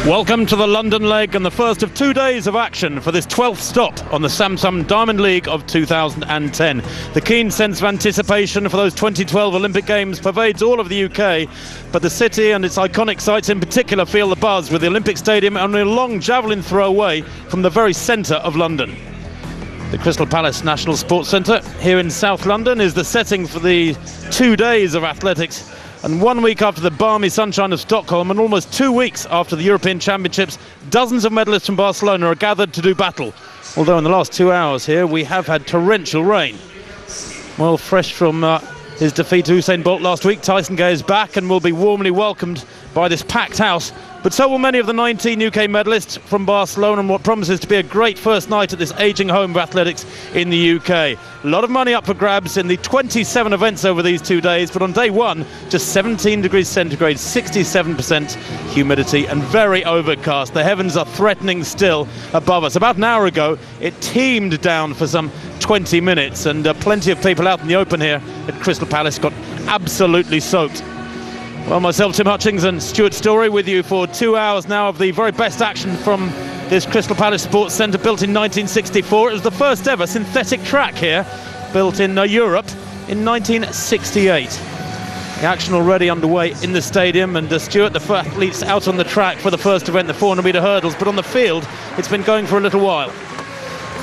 Welcome to the London leg and the first of 2 days of action for this 12th stop on the Samsung Diamond League of 2010. The keen sense of anticipation for those 2012 Olympic Games pervades all of the UK, but the city and its iconic sites in particular feel the buzz, with the Olympic Stadium only a long javelin throw away from the very centre of London. The Crystal Palace National Sports Centre here in South London is the setting for the 2 days of athletics. And 1 week after the balmy sunshine of Stockholm and almost 2 weeks after the European Championships, dozens of medalists from Barcelona are gathered to do battle. Although in the last 2 hours here we have had torrential rain. Well, fresh from his defeat to Usain Bolt last week, Tyson Gay is back and will be warmly welcomed by this packed house. But so will many of the 19 UK medalists from Barcelona on what promises to be a great first night at this ageing home of athletics in the UK. A lot of money up for grabs in the 27 events over these 2 days, but on day one, just 17 degrees centigrade, 67% humidity and very overcast. The heavens are threatening still above us. About an hour ago, it teemed down for some 20 minutes, and plenty of people out in the open here at Crystal Palace got absolutely soaked. Well, myself, Tim Hutchings, and Stuart Story with you for 2 hours now of the very best action from this Crystal Palace Sports Centre, built in 1964. It was the first ever synthetic track here, built in Europe in 1968. The action already underway in the stadium, and Stuart, the athletes out on the track for the first event, the 400-metre hurdles, but on the field it's been going for a little while.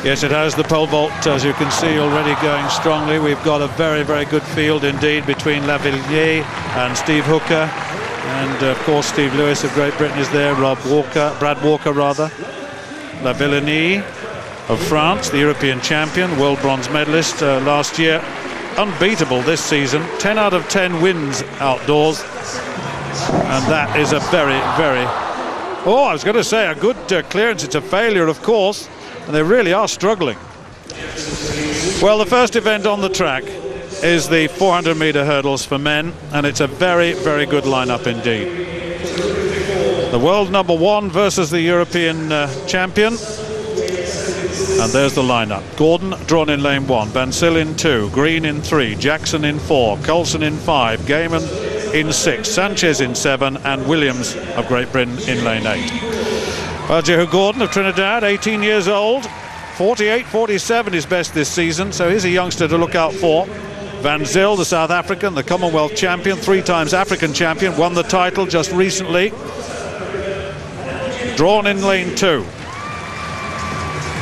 Yes, it has. The pole vault, as you can see, already going strongly. We've got a very, very good field indeed between Lavilliers and Steve Hooker, and of course Steve Lewis of Great Britain is there. Brad Walker, Lavillenie of France, the European champion, world bronze medalist last year, unbeatable this season, 10 out of 10 wins outdoors, and that is a very, very, I was going to say a good clearance. It's a failure, of course. And they really are struggling. Well, the first event on the track is the 400-metre hurdles for men, and it's a very, very good lineup indeed. The world number one versus the European champion. And there's the lineup. Gordon drawn in lane 1, Van Zyl in 2, Green in 3, Jackson in 4, Coulson in 5, Gaiman in 6, Sanchez in 7, and Williams of Great Britain in lane 8. Well, Jehu Gordon of Trinidad, 18 years old, 48-47 is best this season, so he's a youngster to look out for. Van Zyl, the South African, the Commonwealth champion, 3 times African champion, won the title just recently. Drawn in lane 2.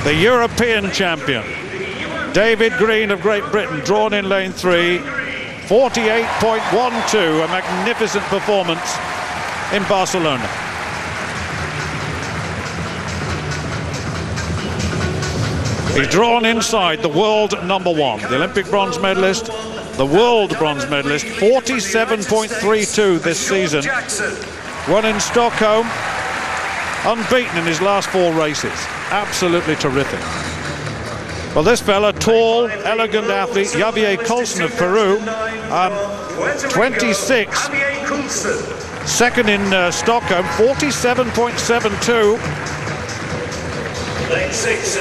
The European champion, David Green of Great Britain, drawn in lane 3, 48.12, a magnificent performance in Barcelona. He's drawn inside the world number one, the Olympic bronze medalist, the world bronze medalist, 47.32 this season. Won in Stockholm, unbeaten in his last 4 races. Absolutely terrific. Well, this fella, tall, elegant athlete, Javier Coulson of Peru, 26, second in Stockholm, 47.72.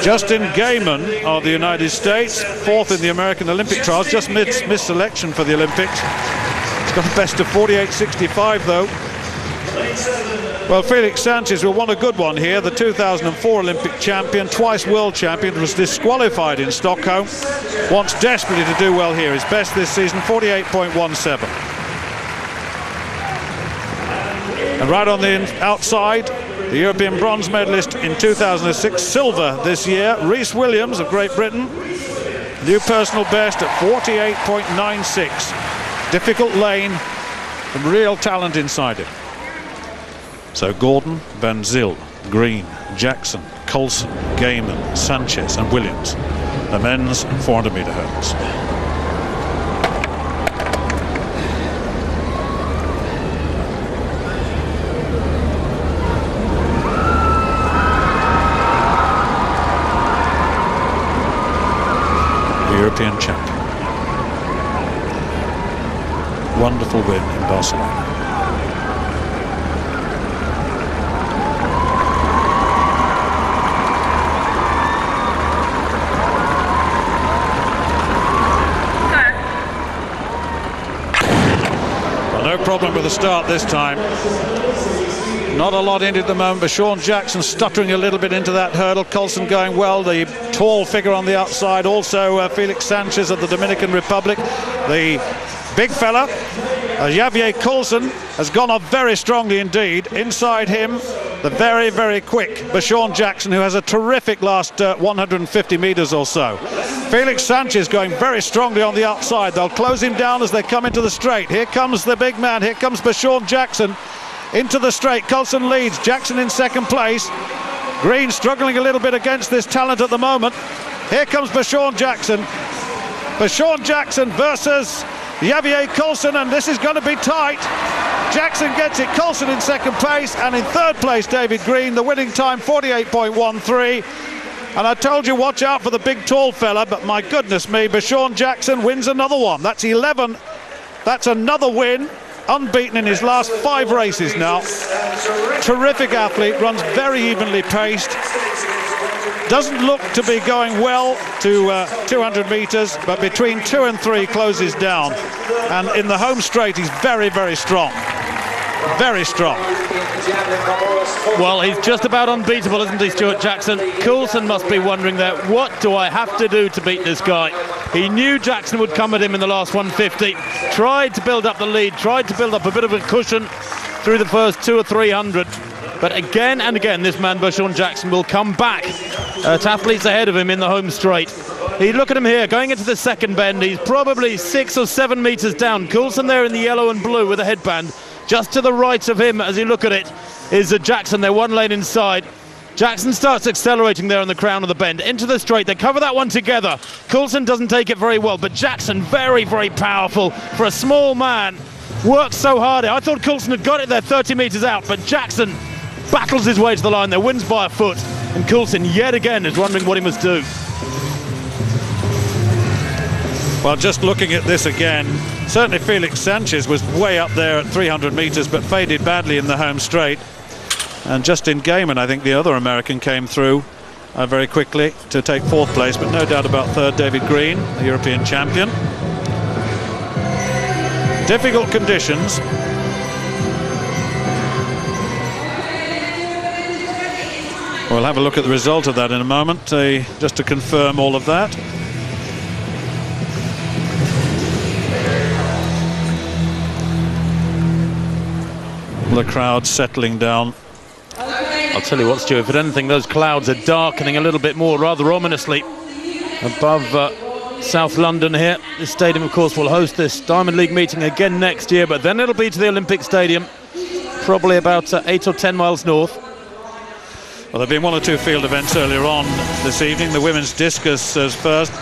Justin Gaiman of the United States, 4th in the American Olympic trials, just missed selection for the Olympics. He's got a best of 48.65 though. Well, Felix Sanchez will want a good one here, the 2004 Olympic champion, twice world champion, was disqualified in Stockholm, wants desperately to do well here. His best this season, 48.17. And right on the outside, the European bronze medalist in 2006, silver this year, Rhys Williams of Great Britain. New personal best at 48.96. Difficult lane, some real talent inside it. So Gordon, Van Zyl, Green, Jackson, Coulson, Gaiman, Sanchez and Williams. The men's 400-metre hurdles. European champion. Wonderful win in Barcelona. Well, no problem with the start this time. Not a lot into the moment, but Sean Jackson stuttering a little bit into that hurdle. Coulson going well, the tall figure on the outside. Also Felix Sanchez of the Dominican Republic. The big fella, Javier Coulson, has gone up very strongly indeed. Inside him, the very, very quick Bashawn Jackson, who has a terrific last 150 metres or so. Felix Sanchez going very strongly on the outside. They'll close him down as they come into the straight. Here comes the big man. Here comes Bashawn Jackson into the straight. Coulson leads. Jackson in second place. Green struggling a little bit against this talent at the moment. Here comes Bashawn Jackson. Bashawn Jackson versus Javier Coulson, and this is going to be tight. Jackson gets it. Coulson in second place, and in third place David Green. The winning time 48.13. And I told you, watch out for the big tall fella, but my goodness me, Bashawn Jackson wins another one. That's 11. That's another win. Unbeaten in his last 5 races now. Terrific athlete, runs very evenly paced. Doesn't look to be going well to 200 metres, but between 2 and 3 closes down. And in the home straight, he's very, very strong. Very strong. Well, he's just about unbeatable, isn't he, Stuart Jackson? Coulson must be wondering there, what do I have to do to beat this guy? He knew Jackson would come at him in the last 150, tried to build up the lead, tried to build up a bit of a cushion through the first 200 or 300. But again and again, this man, Bashawn Jackson, will come back to athletes ahead of him in the home straight. Look at him here, going into the second bend. He's probably 6 or 7 metres down. Coulson there in the yellow and blue with a headband. Just to the right of him, as you look at it, is Jackson. They're 1 lane inside. Jackson starts accelerating there on the crown of the bend. Into the straight, they cover that one together. Coulson doesn't take it very well, but Jackson, very, very powerful for a small man. Works so hard. I thought Coulson had got it there 30 metres out, but Jackson battles his way to the line there, wins by a foot. And Coulson, yet again, is wondering what he must do. Well, just looking at this again, certainly Felix Sanchez was way up there at 300 metres, but faded badly in the home straight. And Justin Gaiman, I think the other American, came through very quickly to take 4th place, but no doubt about 3rd, David Green, the European champion. Difficult conditions. We'll have a look at the result of that in a moment, just to confirm all of that. The crowd settling down. I'll tell you what, Stu, if anything, those clouds are darkening a little bit more, rather ominously, above South London here. This stadium, of course, will host this Diamond League meeting again next year, but then it'll be to the Olympic Stadium, probably about 8 or 10 miles north. Well, there have been 1 or 2 field events earlier on this evening. The women's discus is first.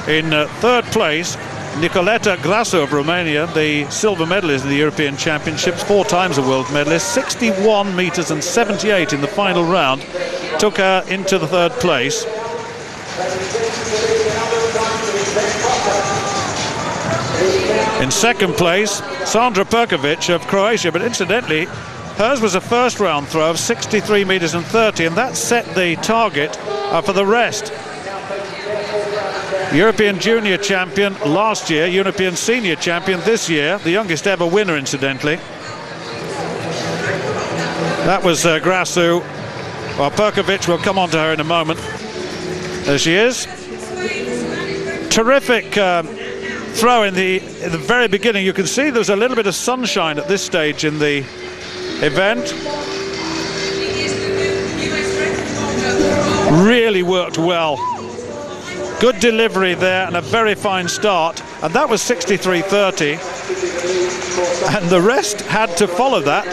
In 3rd place, Nicoleta Grasu of Romania, the silver medalist in the European Championships, 4 times a world medalist, 61 metres and 78 in the final round, took her into the 3rd place. In 2nd place, Sandra Perkovic of Croatia, but incidentally, hers was a first round throw of 63 metres and 30, and that set the target for the rest. European junior champion last year, European senior champion this year, the youngest ever winner, incidentally. That was Grasu. Well, Perkovic, will come on to her in a moment. There she is. Terrific throw in the very beginning. You can see there's a little bit of sunshine at this stage in the event. Really worked well. Good delivery there and a very fine start, and that was 63.30, and the rest had to follow that.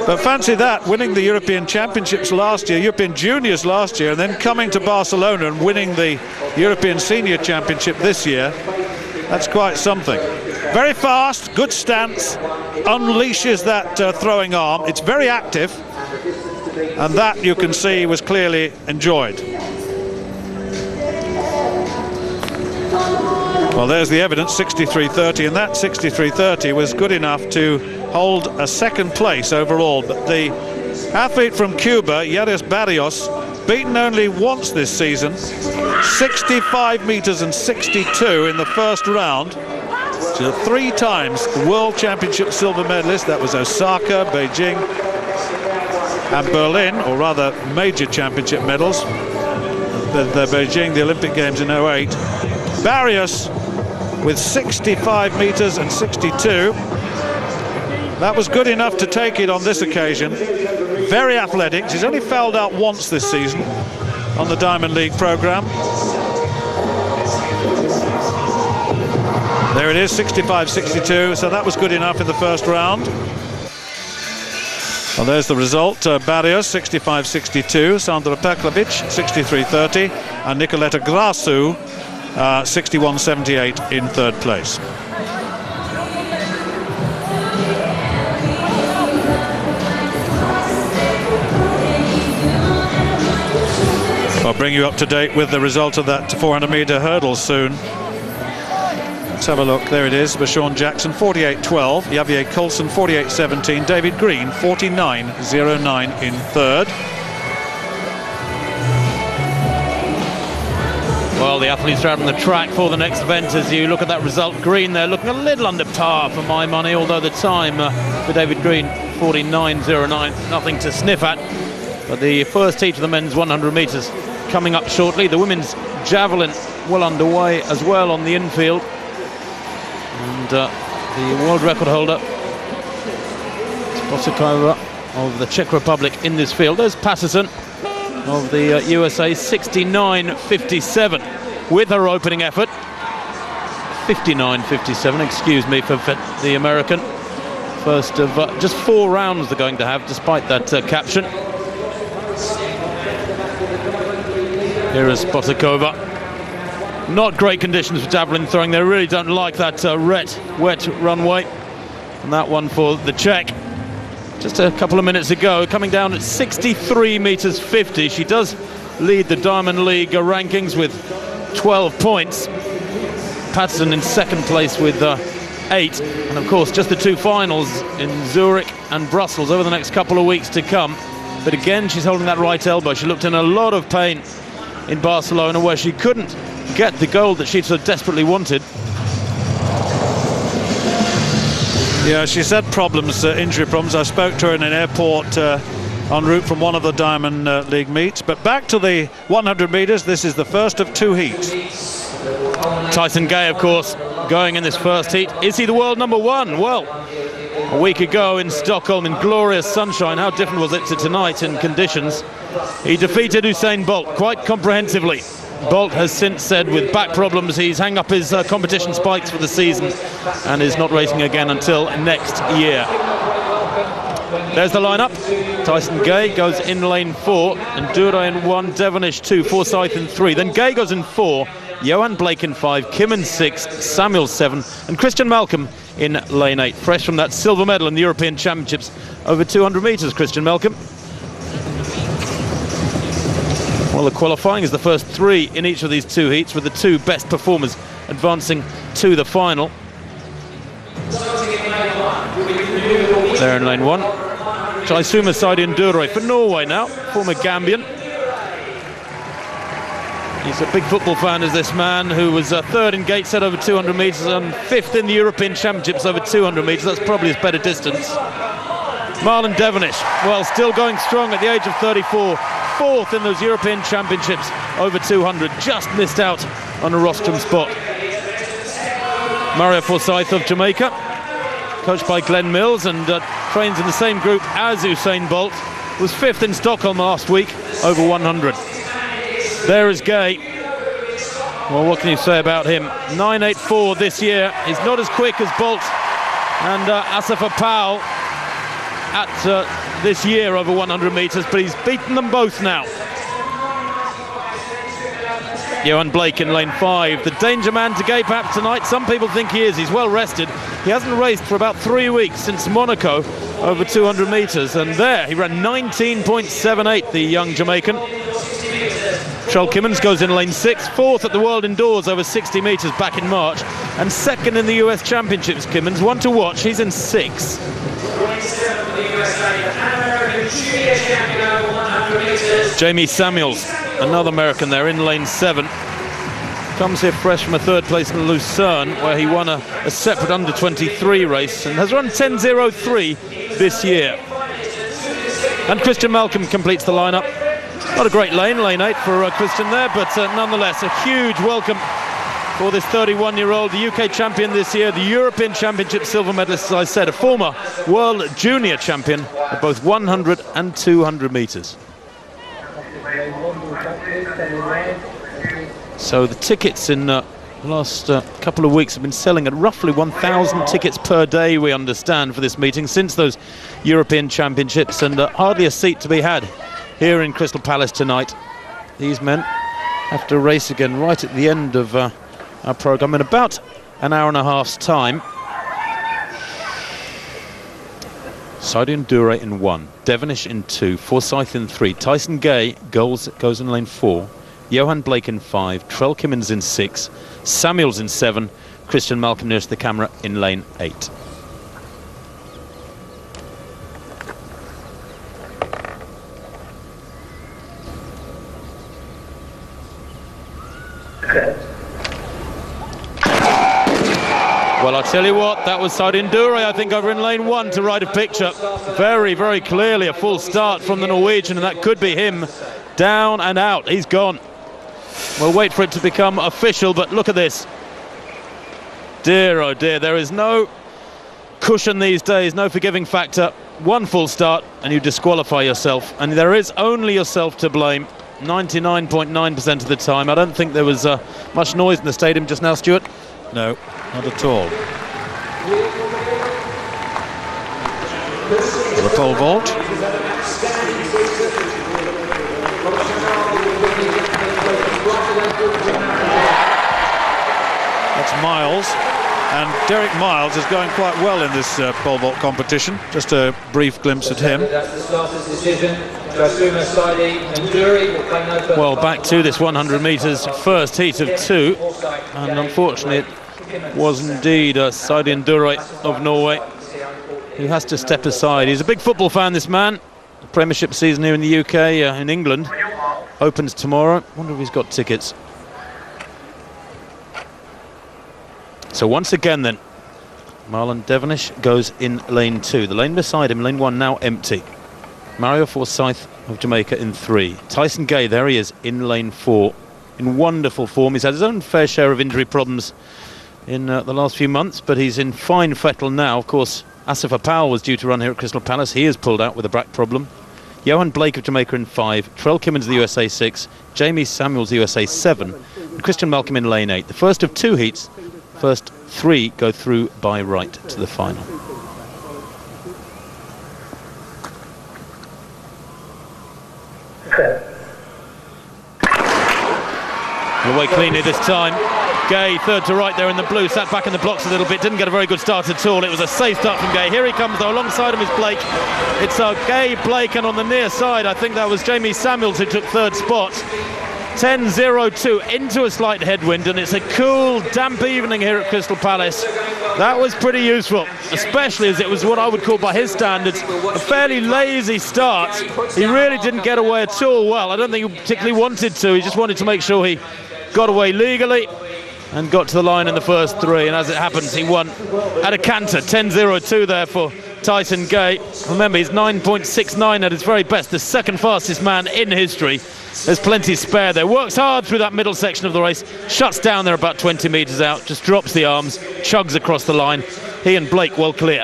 But fancy that, winning the European Championships last year, European Juniors last year, and then coming to Barcelona and winning the European Senior Championship this year. That's quite something. Very fast, good stance, unleashes that throwing arm. It's very active, and that, you can see, was clearly enjoyed. Well, there's the evidence, 63.30, and that 63.30 was good enough to hold a 2nd place overall. But the athlete from Cuba, Yaris Barrios, beaten only once this season, 65 metres and 62 in the first round. So 3 times the World Championship silver medalist. That was Osaka, Beijing, and Berlin, or rather major championship medals, the Beijing, the Olympic Games in 08. Barrios with 65 meters and 62. That was good enough to take it on this occasion. Very athletic. She's only fouled out once this season on the Diamond League program. There it is, 65-62, so that was good enough in the first round. Well, there's the result. Barrios 65-62, Sandra Peklavic 63-30, and Nicoletta Grasu 61-78 in third place. I'll bring you up to date with the result of that 400-meter hurdle soon. Let's have a look. There it is. Bashawn Jackson 48-12, Javier Coulson 48-17, David Green 49-09 in third. Well, the athletes are out on the track for the next event. As you look at that result, Green there looking a little under par for my money, although the time for David Green 49.09, nothing to sniff at. But the first heat of the men's 100 metres coming up shortly. The women's javelin well underway as well on the infield. And the world record holder, Spotakova of the Czech Republic in this field. There's Patterson of the USA, 69.57 with her opening effort. 59.57, excuse me, for the American. First of just 4 rounds they're going to have, despite that caption. Here is Spotakova. Not great conditions for javelin throwing. They really don't like that wet runway. And that one for the Czech. Just a couple of minutes ago, coming down at 63 meters 50. She does lead the Diamond League rankings with 12 points. Patterson in second place with 8. And of course, just the 2 finals in Zurich and Brussels over the next couple of weeks to come. But again, she's holding that right elbow. She looked in a lot of pain in Barcelona, where she couldn't get the gold that she so desperately wanted. Yeah, she's had problems, injury problems. I spoke to her in an airport en route from one of the Diamond League meets. But back to the 100 meters, this is the first of 2 heats. Tyson Gay, of course, going in this first heat. Is he the world number 1? Well, a week ago in Stockholm in glorious sunshine, how different was it to tonight in conditions? He defeated Usain Bolt quite comprehensively. Bolt has since said with back problems he's hung up his competition spikes for the season and is not racing again until next year. There's the lineup. Tyson Gay goes in lane 4, Enduro in 1, Devonish 2, Forsyth in 3. Then Gay goes in 4, Johan Blake in 5, Kim in 6, Samuel 7, and Christian Malcolm in lane 8. Fresh from that silver medal in the European Championships over 200 metres, Christian Malcolm. Well, the qualifying is the first 3 in each of these 2 heats, with the 2 best performers advancing to the final. There in lane 1, Chaisuma Saidi Enduro for Norway now, former Gambian. He's a big football fan, is this man, who was 3rd in Gateshead over 200 metres and 5th in the European Championships over 200 metres. That's probably his better distance. Marlon Devonish, well, still going strong at the age of 34. 4th in those European Championships over 200. Just missed out on a rostrum spot. Mario Forsyth of Jamaica, coached by Glenn Mills and trains in the same group as Usain Bolt, was 5th in Stockholm last week over 100. There is Gay. Well, what can you say about him? 9.84 this year. He's not as quick as Bolt and Asafa Powell at this year over 100 metres, but he's beaten them both now. Johan Blake in lane 5, the danger man to Gay perhaps tonight. Some people think he is. He's well rested. He hasn't raced for about 3 weeks since Monaco over 200 metres, and there he ran 19.78, the young Jamaican. Charles Kimmins goes in lane 6, 4th at the World Indoors over 60 metres back in March, and 2nd in the US Championships. Kimmins, one to watch, he's in 6th. Jamie Samuels, another American there in lane 7. Comes here fresh from a 3rd place in Lucerne, where he won a separate under-23 race and has run 10.03 this year. And Christian Malcolm completes the lineup. Not a great lane 8 for Christian there, but nonetheless a huge welcome for this 31-year-old, the UK champion this year, the European Championship silver medalist, as I said, a former World Junior champion at both 100 and 200 metres. So the tickets in the last couple of weeks have been selling at roughly 1,000 tickets per day, we understand, for this meeting since those European Championships, and hardly a seat to be had here in Crystal Palace tonight. These men have to race again right at the end of our programme in about an hour and a half's time. Saidin Dure in 1, Devenish in 2, Forsyth in 3, Tyson Gay goes in lane 4, Johan Blake in 5, Trell Kimmins in 6, Samuels in 7, Christian Malcolm nearest the camera in lane 8. Well, I'll tell you what, that was Saidin Dure, I think, over in lane 1 to write a picture. Very, very clearly a full start from the Norwegian, and that could be him down and out. He's gone. We'll wait for it to become official, but look at this. Dear, oh dear, there is no cushion these days, no forgiving factor. One full start and you disqualify yourself, and there is only yourself to blame 99.9% of the time. I don't think there was much noise in the stadium just now, Stuart. No, not at all. The pole vault. That's Miles, and Derek Miles is going quite well in this pole vault competition. Just a brief glimpse at him. Well, back to this 100 metres, first heat of 2, and unfortunately it was indeed Saidin Dure of Norway who has to step aside. He's a big football fan, this man. The Premiership season here in the UK, in England, opens tomorrow. Wonder if he's got tickets. So once again then, Marlon Devenish goes in lane 2. The lane beside him, lane 1, now empty. Mario Forsyth of Jamaica in 3. Tyson Gay, there he is, in lane 4. In wonderful form. He's had his own fair share of injury problems in the last few months, but he's in fine fettle now. Of course, Asifa Powell was due to run here at Crystal Palace. He is pulled out with a back problem. Johan Blake of Jamaica in 5. Trell Kimmins of the USA 6. Jamie Samuels, USA 7. And Christian Malcolm in lane 8. The first of 2 heats. First 3 go through by right to the final. Away cleanly this time. Gay, third to right there in the blue, sat back in the blocks a little bit, didn't get a very good start at all. It was a safe start from Gay. Here he comes though, alongside him is Blake. It's Gay, Blake, and on the near side I think that was Jamie Samuels who took third spot. 10.02 into a slight headwind, and it's a cool, damp evening here at Crystal Palace. That was pretty useful, especially as it was what I would call by his standards a fairly lazy start. He really didn't get away at all well. I don't think he particularly wanted to. He just wanted to make sure he got away legally and got to the line in the first 3, and as it happens he won at a canter. 10.02 there for Tyson Gay. Remember, he's 9.69 at his very best, the second fastest man in history. There's plenty spare there. Works hard through that middle section of the race, shuts down there about 20 metres out, just drops the arms, chugs across the line. He and Blake well clear.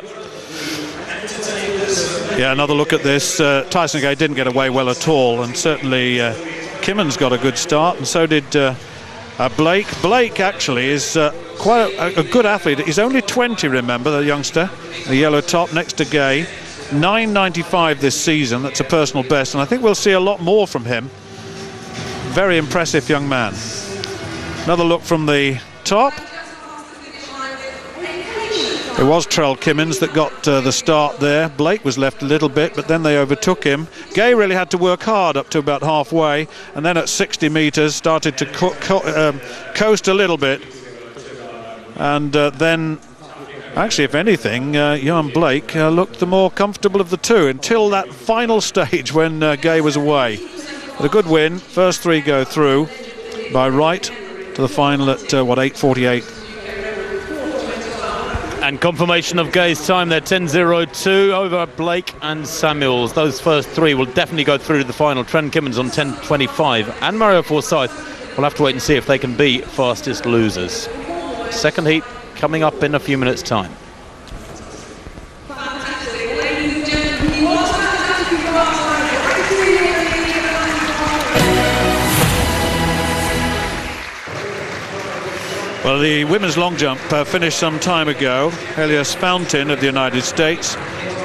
Yeah, another look at this. Tyson Gay didn't get away well at all, and certainly Kimmins got a good start, and so did Blake. Blake actually is quite a good athlete. He's only 20, remember, the youngster, the yellow top next to Gay. 9.95 this season, that's a personal best, and I think we'll see a lot more from him. Very impressive young man. Another look from the top. It was Trell Kimmins that got the start there. Blake was left a little bit, but then they overtook him. Gay really had to work hard up to about halfway, and then at 60 metres started to coast a little bit. And then, actually, if anything, Johan Blake looked the more comfortable of the two until that final stage when Gay was away. But a good win. First 3 go through by right to the final at 8.48. And confirmation of Gay's time there, 10.02 over Blake and Samuels. Those first three will definitely go through to the final. Trent Kimmins on 10.25 and Mario Forsyth. We'll have to wait and see if they can be fastest losers. Second heat coming up in a few minutes' time. Well, the women's long jump finished some time ago. Helios Fountain of the United States.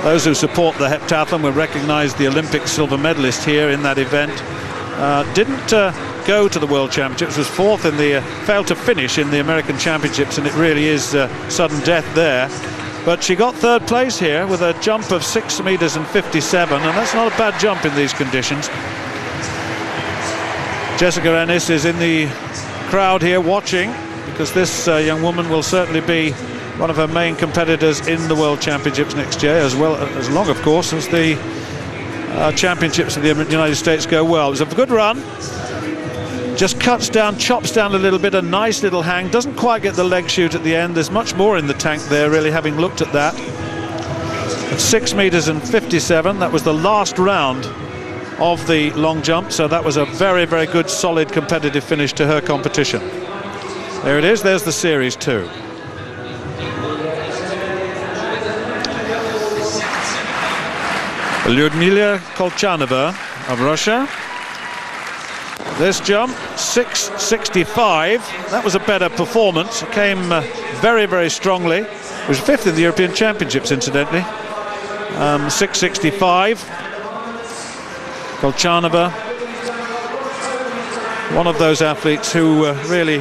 Those who support the heptathlon will recognise the Olympic silver medalist here in that event. Didn't go to the World Championships, was fourth in the, failed to finish in the American Championships, and it really is sudden death there. But she got third place here with a jump of 6 meters and 57, and that's not a bad jump in these conditions. Jessica Ennis is in the crowd here watching, because this young woman will certainly be one of her main competitors in the World Championships next year, as long, of course, as the championships of the United States go well. It was a good run. Just cuts down, chops down a little bit, a nice little hang. Doesn't quite get the leg shoot at the end. There's much more in the tank there, really, having looked at that. At 6 meters and 57, that was the last round of the long jump, so that was a very, very good, solid, competitive finish to her competition. There it is, there's the series 2. Lyudmila Kolchanova of Russia. This jump, 6.65. That was a better performance. It came very, very strongly. It was fifth in the European Championships, incidentally. 6.65. Kolchanova, one of those athletes who really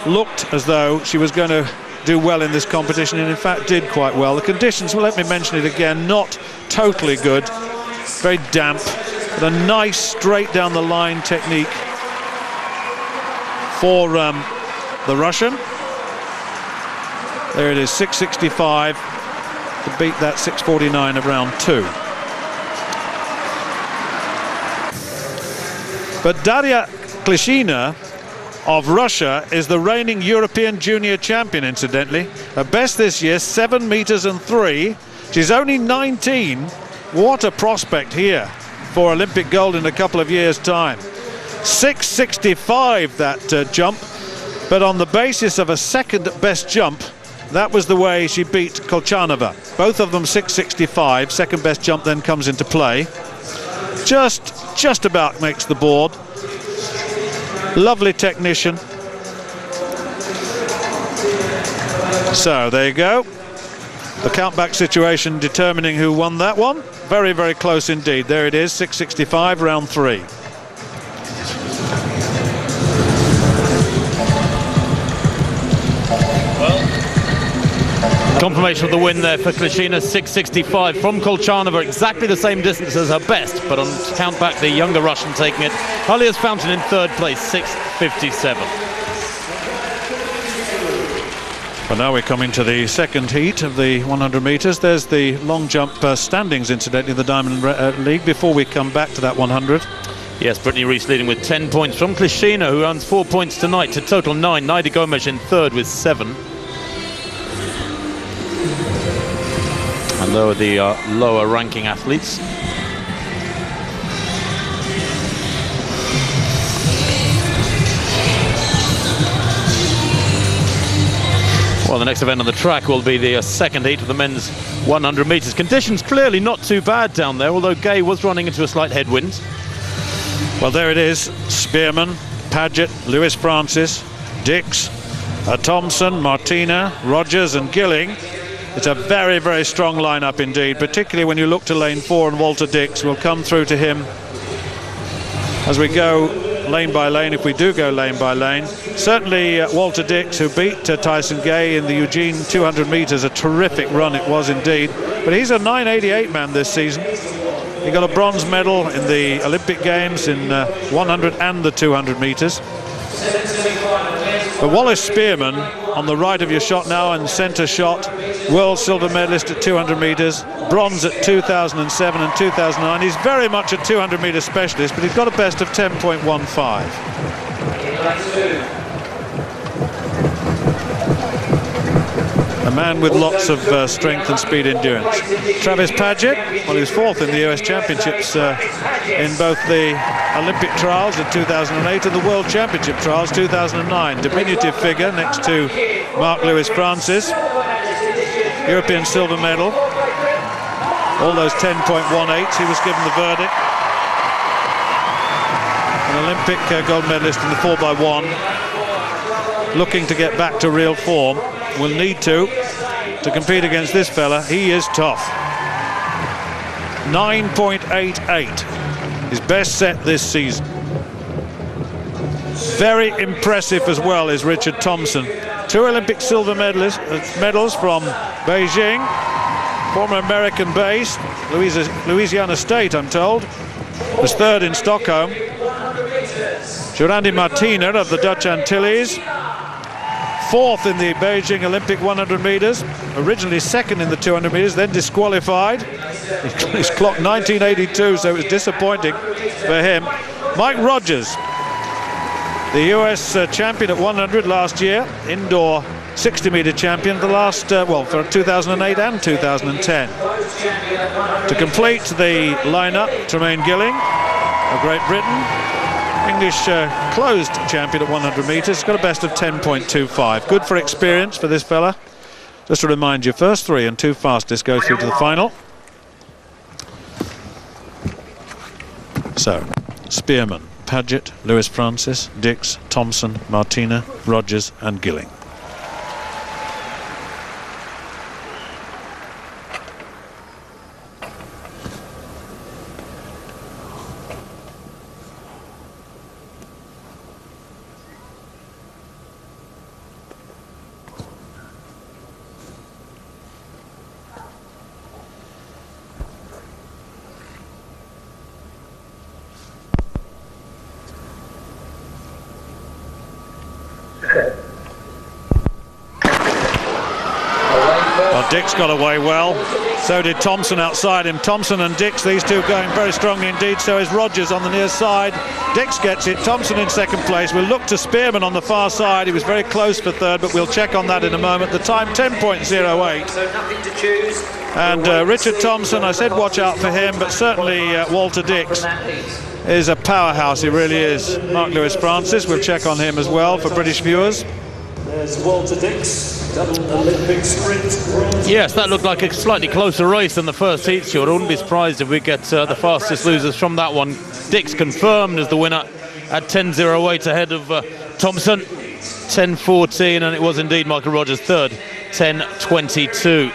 looked as though she was going to do well in this competition, and in fact did quite well. The conditions, well, let me mention it again, not totally good, very damp, but a nice straight down the line technique for the Russian. There it is, 6.65 to beat that 6.49 of round 2. But Daria Klishina of Russia is the reigning European junior champion, incidentally. Her best this year, 7 meters and 3. She's only 19. What a prospect here for Olympic gold in a couple of years' time. 6.65 that jump, but on the basis of a second best jump, that was the way she beat Kolchanova. Both of them 6.65. Second best jump then comes into play. Just about makes the board. Lovely technician. So there you go. The countback situation determining who won that one. Very, very close indeed. There it is, 6.65, round 3. Confirmation of the win there for Klishina, 6.65 from Kolchanova, exactly the same distance as her best, but on countback the younger Russian taking it. Helios Fountain in third place, 6.57. Well, now we're coming to the second heat of the 100 meters. There's the long jump standings, incidentally, the Diamond League, before we come back to that 100. Yes, Brittany Reese leading with 10 points from Klishina, who earns 4 points tonight to total 9. Nadia Gomes in third with 7. And though the lower ranking athletes. Well, the next event on the track will be the second heat of the men's 100 metres. Conditions clearly not too bad down there, although Gay was running into a slight headwind. Well, there it is. Spearman, Paget, Lewis Francis, Dix, Thompson, Martina, Rogers and Gilling. It's a very, very strong lineup indeed, particularly when you look to lane 4 and Walter Dix. We'll come through to him as we go lane by lane, if we do go lane by lane. Certainly Walter Dix, who beat Tyson Gay in the Eugene 200 metres, a terrific run it was indeed. But he's a 9.88 man this season. He got a bronze medal in the Olympic Games in 100 and the 200 metres. But Wallace Spearman on the right of your shot now and centre shot, world silver medalist at 200 metres, bronze at 2007 and 2009. He's very much a 200 metre specialist, but he's got a best of 10.15. man with lots of strength and speed endurance. Travis Paget, well, he was fourth in the US Championships in both the Olympic trials in 2008 and the World Championship trials 2009. Diminutive figure next to Mark Lewis Francis. European silver medal. All those 10.18s, he was given the verdict. An Olympic gold medalist in the 4x1. Looking to get back to real form. Will need to compete against this fella. He is tough. 9.88, his best set this season. Very impressive as well is Richard Thompson. 2 Olympic silver medals from Beijing. Former American-based, Louisiana State, I'm told. Was third in Stockholm. Jurandi Martina of the Dutch Antilles. Fourth in the Beijing Olympic 100 meters, originally second in the 200 meters, then disqualified. He's clocked 1982, so it was disappointing for him. Mike Rogers, the US champion at 100 last year, indoor 60-meter champion, the last, for 2008 and 2010. To complete the lineup, Tremaine Gilling of Great Britain, English closed champion at 100 metres, got a best of 10.25. Good for experience for this fella. Just to remind you, first 3 and 2 fastest go through to the final. So, Spearman, Paget, Lewis Francis, Dix, Thompson, Martina, Rogers and Gilling. Well, Dix got away well. So did Thompson outside him. Thompson and Dix, these two going very strongly indeed. So is Rogers on the near side. Dix gets it. Thompson in second place. We'll look to Spearman on the far side. He was very close for third, but we'll check on that in a moment. The time 10.08. So nothing to choose. And Richard Thompson, I said watch out for him, but certainly Walter Dix is a powerhouse. He really is. Mark Lewis Francis, we'll check on him as well for British viewers. There's Walter Dix, double Olympic sprint bronze. Yes, that looked like a slightly closer race than the first heat, Stuart. I wouldn't be surprised if we get the fastest losers from that one. Dix confirmed as the winner at 10.08 ahead of Thompson, 10.14, and it was indeed Michael Rogers third, 10.22.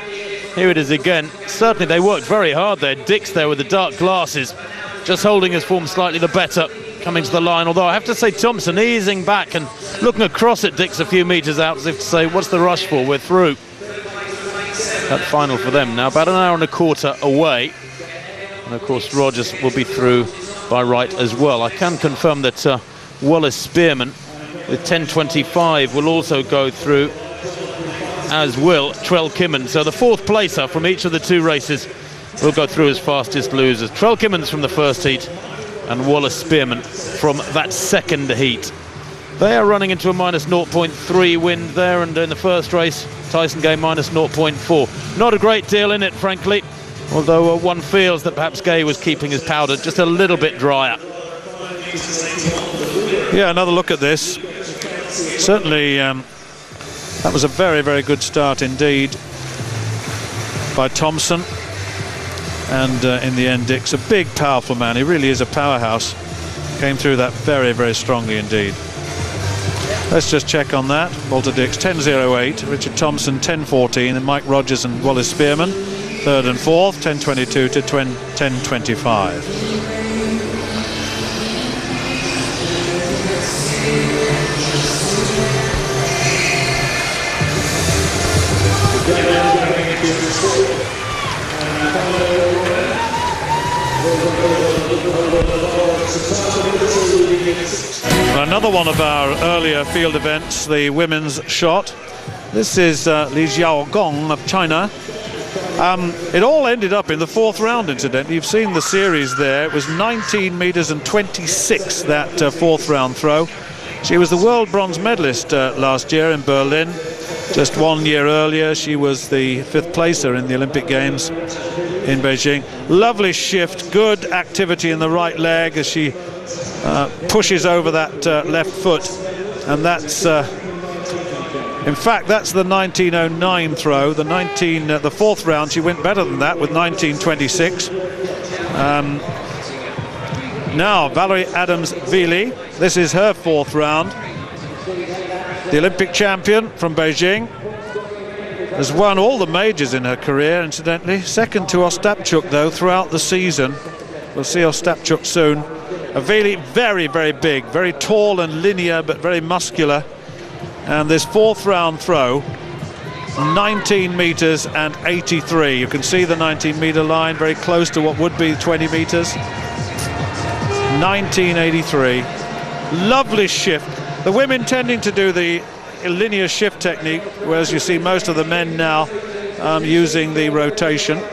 Here it is again. Certainly they worked very hard there. Dix there with the dark glasses, just holding his form slightly the better, coming to the line. Although I have to say Thompson easing back and looking across at Dix a few metres out as if to say, what's the rush for? We're through. That final for them now, about an hour and a quarter away. And of course Rogers will be through by right as well. I can confirm that Wallace Spearman with 10.25 will also go through, as will Trell Kimmins. So the fourth placer from each of the two races will go through as fastest losers. Trell Kimmins from the first heat and Wallace Spearman from that second heat. They are running into a minus 0.3 wind there, and in the first race Tyson Gay minus 0.4. Not a great deal in it, frankly, although one feels that perhaps Gay was keeping his powder just a little bit drier. Yeah, another look at this. Certainly that was a very, very good start indeed by Thompson. And in the end, Dix, a big, powerful man. He really is a powerhouse. Came through that very, very strongly indeed. Let's just check on that. Walter Dix, 10.08. Richard Thompson, 10.14. And Mike Rogers and Wallace Spearman, third and fourth, 10.22 to 10.25. Another one of our earlier field events, the women's shot. This is Li Xiaogong of China. It all ended up in the fourth round, incidentally. You've seen the series there. It was 19 meters and 26, that fourth round throw. She was the world bronze medalist last year in Berlin. Just 1 year earlier, she was the 5th placer in the Olympic Games in Beijing. Lovely shift, good activity in the right leg as she pushes over that left foot, and that's in fact that's the 1909 throw. The 4th round she went better than that with 1926. Now Valerie Adams-Vili, this is her 4th round. The Olympic champion from Beijing, has won all the majors in her career, incidentally. Second to Ostapchuk, though, throughout the season. We'll see Ostapchuk soon. Vili, very, very big, very tall and linear, but very muscular. And this 4th round throw, 19 meters and 83. You can see the 19-meter line, very close to what would be 20 meters. 1983. Lovely shift. The women tending to do the linear shift technique, whereas you see most of the men now using the rotation. So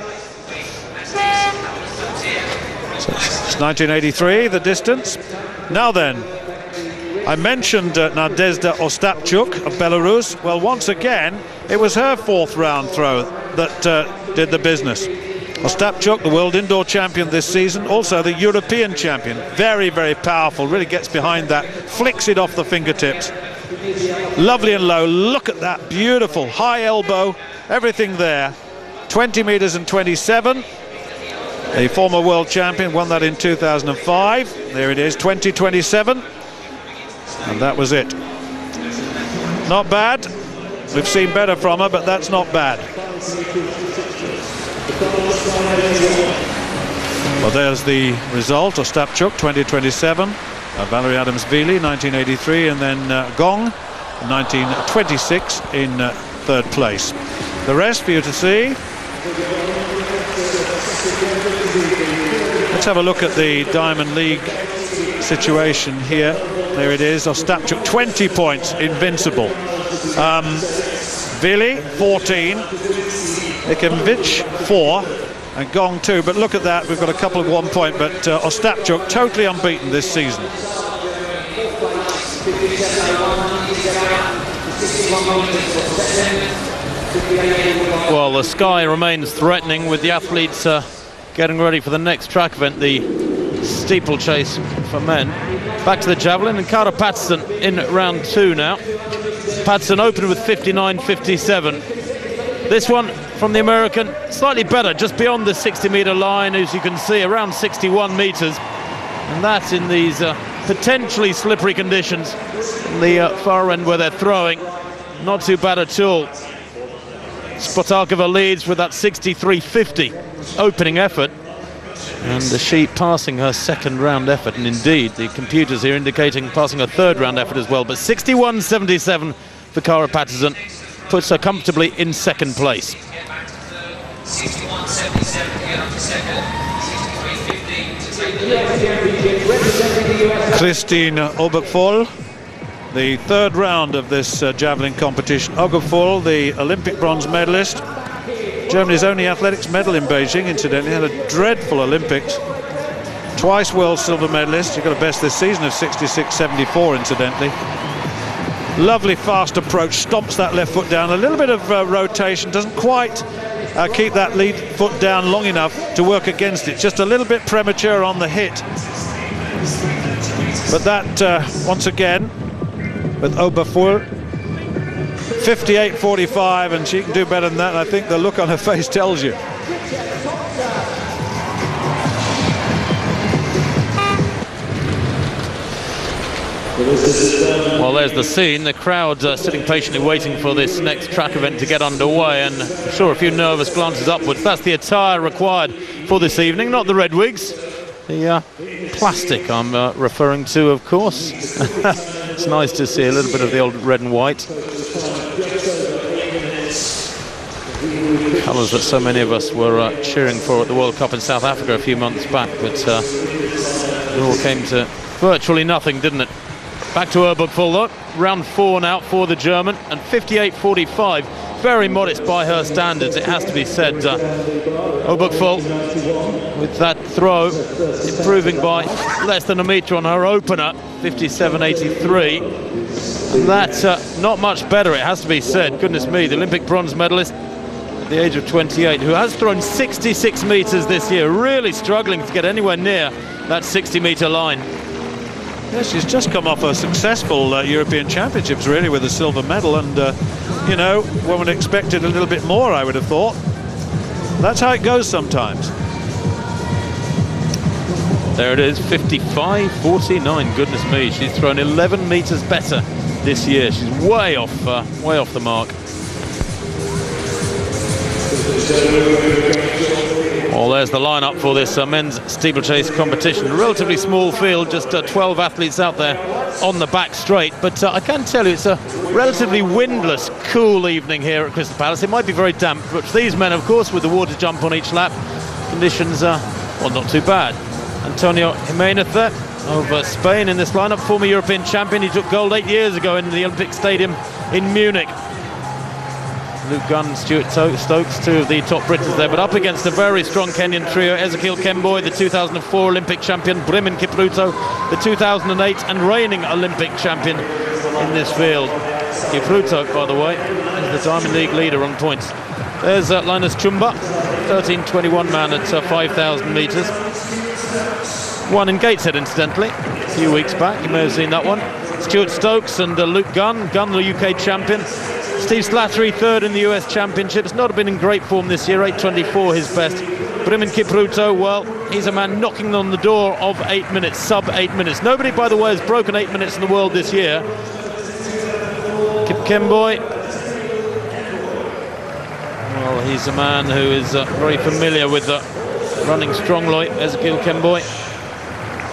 it's 1983, the distance. Now then, I mentioned Nadezhda Ostapchuk of Belarus. Well, once again, it was her 4th round throw that did the business. Ostapchuk, the world indoor champion this season, also the European champion. Very, very powerful, really gets behind that, flicks it off the fingertips. Lovely and low, look at that, beautiful, high elbow, everything there. 20 meters and 27. A former world champion won that in 2005. There it is, 2027. And that was it. Not bad. We've seen better from her, but that's not bad. Well, there's the result. Ostapchuk, 2027. Valerie Adams-Vili, 1983. And then Gong, 1926, in 3rd place. The rest for you to see. Let's have a look at the Diamond League situation here. There it is. Ostapchuk, 20 points, invincible. Vili, 14. Ikovic, 4. And Gong, 2. But look at that, we've got a couple of 1 point, but Ostapchuk totally unbeaten this season. Well, the sky remains threatening with the athletes getting ready for the next track event, the steeplechase for men. Back to the javelin, and Kara Patterson in round 2 now. Patterson opened with 59.57. This one from the American, slightly better, just beyond the 60-meter line, as you can see, around 61 meters. And that's in these potentially slippery conditions. The far end where they're throwing, not too bad at all. Spotakova leads with that 63.50 opening effort, and she passing her 2nd round effort, and indeed the computers here indicating passing her 3rd round effort as well. But 61.77 for Kara Patterson puts her comfortably in 2nd place. 61.77. Christine Obergvoll, the 3rd round of this javelin competition. Obergvoll, the Olympic bronze medalist, Germany's only athletics medal in Beijing, incidentally, had a dreadful Olympics. Twice world silver medalist. She got a best this season of 66.74, incidentally. Lovely fast approach, stomps that left foot down. A little bit of rotation, doesn't quite keep that lead foot down long enough to work against it. Just a little bit premature on the hit. But that, once again, with Obergvoll, 58.45, and she can do better than that. I think the look on her face tells you. Well, there's the scene. The crowd sitting patiently waiting for this next track event to get underway, and I'm sure a few nervous glances upwards. That's the attire required for this evening, not the red wigs. The plastic I'm referring to, of course. It's nice to see a little bit of the old red and white. Colours that so many of us were cheering for at the World Cup in South Africa a few months back, but it all came to virtually nothing, didn't it? Back to Obergvoll though, round 4 now for the German, and 58.45, very modest by her standards, it has to be said. Obergvoll with that throw improving by less than a metre on her opener, 57.83. That's not much better, it has to be said. Goodness me, the Olympic bronze medalist at the age of 28, who has thrown 66 metres this year, really struggling to get anywhere near that 60-metre line. Yeah, she's just come off a successful European Championships, really, with a silver medal, and you know, one would expect it a little bit more, I would have thought. That's how it goes sometimes. There it is, 55.49. Goodness me, she's thrown 11 metres better this year. She's way off the mark. Well, there's the lineup for this men's steeplechase competition. A relatively small field, just 12 athletes out there on the back straight. But I can tell you, it's a relatively windless, cool evening here at Crystal Palace. It might be very damp, but for these men, of course, with the water jump on each lap, conditions are, well, not too bad. Antonio Jimenez there of Spain in this lineup, former European champion. He took gold 8 years ago in the Olympic Stadium in Munich. Luke Gunn, Stuart Stokes, two of the top Brits there, but up against a very strong Kenyan trio: Ezekiel Kemboi, the 2004 Olympic champion; Brimon Kipruto, the 2008 and reigning Olympic champion in this field. Kipruto, by the way, is the Diamond League leader on points. There's Linus Chumba, 13:21 man at 5,000 metres. Won in Gateshead, incidentally, a few weeks back. You may have seen that one. Stuart Stokes and Luke Gunn, the UK champion. Steve Slattery, third in the US Championships. Not been in great form this year, 8:24 his best. Brimon Kipruto, well, he's a man knocking on the door of 8 minutes, sub 8 minutes. Nobody, by the way, has broken 8 minutes in the world this year. Kip Kemboi, well, he's a man who is very familiar with running strongly. Ezekiel Kemboi,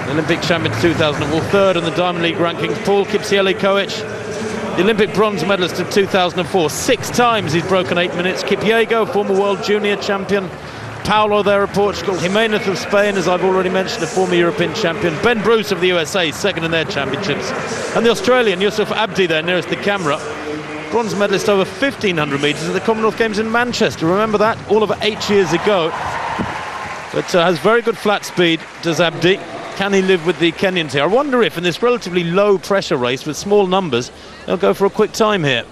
the Olympic champion 2004, third in the Diamond League rankings. Paul Kipsiele-Koech, the Olympic bronze medalist of 2004. 6 times he's broken 8 minutes. Kipyego, former world junior champion. Paulo there of Portugal. Jimenez of Spain, as I've already mentioned, a former European champion. Ben Bruce of the USA, second in their championships. And the Australian, Yusuf Abdi there, nearest the camera. Bronze medalist over 1,500 metres at the Commonwealth Games in Manchester. Remember that? All of 8 years ago. But has very good flat speed, does Abdi. Can he live with the Kenyans here? I wonder if in this relatively low pressure race with small numbers, they'll go for a quick time here.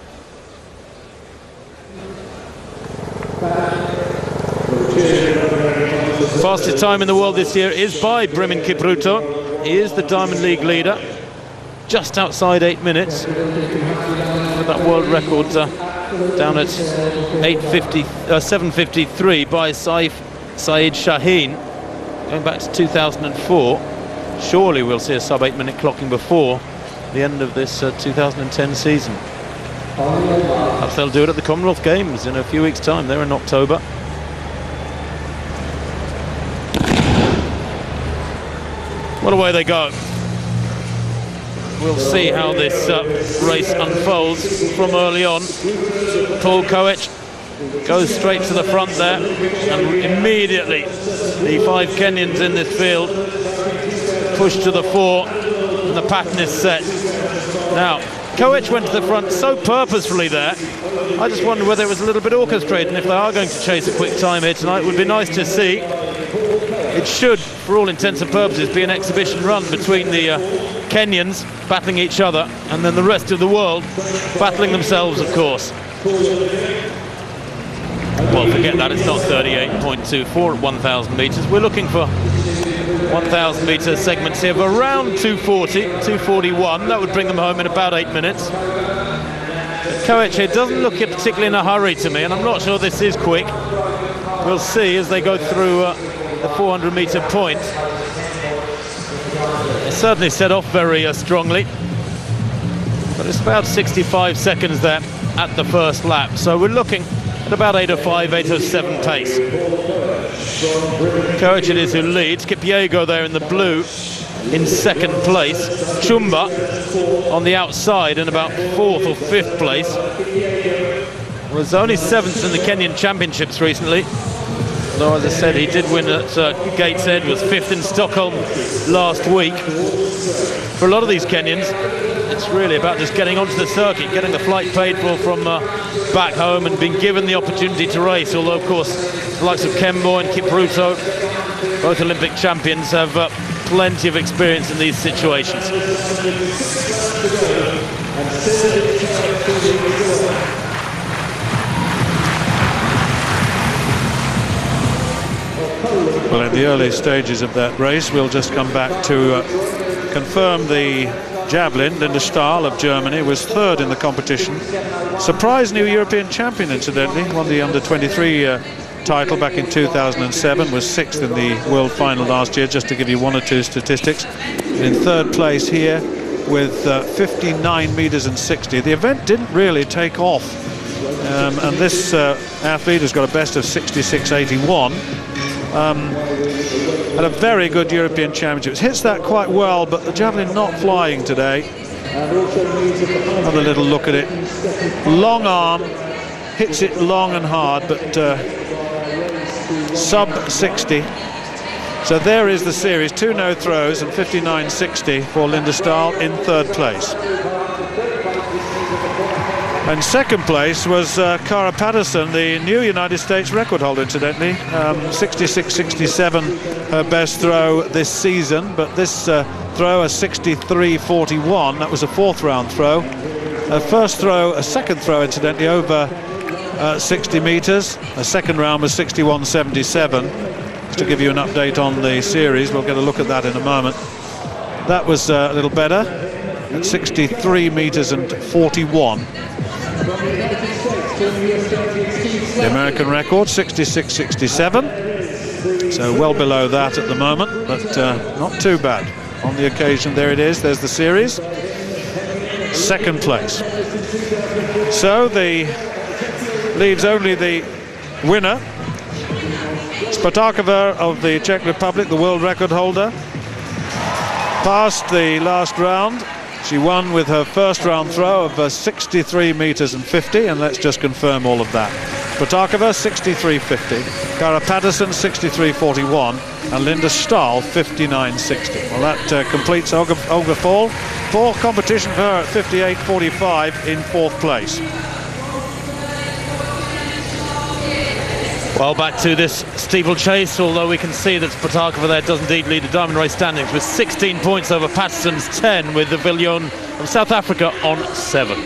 Fastest time in the world this year is by Brimon Kipruto. He is the Diamond League leader, just outside 8 minutes. With that world record down at 7:53 by Said Shaheen, going back to 2004. Surely we'll see a sub 8 minute clocking before the end of this 2010 season. Perhaps they'll do it at the Commonwealth Games in a few weeks' time. They're in October. Well, away they go. We'll see how this race unfolds from early on. Paul Koech goes straight to the front there, and immediately the 5 Kenyans in this field push to the fore, and the pattern is set. Now, Koech went to the front so purposefully there. I just wonder whether it was a little bit orchestrated, and if they are going to chase a quick time here tonight, it would be nice to see. It should, for all intents and purposes, be an exhibition run between the Kenyans battling each other, and then the rest of the world battling themselves, of course. Well, forget that, it's not 38.24 at 1,000 metres. We're looking for 1,000 metre segments here of around 240, 241. That would bring them home in about 8 minutes. Koech here doesn't look particularly in a hurry to me, and I'm not sure this is quick. We'll see as they go through the 400 metre point. They certainly set off very strongly, but it's about 65 seconds there at the first lap. So we're looking at about 8:05, 8:07 pace. Koech it is who leads. Kipyego there in the blue in second place. Chumba on the outside in about 4th or 5th place. Was only 7th in the Kenyan Championships recently. Though, as I said, he did win at Gateshead, was 5th in Stockholm last week. For a lot of these Kenyans, it's really about just getting onto the circuit, getting the flight paid for from back home, and being given the opportunity to race. Although, of course, the likes of Kemboi and Kipruto, both Olympic champions, have plenty of experience in these situations. Well, in the early stages of that race, we'll just come back to confirm the javelin. Linda Stahl of Germany was third in the competition. Surprise new European champion, incidentally. Won the under-23 title back in 2007. Was sixth in the world final last year, just to give you one or two statistics. In third place here with 59 meters and 60. The event didn't really take off. And this athlete has got a best of 66.81. Had a very good European Championships. Hits that quite well, but the javelin not flying today. Have a little look at it. Long arm, hits it long and hard, but sub 60. So there is the series. 2 no throws and 59.60 for Linda Stahl in third place. And second place was Cara Patterson, the new United States record holder, incidentally. 66.67 her best throw this season, but this throw a 63.41. That was a fourth round throw. Her first throw, a second throw, incidentally, over 60 meters. Her second round was 61.77. Just to give you an update on the series, we'll get a look at that in a moment. That was a little better at 63 meters and 41. The American record 66.67, so well below that at the moment, but not too bad. On the occasion, there it is, there's the series. Second place. So leaves only the winner, Spotakova of the Czech Republic, the world record holder. Passed the last round. She won with her first round throw of 63 meters and 50, and let's just confirm all of that. Spotakova 63.50, Cara Patterson 63.41, and Linda Stahl 59.60. Well, that completes Olga Fall. Poor competition for her at 58.45 in fourth place. Well, back to this steeplechase, although we can see that Spotakova there does indeed lead the diamond race standings with 16 points over Patterson's 10, with the Viljoen of South Africa on 7.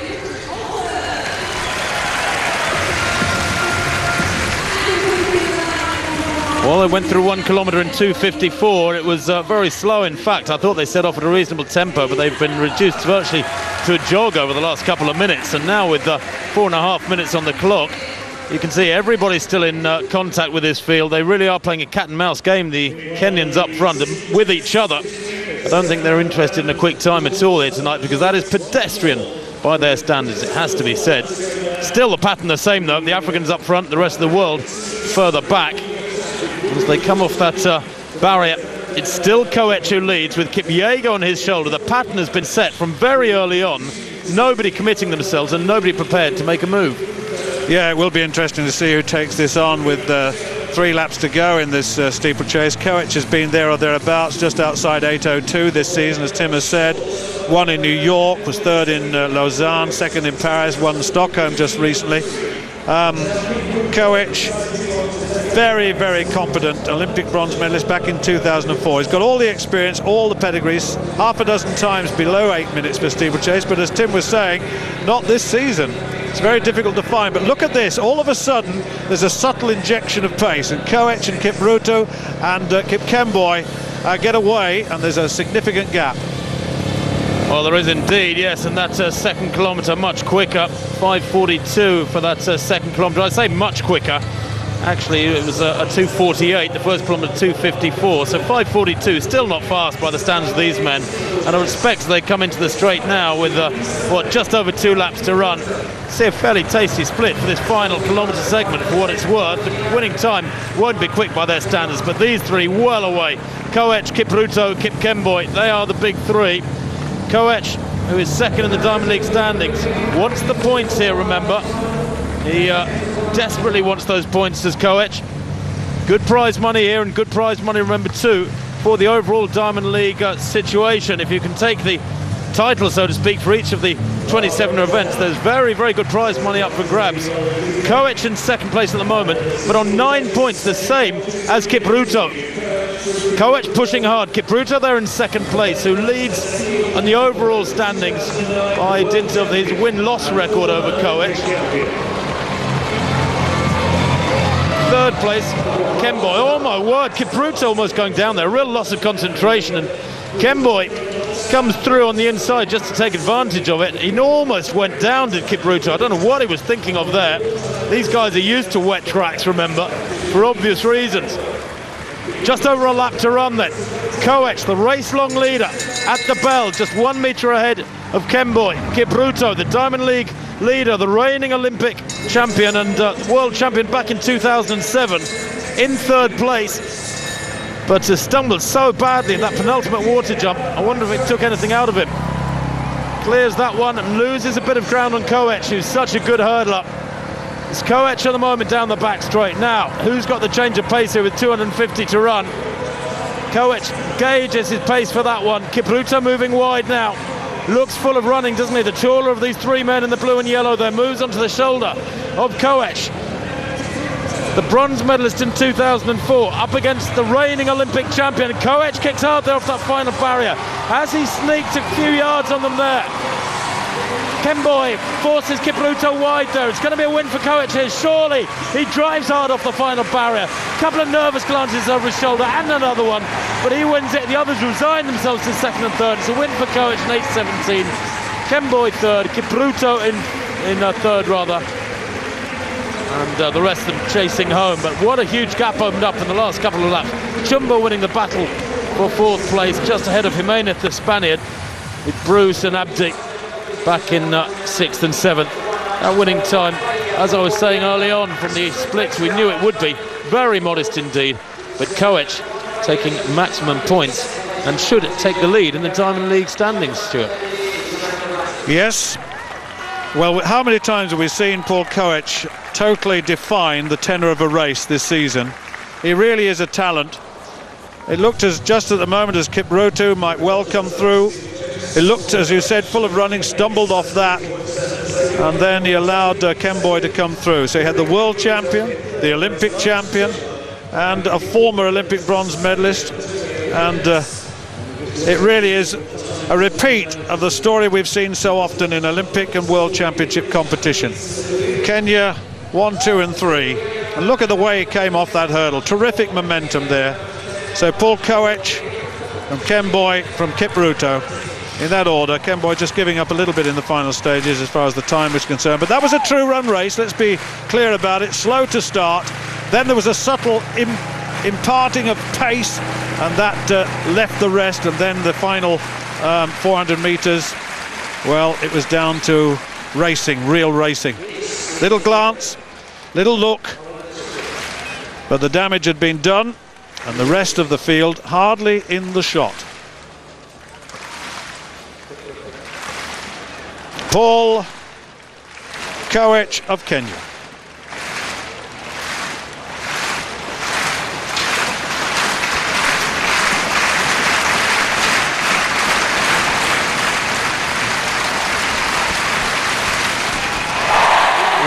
Well, they went through 1 kilometre in 2:54. It was very slow, in fact. I thought they set off at a reasonable tempo, but they've been reduced virtually to a jog over the last couple of minutes. And now with 4.5 minutes on the clock, you can see everybody's still in contact with this field. They really are playing a cat and mouse game, the Kenyans up front, with each other. I don't think they're interested in a quick time at all here tonight, because that is pedestrian by their standards, it has to be said. Still the pattern the same though, the Africans up front, the rest of the world further back. As they come off that barrier, it's still Koech who leads with Kipyego on his shoulder. The pattern has been set from very early on. Nobody committing themselves and nobody prepared to make a move. Yeah, it will be interesting to see who takes this on with 3 laps to go in this steeplechase. Koech has been there or thereabouts, just outside 8:02 this season, as Tim has said. Won in New York, was third in Lausanne, second in Paris, won Stockholm just recently. Koech, very, very competent Olympic bronze medalist back in 2004. He's got all the experience, all the pedigrees, half a dozen times below 8 minutes for steeplechase, but as Tim was saying, not this season. It's very difficult to find, but look at this. All of a sudden, there's a subtle injection of pace, and Koech and Kipruto and Kipkemboi get away, and there's a significant gap. Well, there is indeed, yes, and that second kilometre much quicker. 5:42 for that second kilometre. I say much quicker. Actually, it was a 2:48, the first kilometre 2:54, so 5:42, still not fast by the standards of these men. And I would expect they come into the straight now with, just over 2 laps to run. See a fairly tasty split for this final kilometre segment for what it's worth. The winning time won't be quick by their standards, but these three well away. Koech, Kipruto, Kipkemboi, they are the big three. Koech, who is second in the Diamond League standings, wants the points here, remember. He desperately wants those points, as Koech. Good prize money here, and good prize money, remember, too, for the overall Diamond League situation. If you can take the title, so to speak, for each of the 27 events, there's very, very good prize money up for grabs. Koech in second place at the moment, but on 9 points, the same as Kipruto. Koech pushing hard. Kipruto there in second place, who leads on the overall standings by dint of his win-loss record over Koech. Third place, Kemboy. Oh my word, Kipruto almost going down there. Real loss of concentration, and Kemboy comes through on the inside just to take advantage of it. He almost went down, did Kipruto. I don't know what he was thinking of there. These guys are used to wet tracks, remember, for obvious reasons. Just over a lap to run then. Koech, the race-long leader, at the bell, just 1 metre ahead of Kemboy. Kipruto, the Diamond League leader, the reigning Olympic champion and world champion back in 2007, in third place, but stumbled so badly in that penultimate water jump. I wonder if it took anything out of him. Clears that one and loses a bit of ground on Koech, who's such a good hurdler. It's Koech at the moment down the back straight. Now, who's got the change of pace here with 250 to run? Koech gauges his pace for that one. Kipruto moving wide now. Looks full of running, doesn't he? The taller of these three men in the blue and yellow there moves onto the shoulder of Koech, the bronze medalist in 2004, up against the reigning Olympic champion. Koech kicks hard there off that final barrier as he sneaked a few yards on them there. Kemboy forces Kipruto wide there. It's going to be a win for Koech here, surely. He drives hard off the final barrier. A couple of nervous glances over his shoulder and another one, but he wins it. The others resign themselves to second and third. It's a win for Koech in 8:17. Kemboy third, Kipruto in third rather, and the rest of them chasing home. But what a huge gap opened up in the last couple of laps. Chumbo winning the battle for fourth place, just ahead of Jimenez, the Spaniard, with Bruce and Abdi back in 6th and 7th. That winning time, as I was saying early on from the splits, we knew it would be very modest indeed, but Koech taking maximum points and should take the lead in the Diamond League standings, Stuart. Yes. Well, how many times have we seen Paul Koech totally define the tenor of a race this season? He really is a talent. It looked as just at the moment as Kipruto might well come through. It looked, as you said, full of running, stumbled off that, and then he allowed Kemboy to come through. So he had the world champion, the Olympic champion, and a former Olympic bronze medalist, and it really is a repeat of the story we've seen so often in Olympic and World Championship competition. Kenya 1, 2 and 3, and look at the way he came off that hurdle. Terrific momentum there. So Paul Koech from Kemboy, from Kipruto, in that order. Kemboy just giving up a little bit in the final stages as far as the time was concerned, but that was a true run race, let's be clear about it. Slow to start, then there was a subtle imparting of pace, and that left the rest, and then the final 400 meters, well, it was down to racing, real racing. Little glance, little look, but the damage had been done, and the rest of the field hardly in the shot. Paul Koech of Kenya.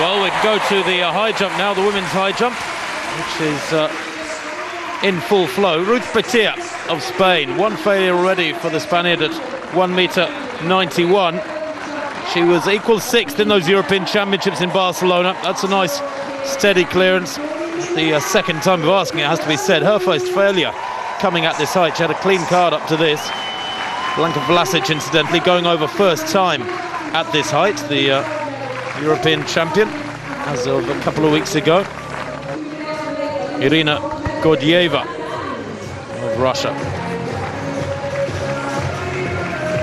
Well, we go to the high jump now, the women's high jump, which is in full flow. Ruth Petilla of Spain, one failure already for the Spaniard at 1.91 m. She was equal 6th in those European Championships in Barcelona. That's a nice steady clearance. The second time of asking, it has to be said. Her first failure coming at this height. She had a clean card up to this. Blanka Vlasic, incidentally, going over first time at this height. The European champion as of a couple of weeks ago. Irina Gordieva of Russia.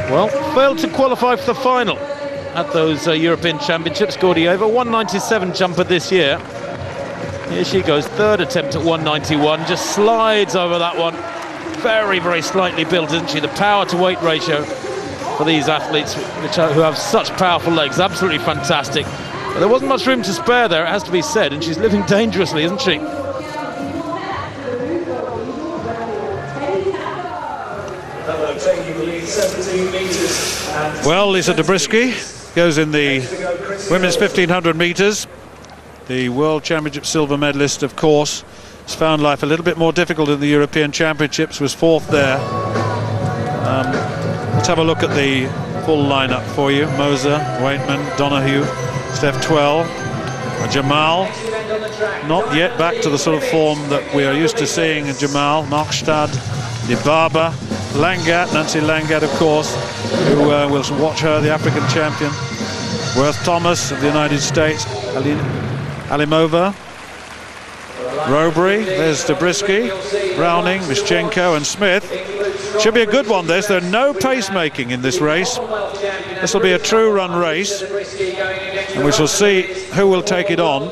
Well, failed to qualify for the final at those European Championships. Gordieva, 1.97 jumper this year. Here she goes, third attempt at 1.91, just slides over that one. Very, very slightly built, isn't she? The power to weight ratio for these athletes who have such powerful legs, absolutely fantastic. But there wasn't much room to spare there, it has to be said, and she's living dangerously, isn't she? Well, Lisa Dobrisky goes in the women's 1500 metres. The World Championship silver medalist, of course, has found life a little bit more difficult in the European Championships, was fourth there. Let's have a look at the full lineup for you. Moser, Waitman, Donahue, Steph Twell, Jamal, not yet back to the sort of form that we are used to seeing in Jamal, Markstad, Dibaba, Langat, Nancy Langat, of course, who will watch her, the African champion. Worth Thomas of the United States, Alimova, Robry, there's Zabriskie, Browning, Mischenko and Smith. Should be a good one, this. There are no pacemaking in this race. This will be a true run race, and we shall see who will take it on.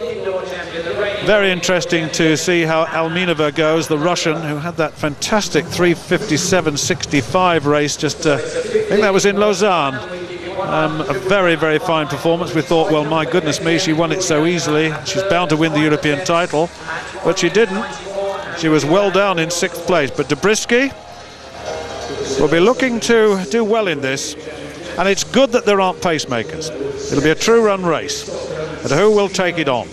Very interesting to see how Alminova goes, the Russian, who had that fantastic 3:57.65 race just, I think that was in Lausanne. A very, very fine performance. We thought, well, my goodness me, she won it so easily. She's bound to win the European title, but she didn't. She was well down in 6th place. But Zabriskie will be looking to do well in this, and it's good that there aren't pacemakers. It'll be a true run race, but who will take it on?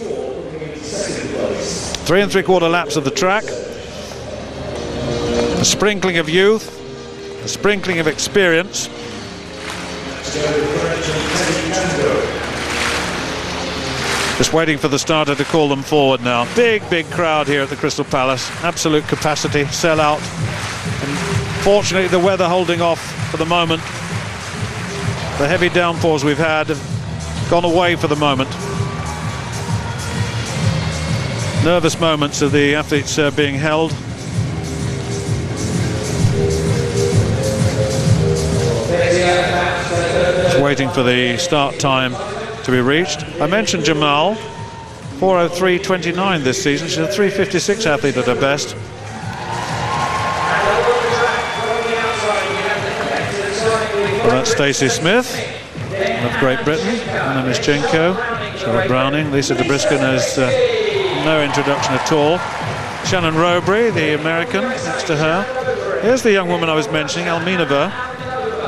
3 3/4 laps of the track. A sprinkling of youth, a sprinkling of experience. Just waiting for the starter to call them forward now. Big crowd here at the Crystal Palace. Absolute capacity, sell out. And fortunately the weather holding off for the moment. The heavy downpours we've had have gone away for the moment. Nervous moments of the athletes being held. Just waiting for the start time to be reached. I mentioned Jamal, 4:03.29 this season. She's a 3:56 athlete at her best. Well, that's Stacey Smith of Great Britain, Anna Mischenko, Charlotte Browning, Lisa Zabriskie knows no introduction at all. Shannon Robry, the American, next to her. Here's the young woman I was mentioning, Alminova.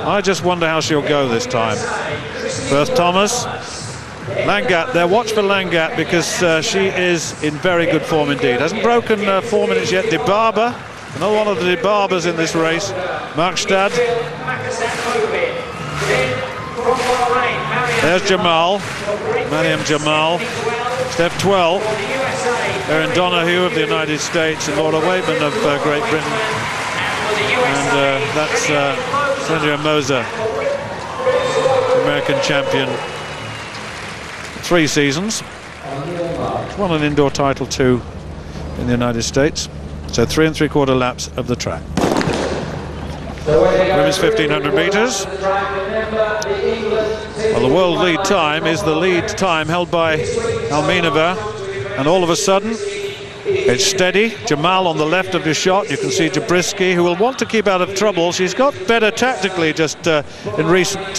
I just wonder how she'll go this time. Worth Thomas, Langat there. Watch for Langat because she is in very good form indeed. Hasn't broken 4 minutes yet. Dibaba, another one of the Dibabas in this race. Markstad. There's Jamal, Mariam Jamal. Steph Twell, Erin Donahue of the United States, and Laura Waitman of Great Britain. And that's Sandra Moser, American champion, 3 seasons. She's won an indoor title too in the United States. So 3 3/4 laps of the track. Women's 1500 metres. Well, the world lead time is the lead time held by Alminova, and all of a sudden it's steady. Jamal on the left of the shot. You can see Zabriskie, who will want to keep out of trouble. She's got better tactically just in recent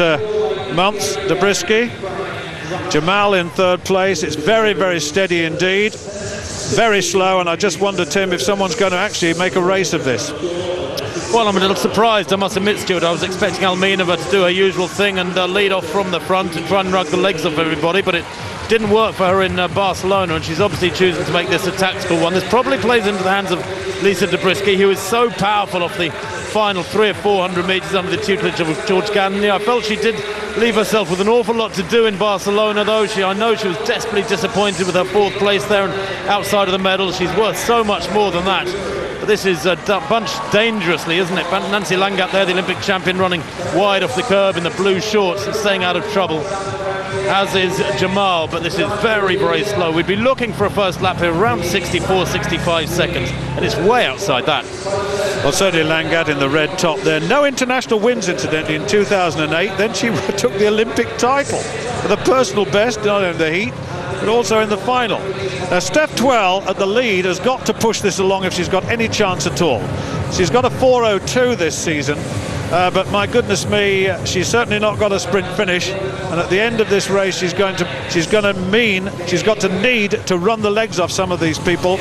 months. Zabriskie, Jamal in 3rd place. It's very, very steady indeed. Very slow, and I just wonder, Tim, if someone's going to actually make a race of this. Well, I'm a little surprised, I must admit, Stuart. I was expecting Alminova to do her usual thing and lead off from the front and try and rug the legs off everybody, but it didn't work for her in Barcelona, and she's obviously choosing to make this a tactical one. This probably plays into the hands of Lisa Zabriskie, who is so powerful off the final 300 or 400 metres under the tutelage of George Gagne. I felt she did leave herself with an awful lot to do in Barcelona, though. I know she was desperately disappointed with her 4th place there and outside of the medal. She's worth so much more than that. But this is bunched dangerously, isn't it? Nancy Langat there, the Olympic champion, running wide off the curb in the blue shorts and staying out of trouble, as is Jamal, but this is very, very slow. We'd be looking for a first lap here around 64-65 seconds, and it's way outside that. Well, certainly Langat in the red top there. No international wins, incidentally, in 2008. Then she took the Olympic title with a personal best, not in the heat, but also in the final. Now, Steph Twell at the lead has got to push this along if she's got any chance at all. She's got a 4:02 this season. But my goodness me, she's certainly not got a sprint finish, and at the end of this race she's got to need to run the legs off some of these people.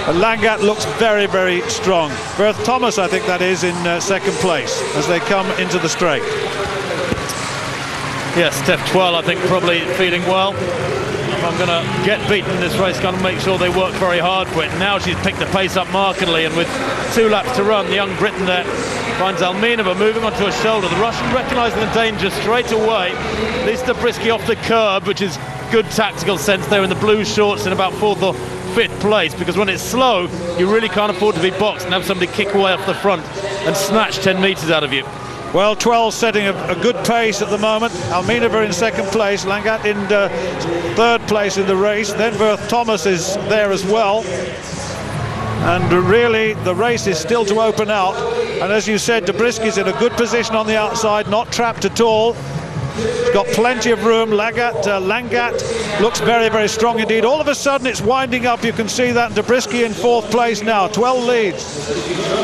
Langat looks very, very strong. Worth Thomas, I think that is, in 2nd place as they come into the straight. Yes, Steph Twell, I think, probably feeling well. I'm going to get beaten in this race, going to make sure they work very hard for it. Now she's picked the pace up markedly, and with 2 laps to run, the young Briton there finds Alminova moving onto her shoulder. The Russian recognising the danger straight away. Lisa Zabriskie off the curb, which is good tactical sense there in the blue shorts in about 4th or 5th place, because when it's slow, you really can't afford to be boxed and have somebody kick away off the front and snatch 10 metres out of you. Well, 12 setting a good pace at the moment. Alminova in 2nd place, Langat in 3rd place in the race. Then Worth Thomas is there as well. And really, the race is still to open out. And as you said, Zabriskie's in a good position on the outside, not trapped at all. He's got plenty of room. Langat looks very, very strong indeed. All of a sudden, it's winding up. You can see that. Zabriskie in 4th place now, 12 leads.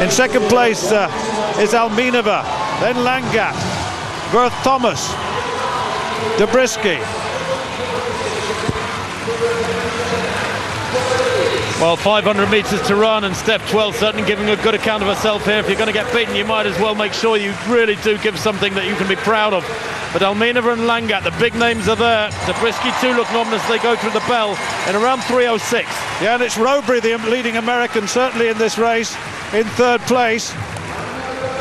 In 2nd place is Alminova. Then Langat, Worth Thomas, Zabriskie. Well, 500 metres to run, and Steph Twell certainly giving a good account of herself here. If you're going to get beaten, you might as well make sure you really do give something that you can be proud of. But Alminova and Langat, the big names are there. Zabriskie too look ominous. They go through the bell in around 3:06. Yeah, and it's Robery, the leading American, certainly in this race, in 3rd place.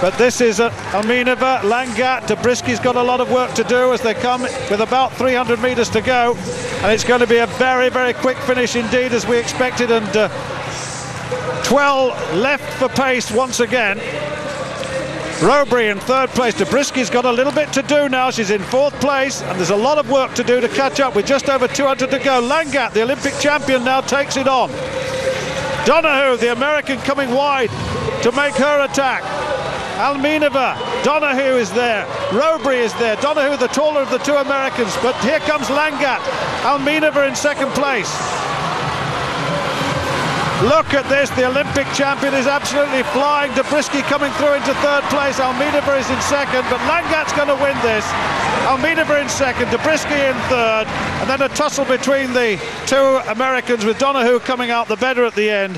But this is Alminova, Langat. Zabriskie's got a lot of work to do as they come with about 300 metres to go. And it's going to be a very, very quick finish indeed, as we expected. And 12 left for pace once again. Robery in 3rd place. Zabriskie's got a little bit to do now. She's in 4th place, and there's a lot of work to do to catch up with just over 200 to go. Langat, the Olympic champion, now takes it on. Donoghue, the American, coming wide to make her attack. Alminova, Donoghue is there, Robery is there. Donoghue, the taller of the 2 Americans, but here comes Langat. Alminova in 2nd place. Look at this, the Olympic champion is absolutely flying. Zabriskie coming through into 3rd place. Alminova is in 2nd, but Langat's going to win this. Alminova in 2nd, Zabriskie in 3rd, and then a tussle between the 2 Americans, with Donoghue coming out the better at the end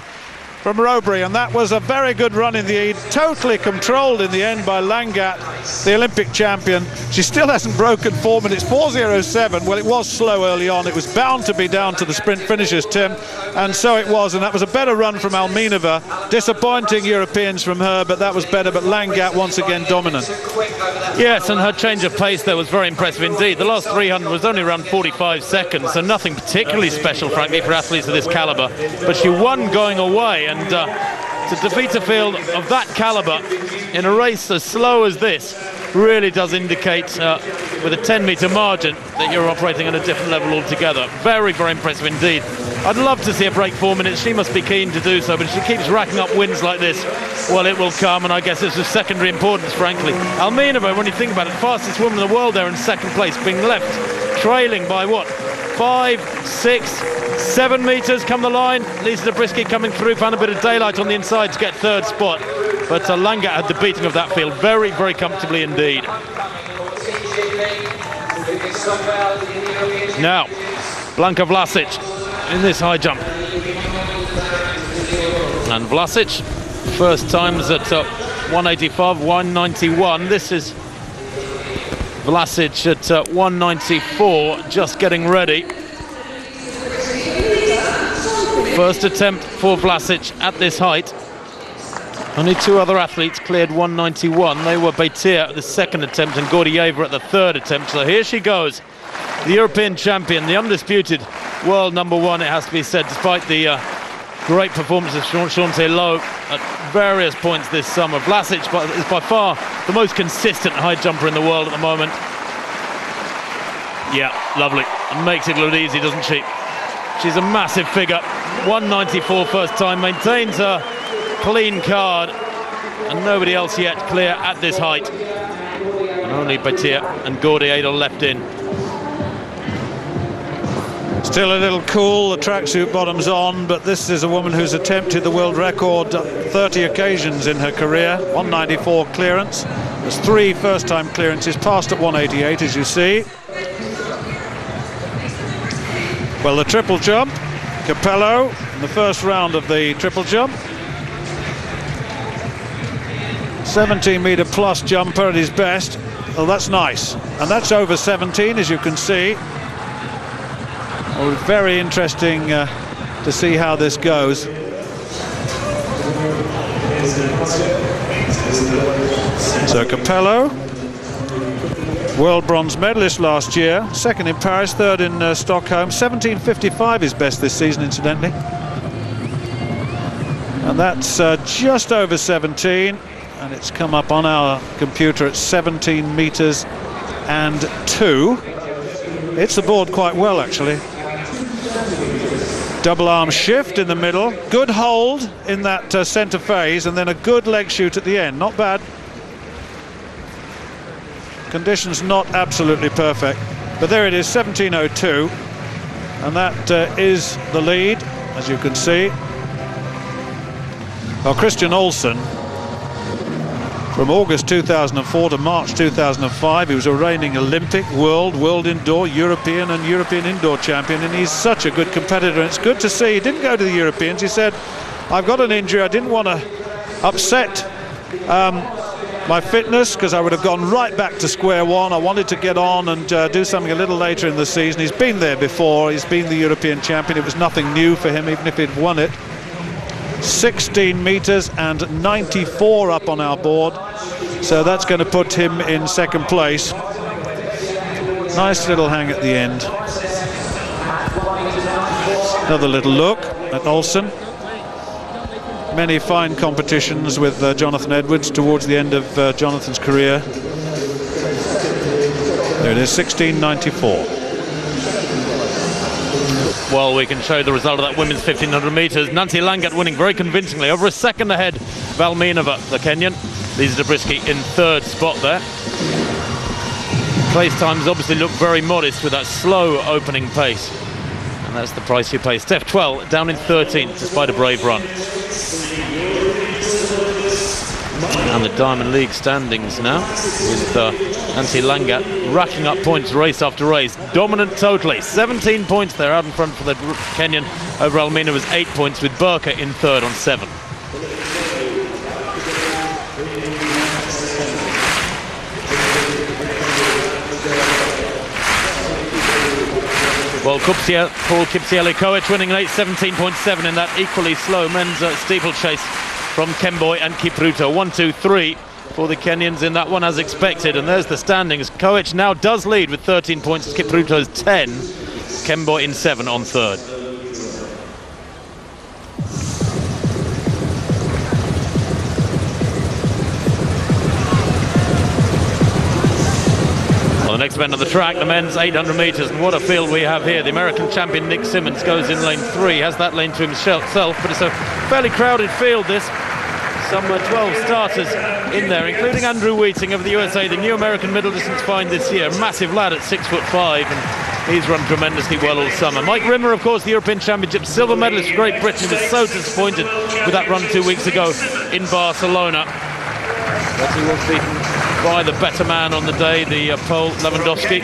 from Robery, and that was a very good run indeed, totally controlled in the end by Langat, the Olympic champion. She still hasn't broken 4 minutes, 4:07. Well, it was slow early on. It was bound to be down to the sprint finishes, Tim, and so it was, and that was a better run from Alminova. Disappointing Europeans from her, but that was better. But Langat once again dominant. Yes, and her change of pace there was very impressive indeed. The last 300 was only around 45 seconds, so nothing particularly special, frankly, for athletes of this calibre. But she won going away, and to defeat a field of that calibre in a race as slow as this really does indicate, with a 10-metre margin, that you're operating at a different level altogether. Very, very impressive indeed. I'd love to see her break 4 minutes. She must be keen to do so, but if she keeps racking up wins like this, well, it will come, and I guess it's of secondary importance, frankly. Alminova, when you think about it, fastest woman in the world there in 2nd place, being left trailing by what? 5, 6, 7 metres come the line. Lisa Zabriskie coming through, found a bit of daylight on the inside to get 3rd spot. But Langat had the beating of that field very, very comfortably indeed. Now, Blanka Vlasic in this high jump. And Vlasic, first times at 185, 191. This is Vlasic at 194, just getting ready. First attempt for Vlasic at this height. Only 2 other athletes cleared 191. They were Beitir at the 2nd attempt and Gordieva at the 3rd attempt. So here she goes, the European champion, the undisputed world number 1, it has to be said, despite the great performance of Chanté Lowe at various points this summer. Vlasic is by far the most consistent high jumper in the world at the moment. Yeah, lovely. And makes it look easy, doesn't she? She's a massive figure. 194 first time, maintains her clean card, and nobody else yet clear at this height. And only Beitir and Gordieva left in. Still a little cool, the tracksuit bottoms on, but this is a woman who's attempted the world record 30 occasions in her career. 194 clearance. There's 3 first-time clearances, passed at 188, as you see. Well, the triple jump, Capello in the first round of the triple jump. 17-metre plus jumper at his best. Oh, that's nice. And that's over 17, as you can see. Well, very interesting to see how this goes. So Capello, world bronze medalist last year, second in Paris, third in Stockholm, 17:55 his best this season, incidentally. And that's just over 17, and it's come up on our computer at 17 meters and 2. Hits the board quite well, actually. Double arm shift in the middle, good hold in that center phase, and then a good leg shoot at the end. Not bad. Conditions not absolutely perfect, but there it is, 17:02, and that is the lead, as you can see. Well, Christian Olsen, from August 2004 to March 2005, he was a reigning Olympic, world indoor, European and European indoor champion, and he's such a good competitor. And it's good to see he didn't go to the Europeans. He said, I've got an injury, I didn't want to upset my fitness, because I would have gone right back to square one. I wanted to get on and do something a little later in the season. He's been there before, he's been the European champion. It was nothing new for him, even if he'd won it. 16 meters and 94 up on our board, so that's going to put him in second place. Nice little hang at the end. Another little look at Olsen. Many fine competitions with Jonathan Edwards towards the end of Jonathan's career. There it is, 16:94. Well, we can show the result of that women's 1500 metres. Nancy Langat winning very convincingly, over a second ahead of Alminova, the Kenyan. Lisa Zabriskie in third spot there. Place times obviously look very modest with that slow opening pace. And that's the price you pay. Steph Twell down in 13th despite a brave run. And the Diamond League standings now, with Nancy Langat racking up points race after race. Dominant totally, 17 points there out in front for the Kenyan. Over Almina was 8 points, with Burka in third on 7. Well, Paul Kipsiele-Koech winning an 8:17.7 in that equally slow men's steeplechase from Kemboi and Kipruto. 1, 2, 3 for the Kenyans in that one, as expected. And there's the standings. Koech now does lead with 13 points. Kipruto's 10. Kemboi in 7 on third. Well, the next event on the track, the men's 800 metres, and what a field we have here. The American champion Nick Simmons goes in lane 3, has that lane to himself, but it's a fairly crowded field, this. Some 12 starters in there, including Andrew Wheating of the USA, the new American middle distance find this year. Massive lad at 6'5", and he's run tremendously well all summer. Mike Rimmer, of course, the European Championship silver medalist for Great Britain, was so disappointed with that run 2 weeks ago in Barcelona. But he was beaten by the better man on the day, the Pole Lewandowski.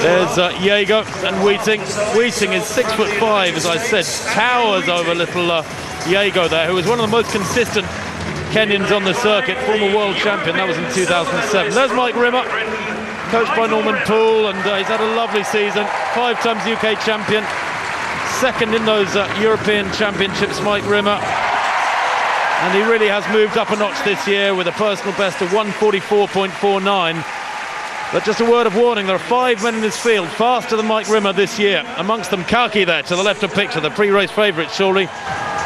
There's Jaego and Wheating. Wheating is 6'5", as I said, towers over little Jaego there, who was one of the most consistent Kenyans on the circuit, former world champion. That was in 2007. There's Mike Rimmer, coached by Norman Poole, and he's had a lovely season. 5 times UK champion, second in those European Championships, Mike Rimmer. And he really has moved up a notch this year with a personal best of 1:44.49. But just a word of warning, there are 5 men in this field faster than Mike Rimmer this year. Amongst them Kaki there to the left of picture, the pre-race favourite surely.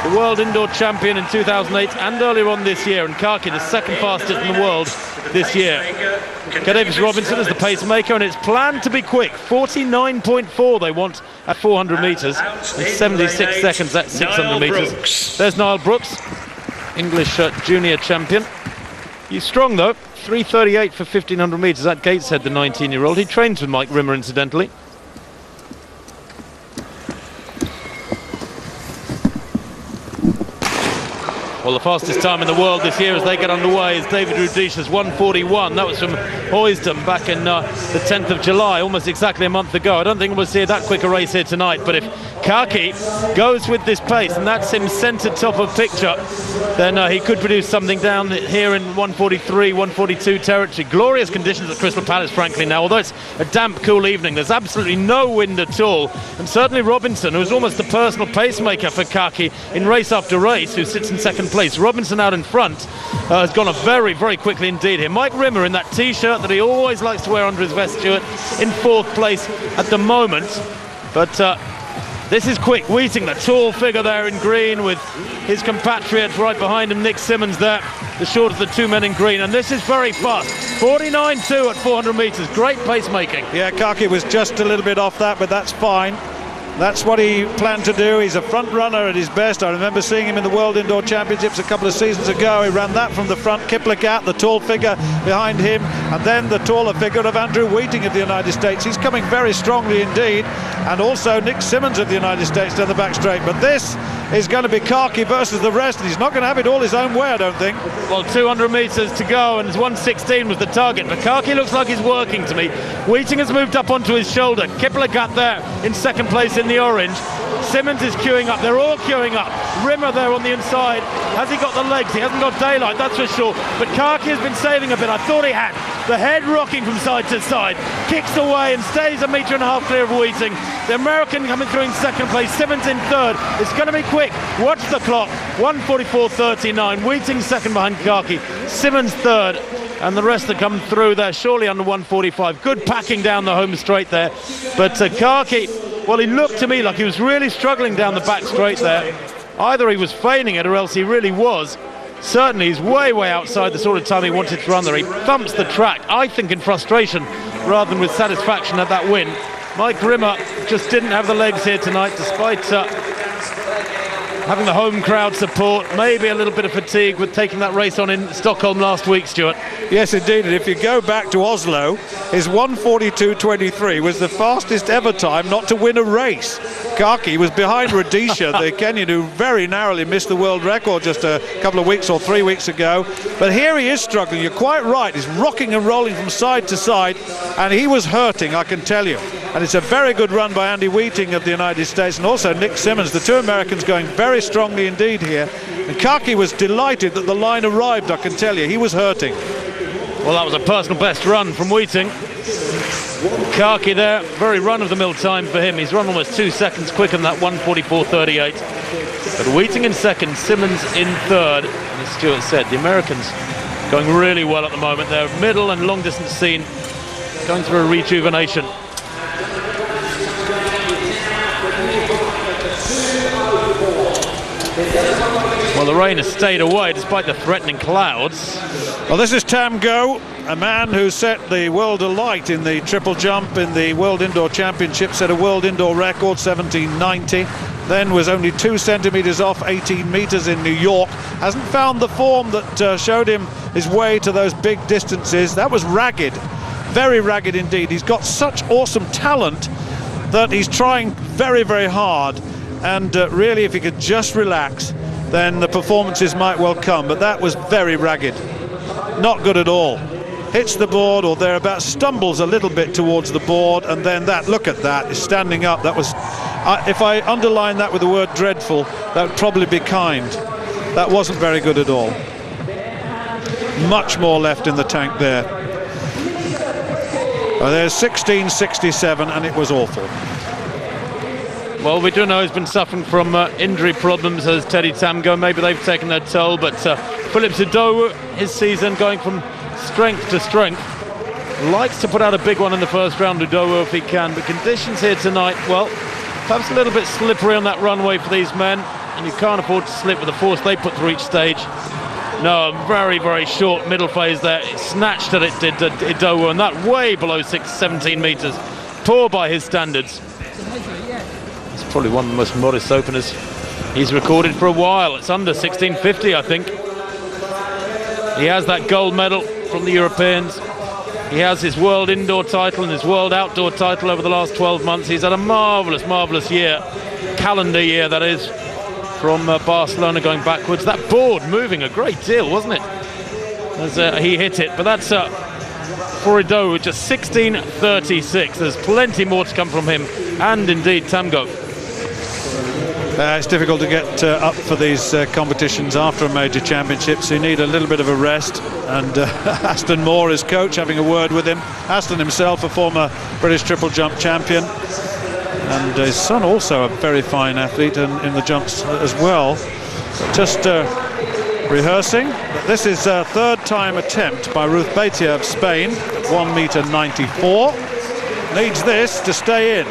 The world indoor champion in 2008 and earlier on this year, and Kaki the second fastest in the world this year. Davis Robinson is the pacemaker, and it's planned to be quick. 49.4 they want at 400 metres, and 76 seconds at 600 metres. There's Niall Brooks, English junior champion. He's strong though, 3:38 for 1500 metres at Gateshead, the 19-year-old. He trains with Mike Rimmer, incidentally. Well, the fastest time in the world this year as they get underway is David Rudisha's 1:41. That was from Hoysden back in the 10th of July, almost exactly a month ago. I don't think we'll see that quick a race here tonight, but if Kaki goes with this pace, and that's him centred top of picture, then he could produce something down here in 1:43, 1:42 territory. Glorious conditions at Crystal Palace, frankly, now. Although it's a damp, cool evening, there's absolutely no wind at all. And certainly Robinson, who's almost the personal pacemaker for Kaki in race after race, who sits in second place. Robinson out in front has gone very, very quickly indeed here. Mike Rimmer in that T-shirt that he always likes to wear under his vest, Stuart, in fourth place at the moment. But this is quick. Wheating, the tall figure there in green, with his compatriot right behind him, Nick Symmonds there, the short of the two men in green. And this is very fast. 49.2 at 400 metres. Great pacemaking. Yeah, Kaki was just a little bit off that, but that's fine. That's what he planned to do. He's a front runner at his best. I remember seeing him in the World Indoor Championships a couple of seasons ago. He ran that from the front. Kiplagat, the tall figure behind him, and then the taller figure of Andrew Wheating of the United States. He's coming very strongly indeed, and also Nick Symmonds of the United States down the back straight. But this is going to be Kaki versus the rest, and he's not going to have it all his own way, I don't think. Well, 200 metres to go, and 1:16 was the target. But Kaki looks like he's working to me. Wheating has moved up onto his shoulder. Kiplagat there in second place in the orange. Symmonds is queuing up. They're all queuing up. Rimmer there on the inside. Has he got the legs? He hasn't got daylight, that's for sure. But Kaki has been saving a bit. I thought he had. The head rocking from side to side. Kicks away and stays 1.5 metres clear of Wheating. The American coming through in second place. Symmonds in third. It's going to be quick. Watch the clock. 1:44.39. Wheating second behind Kaki. Symmonds third. And the rest that come through there, surely under 1:45. Good packing down the home straight there. But Kaki, well, he looked to me like he was really struggling down the back straight there. Either he was feigning it or else he really was. Certainly he's way, way outside the sort of time he wanted to run there. He thumps the track, I think in frustration rather than with satisfaction at that win. Mike Rimmer just didn't have the legs here tonight, despite having the home crowd support, maybe a little bit of fatigue with taking that race on in Stockholm last week, Stuart. Yes, indeed. And if you go back to Oslo, his 1:42.23 was the fastest ever time not to win a race. Kaki was behind Rudisha, the Kenyan, who very narrowly missed the world record just a couple of weeks or 3 weeks ago. But here he is struggling. You're quite right. He's rocking and rolling from side to side, and he was hurting, I can tell you. And it's a very good run by Andy Wheating of the United States, and also Nick Symmonds, the two Americans going very strongly indeed here. And Kaki was delighted that the line arrived, I can tell you. He was hurting. Well, that was a personal best run from Wheating. Kaki there, very run-of-the-mill time for him. He's run almost 2 seconds quicker than that 1:44.38. But Wheating in second, Symmonds in third. And as Stuart said, the Americans going really well at the moment. Their middle and long-distance scene going through a rejuvenation. Well, the rain has stayed away despite the threatening clouds. Well, this is Tam Go, a man who set the world alight in the triple jump in the World Indoor Championship, set a world indoor record, 17.90, then was only 2 centimetres off 18 metres in New York. Hasn't found the form that showed him his way to those big distances. That was ragged, very ragged indeed. He's got such awesome talent that he's trying very, very hard. And really, if he could just relax, then the performances might well come. But that was very ragged. Not good at all. Hits the board or thereabouts, stumbles a little bit towards the board, and then that, look at that, is standing up. That was, if I underline that with the word dreadful, that would probably be kind. That wasn't very good at all. Much more left in the tank there. There's 16.67, and it was awful. Well, we do know he's been suffering from injury problems as Teddy Tam Go. Maybe they've taken their toll, but Philip Sodou, his season going from strength to strength. Likes to put out a big one in the first round, Udowo, if he can. But conditions here tonight, well, perhaps a little bit slippery on that runway for these men, and you can't afford to slip with the force they put through each stage. No, very, very short middle phase there. It snatched at it, did Udowo, and that way below 17 metres. Poor by his standards. It's probably one of the most modest openers he's recorded for a while. It's under 16.50, I think. He has that gold medal from the Europeans. He has his world indoor title and his world outdoor title over the last 12 months. He's had a marvellous, marvellous year. Calendar year, that is. from Barcelona going backwards. That board moving a great deal, wasn't it? As he hit it, but that's Fouridou with just 16.36. There's plenty more to come from him, and indeed Tamgo. It's difficult to get up for these competitions after a major championship, so you need a little bit of a rest. And Aston Moore, his coach, having a word with him. Aston himself, a former British triple jump champion, and his son also a very fine athlete in the jumps as well. Just rehearsing. This is a third-time attempt by Ruth Beitia of Spain, 1m94. Needs this to stay in.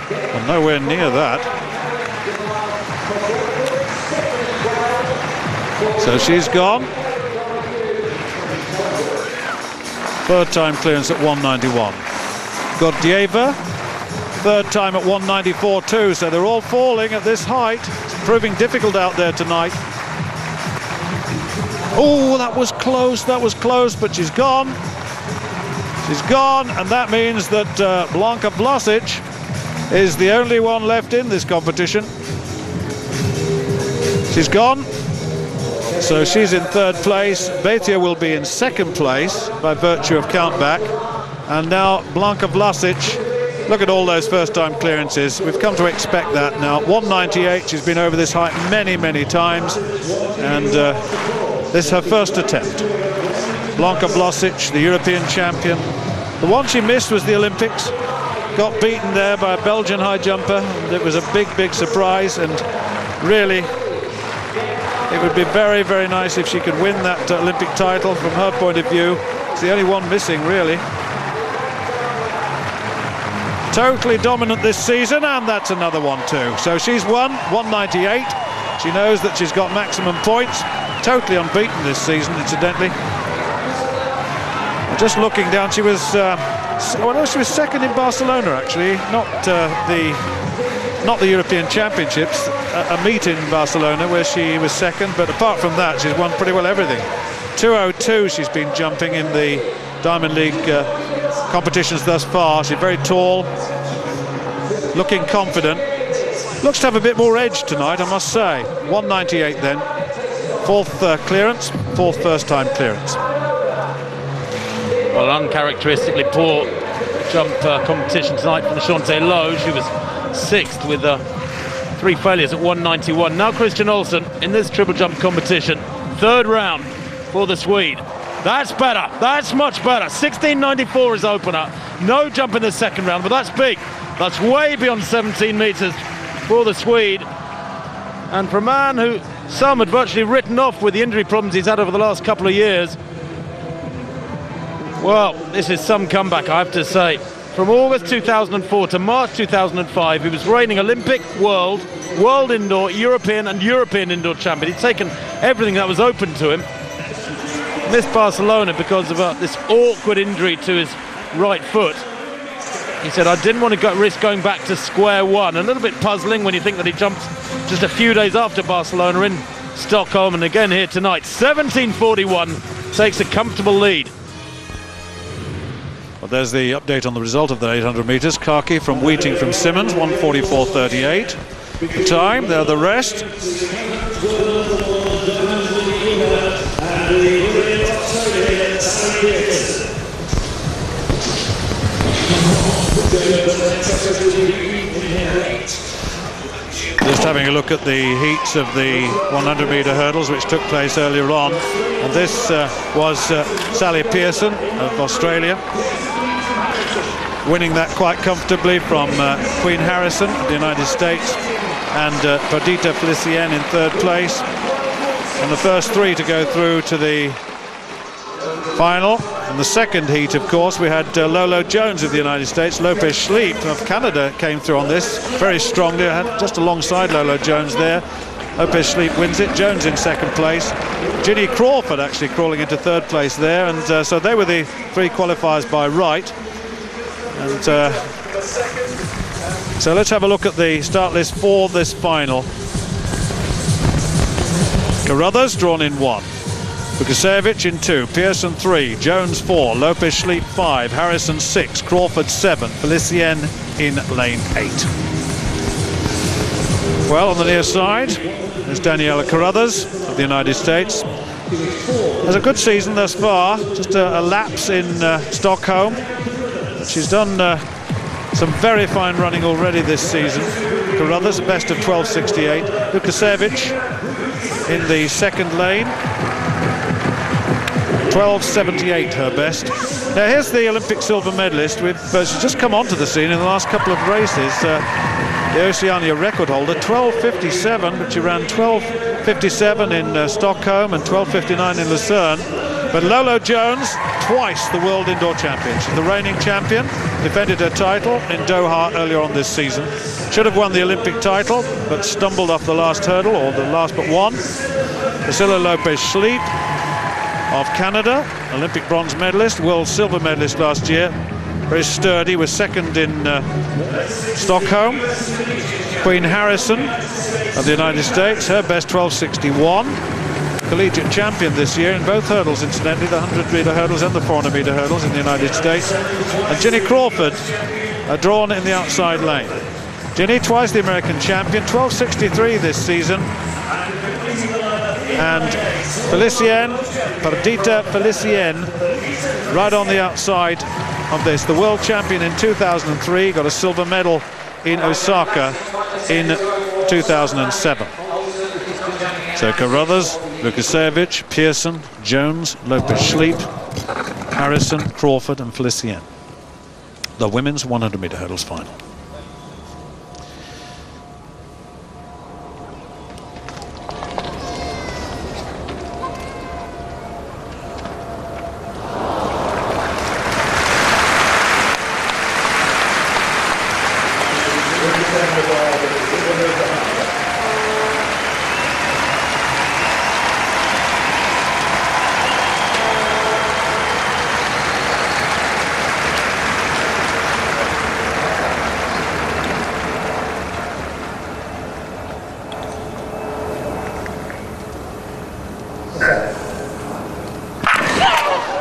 Well, nowhere near that. So she's gone. Third time clearance at 191. Gordieva, third time at 194 too, so they're all falling at this height. It's proving difficult out there tonight. Oh, that was close, but she's gone. She's gone, and that means that Blanka Vlasic is the only one left in this competition. She's gone. So she's in third place. Beitia will be in second place by virtue of countback. And now Blanka Vlasic, look at all those first-time clearances. We've come to expect that now. 198, she's been over this height many, many times. And this is her first attempt. Blanka Vlasic, the European champion. The one she missed was the Olympics. Got beaten there by a Belgian high jumper. It was a big, big surprise, and really it would be very, very nice if she could win that Olympic title from her point of view. It's the only one missing, really. Totally dominant this season, and that's another one too. So she's won, 198. She knows that she's got maximum points. Totally unbeaten this season, incidentally. Just looking down, she was she was second in Barcelona, actually, not the European Championships, a meet in Barcelona where she was second, but apart from that she's won pretty well everything. 202 she's been jumping in the Diamond League competitions thus far. She's very tall, looking confident, looks to have a bit more edge tonight, I must say. 198 then, fourth clearance, fourth first-time clearance. Well, uncharacteristically poor jump competition tonight from Shante Lowe. She was sixth with 3 failures at 191. Now Christian Olsen in this triple jump competition. Third round for the Swede. That's better. That's much better. 16.94 is opener. No jump in the second round, but that's big. That's way beyond 17 metres for the Swede. And for a man who some had virtually written off with the injury problems he's had over the last couple of years, well, this is some comeback, I have to say. From August 2004 to March 2005, he was reigning Olympic, world indoor, European and European indoor champion. He'd taken everything that was open to him. Missed Barcelona because of this awkward injury to his right foot. He said, I didn't want to risk going back to square one. A little bit puzzling when you think that he jumped just a few days after Barcelona in Stockholm, and again here tonight. 17.41, takes a comfortable lead. Well, there's the update on the result of the 800 metres. Kaki from Wheating from Simmons, 1:44.38. The time, there the rest. Just having a look at the heats of the 100-metre hurdles which took place earlier on, and this was Sally Pearson of Australia winning that quite comfortably from Queen Harrison of the United States, and Perdita Felicien in third place, and the first three to go through to the final. In the second heat, of course, we had Lolo Jones of the United States. Lopez Schleep of Canada came through on this very strongly, just alongside Lolo Jones there. Lopez Schleep wins it, Jones in second place. Ginny Crawford actually crawling into third place there, and so they were the three qualifiers by right. And so let's have a look at the start list for this final. Carruthers drawn in 1. Vukasevich in 2, Pearson 3, Jones 4, Lopez Schleep 5, Harrison 6, Crawford 7, Felicien in lane 8. Well, on the near side is Daniela Carruthers of the United States. Has a good season thus far, just a lapse in Stockholm. She's done some very fine running already this season. Carruthers, best of 12.68. Lukasiewicz in the second lane. 12.78 her best. Now here's the Olympic silver medalist. She's just come onto the scene in the last couple of races. The Oceania record holder, 12.57, but she ran 12.57 in Stockholm and 12.59 in Lucerne. But Lolo Jones, twice the world indoor champion. She's the reigning champion, defended her title in Doha earlier on this season. Should have won the Olympic title, but stumbled off the last hurdle, or the last but one. Priscilla Lopez-Schleep of Canada, Olympic bronze medalist, world silver medalist last year. Very sturdy, was second in Stockholm. Queen Harrison of the United States, her best 12.61. Collegiate champion this year in both hurdles, incidentally, the 100-meter hurdles and the 400-meter hurdles in the United States. And Ginny Crawford, drawn in the outside lane. Ginny, twice the American champion, 12.63 this season. And Perdita Felicien, right on the outside of this. The world champion in 2003, got a silver medal in Osaka in 2007. So Carruthers, Lukasiewicz, Pearson, Jones, Lopez-Schleep, Harrison, Crawford and Felicien. The women's 100-meter hurdles final.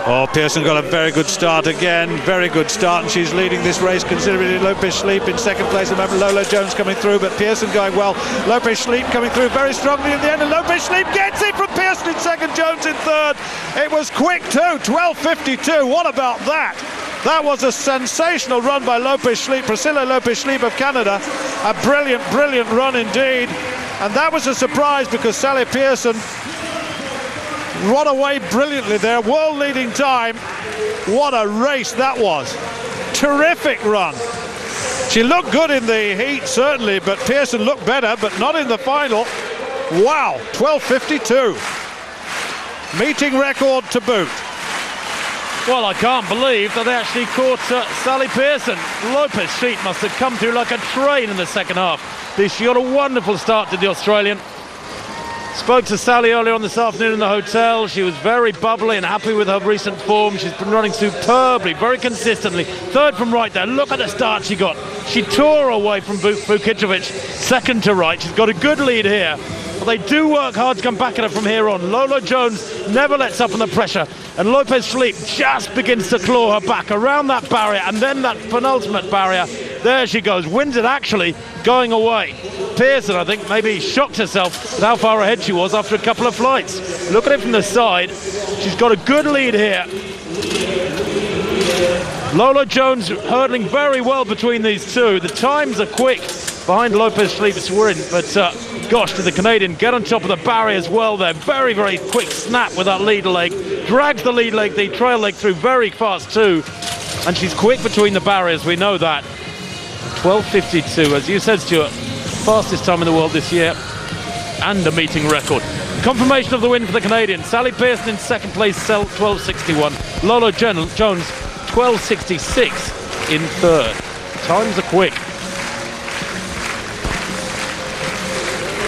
Oh, Pearson got a very good start again, very good start, and she's leading this race considerably. Lopez-Schleep in second place at the moment, Lolo Jones coming through, but Pearson going well. Lopez-Schleep coming through very strongly in the end, and Lopez-Schleep gets it from Pearson in second, Jones in third. It was quick too, 12.52, what about that? That was a sensational run by Lopez-Schleep, Priscilla Lopez-Schleep of Canada. A brilliant, brilliant run indeed. And that was a surprise because Sally Pearson run away brilliantly there, world leading time. What a race that was. Terrific run. She looked good in the heat certainly, but Pearson looked better, but not in the final. Wow, 12.52. Meeting record to boot. Well, I can't believe that they actually caught Sally Pearson. Lopez-Schleep must have come through like a train in the second half. She got a wonderful start to the Australian. Spoke to Sally earlier on this afternoon in the hotel. She was very bubbly and happy with her recent form. She's been running superbly, very consistently. Third from right there. Look at the start she got. She tore away from Vukicevic, second to right. She's got a good lead here. But they do work hard to come back at her from here on. Lolo Jones never lets up on the pressure. And Lopez-Schleep just begins to claw her back around that barrier and then that penultimate barrier. There she goes, wins it actually, going away. Pearson, I think, maybe shocked herself at how far ahead she was after a couple of flights. Look at it from the side. She's got a good lead here. Lolo Jones hurdling very well between these two. The times are quick behind Lopez-Schleep's win, but gosh, did the Canadian get on top of the barrier as well there. Very, very quick snap with that lead leg. Drags the lead leg, the trail leg through very fast too. And she's quick between the barriers, we know that. 12.52, as you said, Stuart, fastest time in the world this year, and a meeting record. Confirmation of the win for the Canadian. Sally Pearson in second place, 12.61. Lolo Jones, 12.66 in third. Times are quick.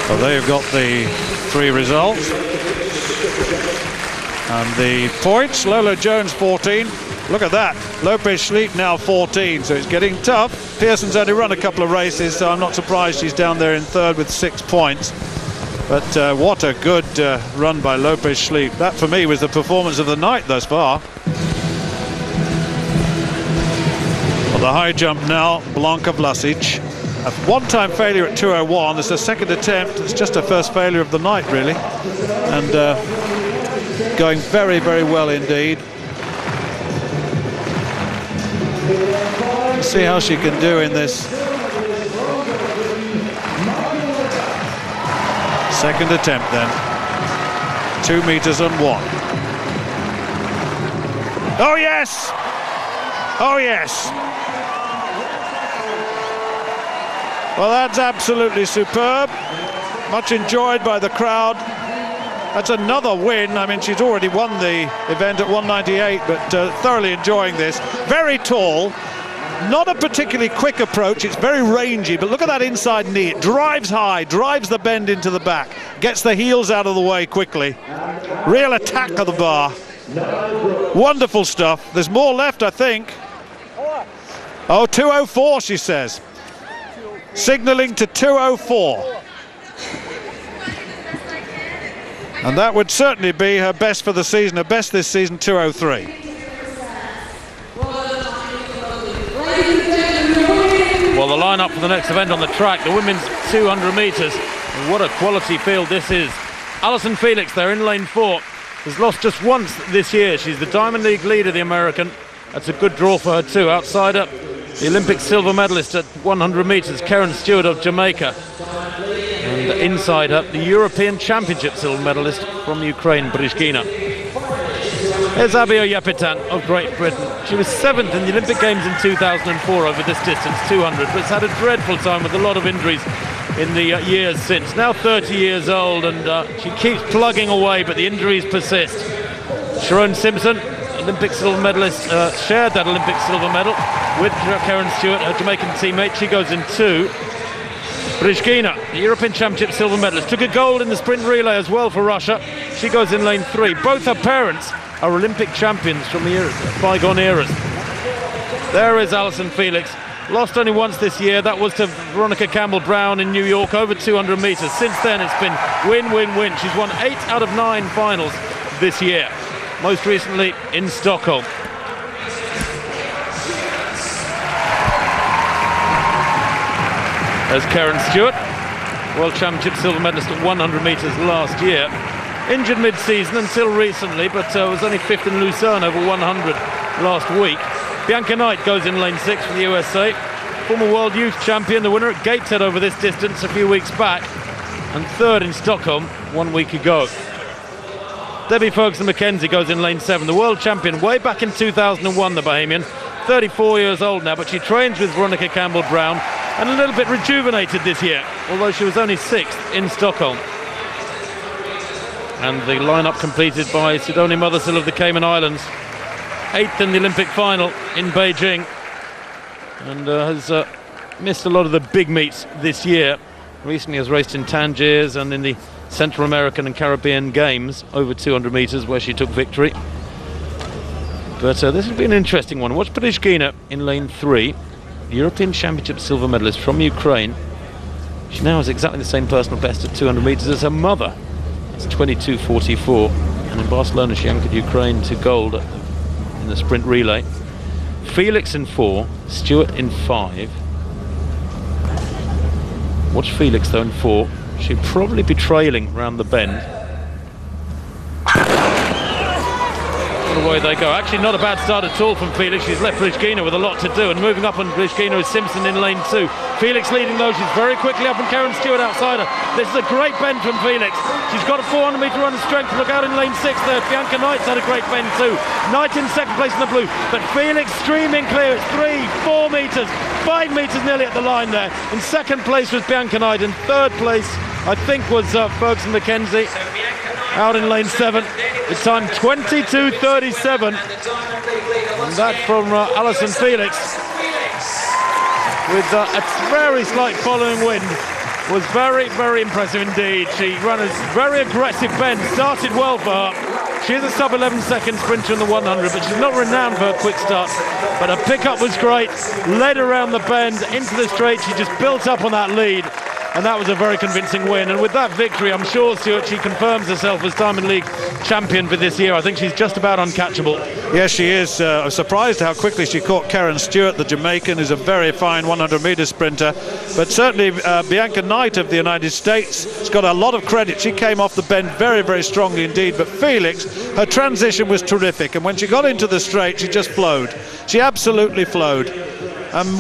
Well, there you've got the three results. And the points, Lolo Jones 14. Look at that, Lopez-Schleep now 14, so it's getting tough. Pearson's only run a couple of races, so I'm not surprised she's down there in third with 6 points. But what a good run by Lopez-Schleep. That for me was the performance of the night thus far. Well, the high jump now, Blanka Vlasic A one-time failure at 2:01. It's a second attempt. It's just her first failure of the night, really. And going very, very well indeed. Let's see how she can do in this second attempt then. 2 meters and 1. Oh yes! Oh yes! Well, that's absolutely superb. Much enjoyed by the crowd. That's another win. I mean, she's already won the event at 198, but thoroughly enjoying this. Very tall. Not a particularly quick approach. It's very rangy, but look at that inside knee. It drives high, drives the bend into the back, gets the heels out of the way quickly. Real attack of the bar. Wonderful stuff. There's more left, I think. Oh, 2:04, she says. Signalling to 2:04. And that would certainly be her best for the season. Her best this season, 2:03. Well, the lineup for the next event on the track, the women's 200 metres. What a quality field this is. Allyson Felix there in lane 4 has lost just once this year. She's the Diamond League leader, the American. That's a good draw for her too. Outside her, the Olympic silver medalist at 100 metres, Karen Stewart of Jamaica. And inside her, the European Championship silver medalist from Ukraine, Brizhkina. There's Abby Oyepitan of Great Britain. She was 7th in the Olympic Games in 2004 over this distance, 200, but has had a dreadful time with a lot of injuries in the years since. Now 30 years old, and she keeps plugging away, but the injuries persist. Sharon Simpson, Olympic silver medalist, shared that Olympic silver medal with Karen Stewart, her Jamaican teammate. She goes in 2. Brizhkina, the European Championship silver medalist, took a gold in the sprint relay as well for Russia. She goes in lane 3. Both her parents are Olympic champions from the bygone eras. There is Allyson Felix. Lost only once this year. That was to Veronica Campbell-Brown in New York over 200 metres. Since then, it's been win, win, win. She's won 8 out of 9 finals this year. Most recently in Stockholm. There's Karen Stewart, World Championship silver medalist at 100 metres last year. Injured mid-season until recently, but was only 5th in Lucerne over 100 last week. Bianca Knight goes in lane 6 for the USA. Former World Youth Champion, the winner at Gateshead over this distance a few weeks back. And 3rd in Stockholm 1 week ago. Debbie Ferguson-McKenzie goes in lane 7. The World Champion way back in 2001, the Bahamian. 34 years old now, but she trains with Veronica Campbell-Brown and a little bit rejuvenated this year, although she was only 6th in Stockholm. And the lineup completed by Sidonie Mothersell of the Cayman Islands, 8th in the Olympic final in Beijing, and has missed a lot of the big meets this year. Recently has raced in Tangiers and in the Central American and Caribbean Games over 200 metres where she took victory. But this has been an interesting one. Watch Brizhkina in lane 3, European Championship silver medalist from Ukraine. She now has exactly the same personal best at 200 metres as her mother. It's 22:44, and in Barcelona she anchored Ukraine to gold in the sprint relay. Felix in 4, Stewart in 5. Watch Felix though in 4. She'd probably be trailing round the bend. And away they go. Actually not a bad start at all from Felix. She's left Brizhkina with a lot to do, and moving up on Brizhkina is Simpson in lane 2. Felix leading though, she's very quickly up, and Karen Stewart outside her. This is a great bend from Felix. She's got a 400 metre run of strength. Look out in lane 6 there. Bianca Knight's had a great bend too. Knight in 2nd place in the blue, but Felix streaming clear. It's 3, 4 metres, 5 metres nearly at the line there. In 2nd place was Bianca Knight. In 3rd place, I think, was Ferguson-McKenzie out in lane 7. The time 22:37, and that from Allyson Felix with a very slight following wind. Was very, very impressive indeed. She ran a very aggressive bend, started well for her. She is a sub-11 second sprinter in the 100, but she's not renowned for her quick start. But her pickup was great, led around the bend into the straight. She just built up on that lead. and that was a very convincing win. And with that victory, I'm sure, Stuart, she confirms herself as Diamond League champion for this year. I think she's just about uncatchable. Yes, she is. I was surprised how quickly she caught Karen Stewart, the Jamaican, who's a very fine 100-metre sprinter. But certainly Bianca Knight of the United States has got a lot of credit. She came off the bend very, very strongly indeed. But Felix, her transition was terrific. And when she got into the straight, she just flowed. She absolutely flowed.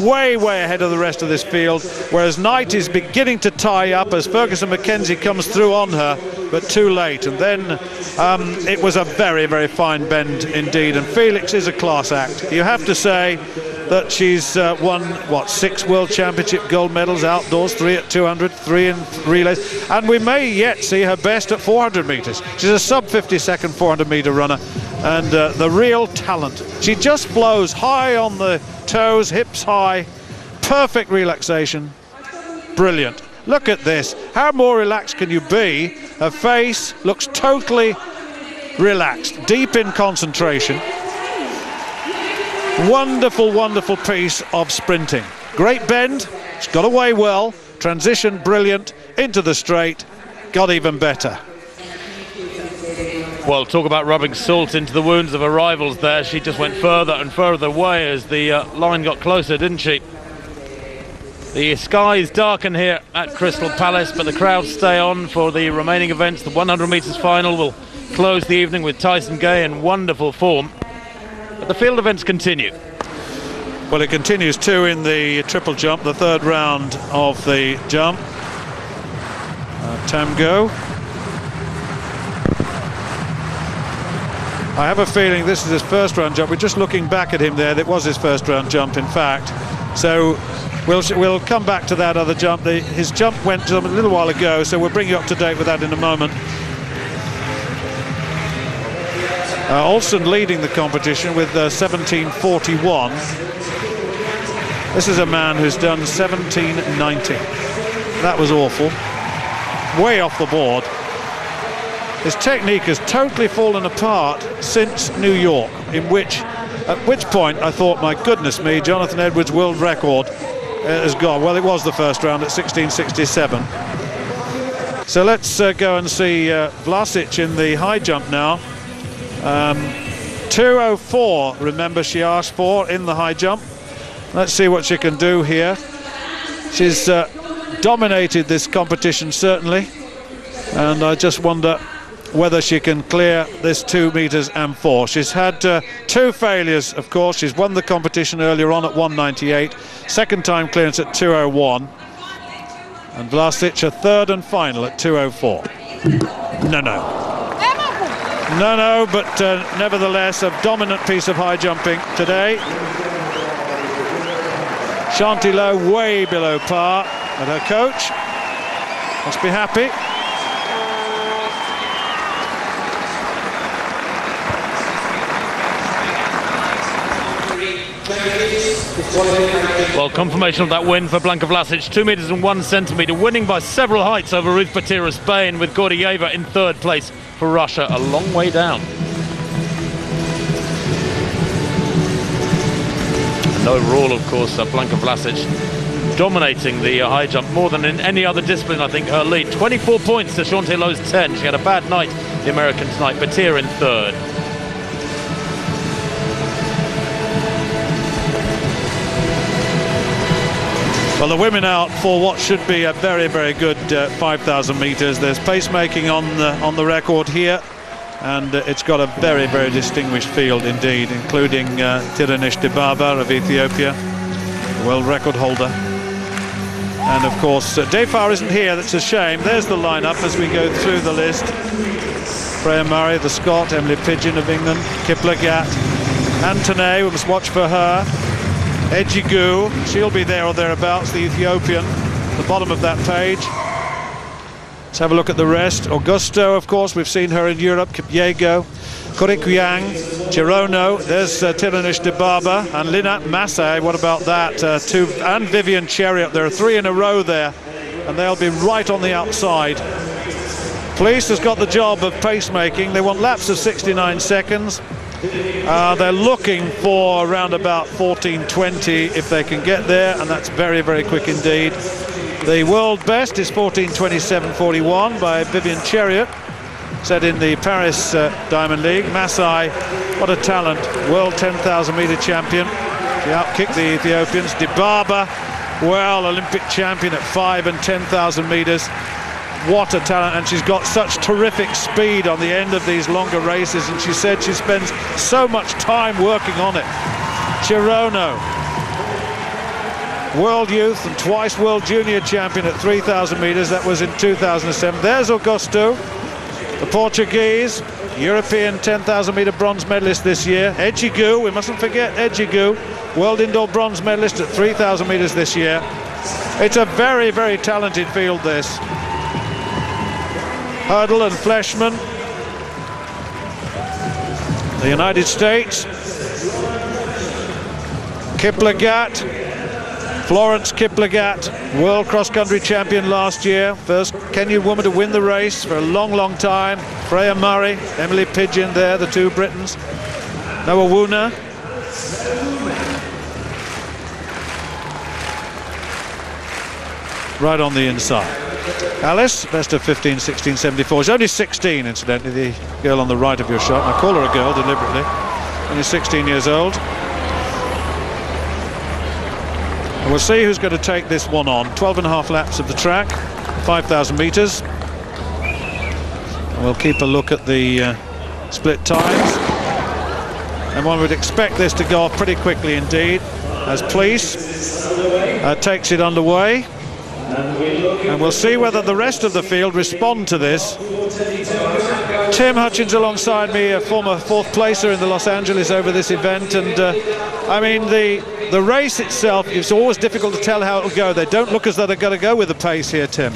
Way, way ahead of the rest of this field, whereas Knight is beginning to tie up as Ferguson McKenzie comes through on her, but too late. And then it was a very, very fine bend indeed, and Felix is a class act. You have to say that she's won, 6 World Championship gold medals outdoors, 3 at 200, 3 in relays, and we may yet see her best at 400 metres. She's a sub-50-second 400-metre runner, and the real talent. She just flows high on the toes, hips high, perfect relaxation, brilliant. Look at this, how more relaxed can you be? Her face looks totally relaxed, deep in concentration. Wonderful, wonderful piece of sprinting. Great bend, she's got away well, transition brilliant, into the straight, got even better. Well, talk about rubbing salt into the wounds of her rivals there. She just went further and further away as the line got closer, didn't she? The skies darken here at Crystal Palace, but the crowds stay on for the remaining events. The 100 metres final will close the evening with Tyson Gay in wonderful form. But the field events continue. Well, it continues too in the triple jump, the third round of the jump. Tamgo. I have a feeling this is his first round jump. We're just looking back at him there. That was his first round jump, in fact. So we'll come back to that other jump. His jump went a little while ago, so we'll bring you up to date with that in a moment. Olsen leading the competition with 17:41. This is a man who's done 17:90. That was awful. Way off the board. His technique has totally fallen apart since New York, at which point I thought, my goodness me, Jonathan Edwards' world record has gone. Well, it was the first round at 16:67. So let's go and see Vlasic in the high jump now. 2:04, remember, she asked for in the high jump. Let's see what she can do here. She's dominated this competition, certainly, and I just wonder whether she can clear this 2 meters and 4. She's had 2 failures, of course. She's won the competition earlier on at 1:98, second time clearance at 2:01, and Vlasic a third and final at 2:04. No, but nevertheless a dominant piece of high jumping today. Shanti Lowe way below par, and her coach must be happy. Well, confirmation of that win for Blanka Vlasic, 2 meters and 1 centimeter, winning by several heights over Ruth Batira, Spain, with Gordieva in third place for Russia, a long way down. And overall, of course, Blanka Vlasic dominating the high jump more than in any other discipline. I think her lead, 24 points to Shanti Lowe's 10. She had a bad night, the American tonight. Batira in third. Well, the women out for what should be a very, very good 5,000 metres. There's pacemaking on the record here, and it's got a very, very distinguished field indeed, including Tiranish Dibaba of Ethiopia, world record holder. And of course, Defar isn't here. That's a shame. There's the lineup as we go through the list. Freya Murray, the Scot, Emily Pigeon of England, Kiplagat, Antonet, we must watch for her. Ejigu, she'll be there or thereabouts, the Ethiopian, the bottom of that page. Let's have a look at the rest. Augusto, of course, we've seen her in Europe. Kipyego, Kurikyang, Chirono, there's Tiranish Dibaba, and Linat Masai, what about that? And Vivian Cheriot, there are 3 in a row there, and they'll be right on the outside. Police has got the job of pacemaking. They want laps of 69 seconds. They're looking for around about 14:20 if they can get there, and that's very, very quick indeed. The world best is 14:27.41 by Vivian Chariot, set in the Paris Diamond League. Masai, what a talent, world 10,000 metre champion. She outkicked the Ethiopians. Dibaba, well, Olympic champion at 5 and 10,000 metres. What a talent, and she's got such terrific speed on the end of these longer races, and she said she spends so much time working on it. Chirono, world youth and twice world junior champion at 3,000 metres, that was in 2007. There's Augusto, the Portuguese, European 10,000 metre bronze medalist this year. Ejigu, we mustn't forget Ejigu, world indoor bronze medalist at 3,000 metres this year. It's a very, very talented field, this. Hurdle and Fleshman, the United States. Kiplagat, Florence Kiplagat, world cross-country champion last year. First Kenyan woman to win the race for a long, long time. Freya Murray, Emily Pidgeon there, the two Britons. Noah Woona. Right on the inside. Alice, best of 15:16.74. She's only 16, incidentally, the girl on the right of your shot. I call her a girl deliberately. Only 16 years old. And we'll see who's going to take this one on. 12.5 laps of the track, 5,000 metres. And we'll keep a look at the split times. And one would expect this to go off pretty quickly indeed, as Police takes it underway. And we'll see whether the rest of the field respond to this. Tim Hutchins alongside me, a former fourth placer in the Los Angeles over this event, and I mean the race itself, it's always difficult to tell how it'll go. They don't look as though they're going to go with the pace here, Tim.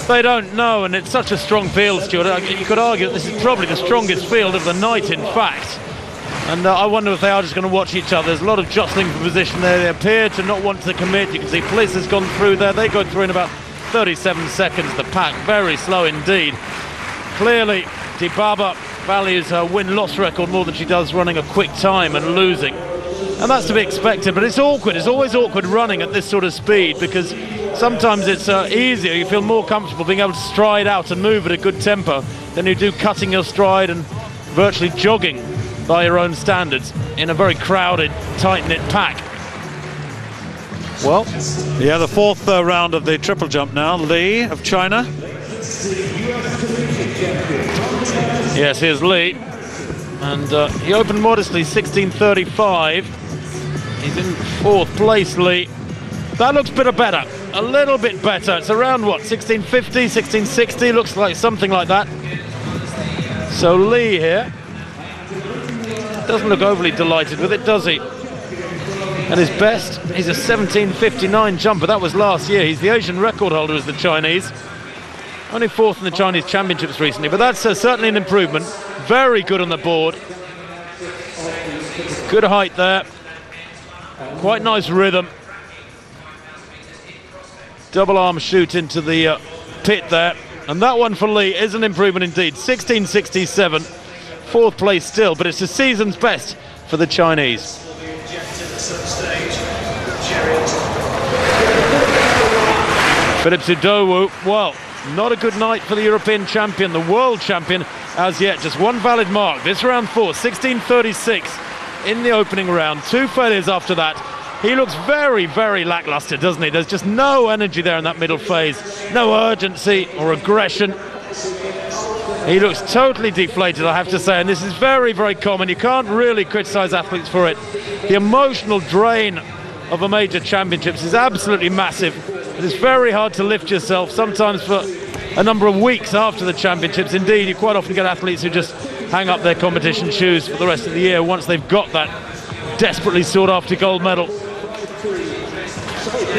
They don't know, and it's such a strong field, Stuart. You could argue that this is probably the strongest field of the night, in fact. And I wonder if they are just going to watch each other. There's a lot of jostling for position there. They appear to not want to commit. You can see Police has gone through there. They go through in about 37 seconds. The pack, very slow indeed. Clearly, Dibaba values her win-loss record more than she does running a quick time and losing. And that's to be expected, but it's awkward. It's always awkward running at this sort of speed, because sometimes it's easier. You feel more comfortable being able to stride out and move at a good tempo than you do cutting your stride and virtually jogging by your own standards in a very crowded, tight-knit pack. Well, yeah, the fourth round of the triple jump now. Li of China. Yes, here's Li. And he opened modestly, 16:35. He's in fourth place, Li. That looks better, a little bit better. It's around, what, 16:50, 16:60, looks like something like that. So Li here doesn't look overly delighted with it, does he? And his best, he's a 17:59 jumper. That was last year. He's the Asian record holder as the Chinese. Only fourth in the Chinese championships recently, but that's certainly an improvement. Very good on the board. Good height there. Quite nice rhythm. Double arm shoot into the pit there. And that one for Li is an improvement indeed. 16:67. Fourth place still, but it's the season's best for the Chinese. Philip Sidowu, well, not a good night for the European champion, the world champion as yet. Just one valid mark. This round 4, 16:36 in the opening round. 2 failures after that. He looks very, very lackluster, doesn't he? There's just no energy there in that middle phase. No urgency or aggression. He looks totally deflated, I have to say, and this is very, very common. You can't really criticise athletes for it. The emotional drain of a major championships is absolutely massive. It is very hard to lift yourself, sometimes for a number of weeks after the championships. Indeed, you quite often get athletes who just hang up their competition shoes for the rest of the year once they've got that desperately sought-after gold medal.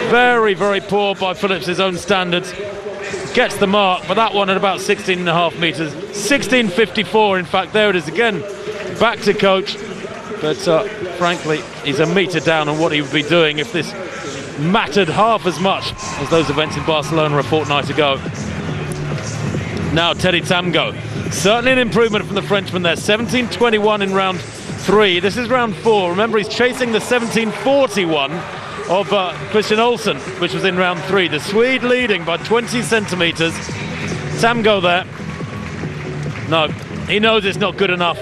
Very, very poor by Phillips' own standards. Gets the mark, but that one at about 16.5 metres. 16:54, in fact, there it is again. Back to coach, but frankly, he's a metre down on what he would be doing if this mattered half as much as those events in Barcelona a fortnight ago. Now Teddy Tamgo, certainly an improvement from the Frenchman there. 17:21 in round 3. This is round 4. Remember, he's chasing the 17:41 of Christian Olsen, which was in round 3. The Swede leading by 20 centimetres. Tamgo there. No, he knows it's not good enough.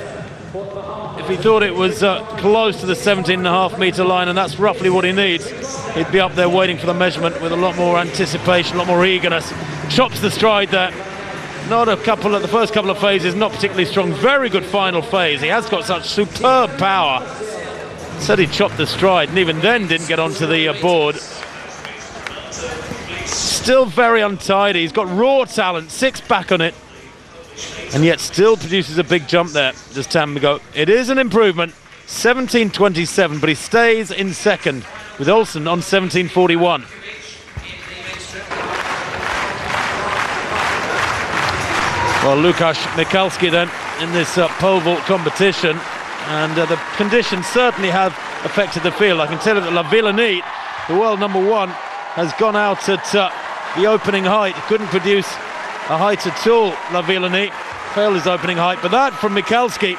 If he thought it was close to the 17.5 metre line, and that's roughly what he needs, he'd be up there waiting for the measurement with a lot more anticipation, a lot more eagerness. Chops the stride there. The first couple of phases, not particularly strong. Very good final phase. He has got such superb power. Said he chopped the stride, and even then didn't get onto the board. Still very untidy. He's got raw talent, 6 back on it, and yet still produces a big jump there. Does Tamgo? It is an improvement, 17.27, but he stays in second with Olsen on 17.41. Well, Łukasz Michalski then in this pole vault competition, and the conditions certainly have affected the field. I can tell you that La Villenie, the world number 1, has gone out at the opening height. He couldn't produce a height at all, La Villenie. Failed his opening height, but that from Michalski,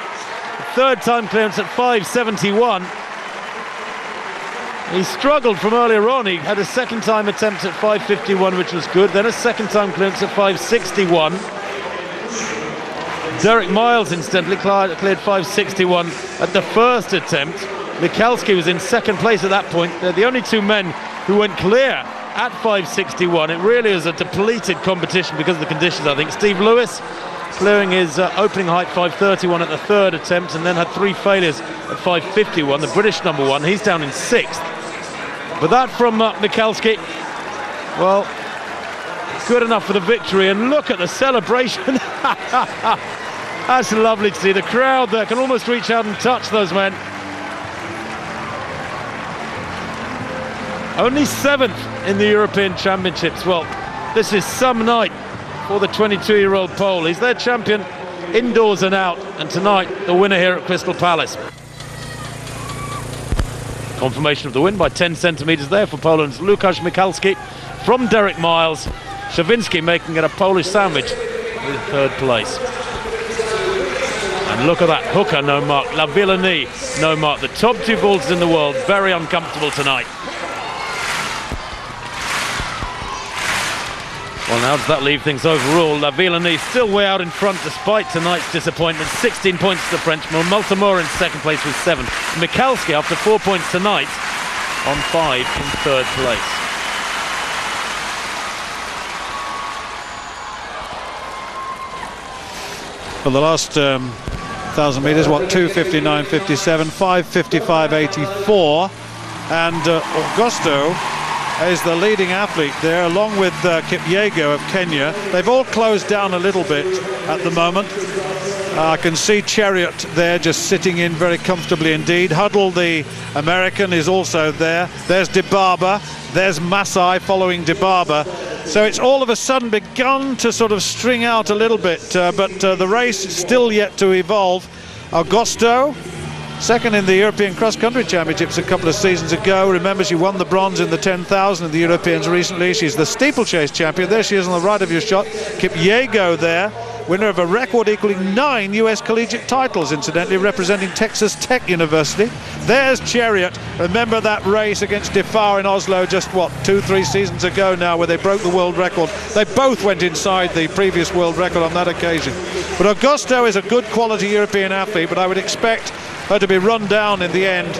third time clearance at 5.71. He struggled from earlier on. He had a second time attempt at 5.51, which was good, then a second time clearance at 5.61. Derek Miles incidentally cleared 5.61 at the first attempt. Michalski was in second place at that point. They're the only 2 men who went clear at 5.61. It really is a depleted competition because of the conditions, I think. Steve Lewis clearing his opening height 5.31 at the third attempt, and then had 3 failures at 5.51. The British number 1, he's down in 6th. But that from Michalski, well, good enough for the victory. And look at the celebration. That's lovely to see. The crowd there can almost reach out and touch those men. Only 7th in the European Championships. Well, this is some night for the 22-year-old Pole. He's their champion indoors and out, and tonight the winner here at Crystal Palace. Confirmation of the win by 10 centimetres there for Poland's Łukasz Michalski from Derek Miles. Szawinski making it a Polish sandwich with 3rd place. And look at that hooker, no mark. La Villenie, no mark. The top 2 vaulters in the world, very uncomfortable tonight. Well, now does that leave things overall? La Villenie still way out in front despite tonight's disappointment. 16 points to the Frenchman. Multimore in second place with 7. Michalski, after 4 points tonight, on 5 in 3rd place. For the last 1,000 metres, 2:59.57, 5:55.84, and Augusto is the leading athlete there, along with Kipyego of Kenya. They've all closed down a little bit at the moment. I can see Chariot there just sitting in very comfortably indeed. Huddle, the American, is also there. There's Dibaba, there's Masai following Dibaba. So it's all of a sudden begun to sort of string out a little bit, but the race is still yet to evolve. Augusto, second in the European Cross-Country Championships a couple of seasons ago. Remember, she won the bronze in the 10,000 of the Europeans recently. She's the steeplechase champion. There she is on the right of your shot. Kipyego there, winner of a record equaling 9 US collegiate titles, incidentally, representing Texas Tech University. There's Chariot. Remember that race against Defar in Oslo just, 2-3 seasons ago now, where they broke the world record. They both went inside the previous world record on that occasion. But Augusto is a good quality European athlete, but I would expect her to be run down in the end.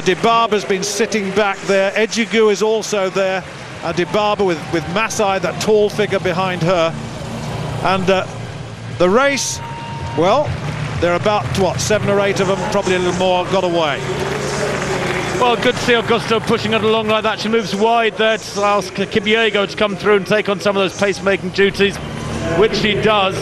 Dibaba's been sitting back there. Ejigu is also there. Dibaba with Masai, that tall figure behind her. And the race, well, there are about, 7 or 8 of them, probably a little more, got away. Well, good to see Augusto pushing it along like that. She moves wide there to ask Kipyego to come through and take on some of those pacemaking duties, which she does.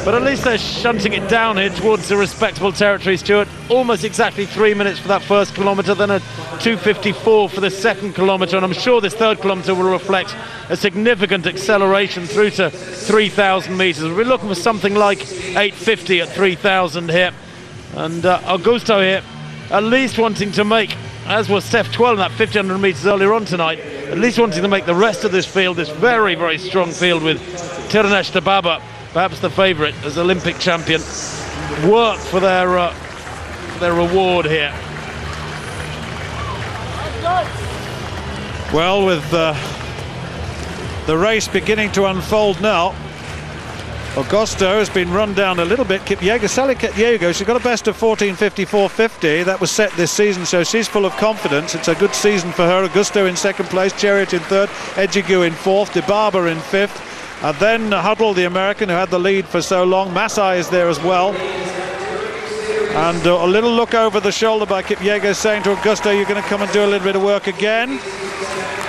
But at least they're shunting it down here towards the respectable territory, Stuart. Almost exactly 3 minutes for that first kilometre, then a 2:54 for the second kilometre, and I'm sure this third kilometre will reflect a significant acceleration through to 3,000 metres. We're looking for something like 8:50 at 3,000 here. And Augusto here, at least wanting to make, as was Steph Twell in that 1,500 metres earlier on tonight, at least wanting to make the rest of this field, this very, very strong field with Tirunesh Dibaba, perhaps the favourite as Olympic champion, work for their reward here. Well, with the race beginning to unfold now, Augusto has been run down a little bit. Sally Kipyego, she's got a best of 14:54.50. That was set this season, so she's full of confidence. It's a good season for her. Augusto in second place, Cheruiyot in third, Ejegwu in fourth, Dibaba in fifth, and then Huddle, the American, who had the lead for so long. Masai is there as well. And a little look over the shoulder by Kipyego saying to Augusto, you're going to come and do a little bit of work again.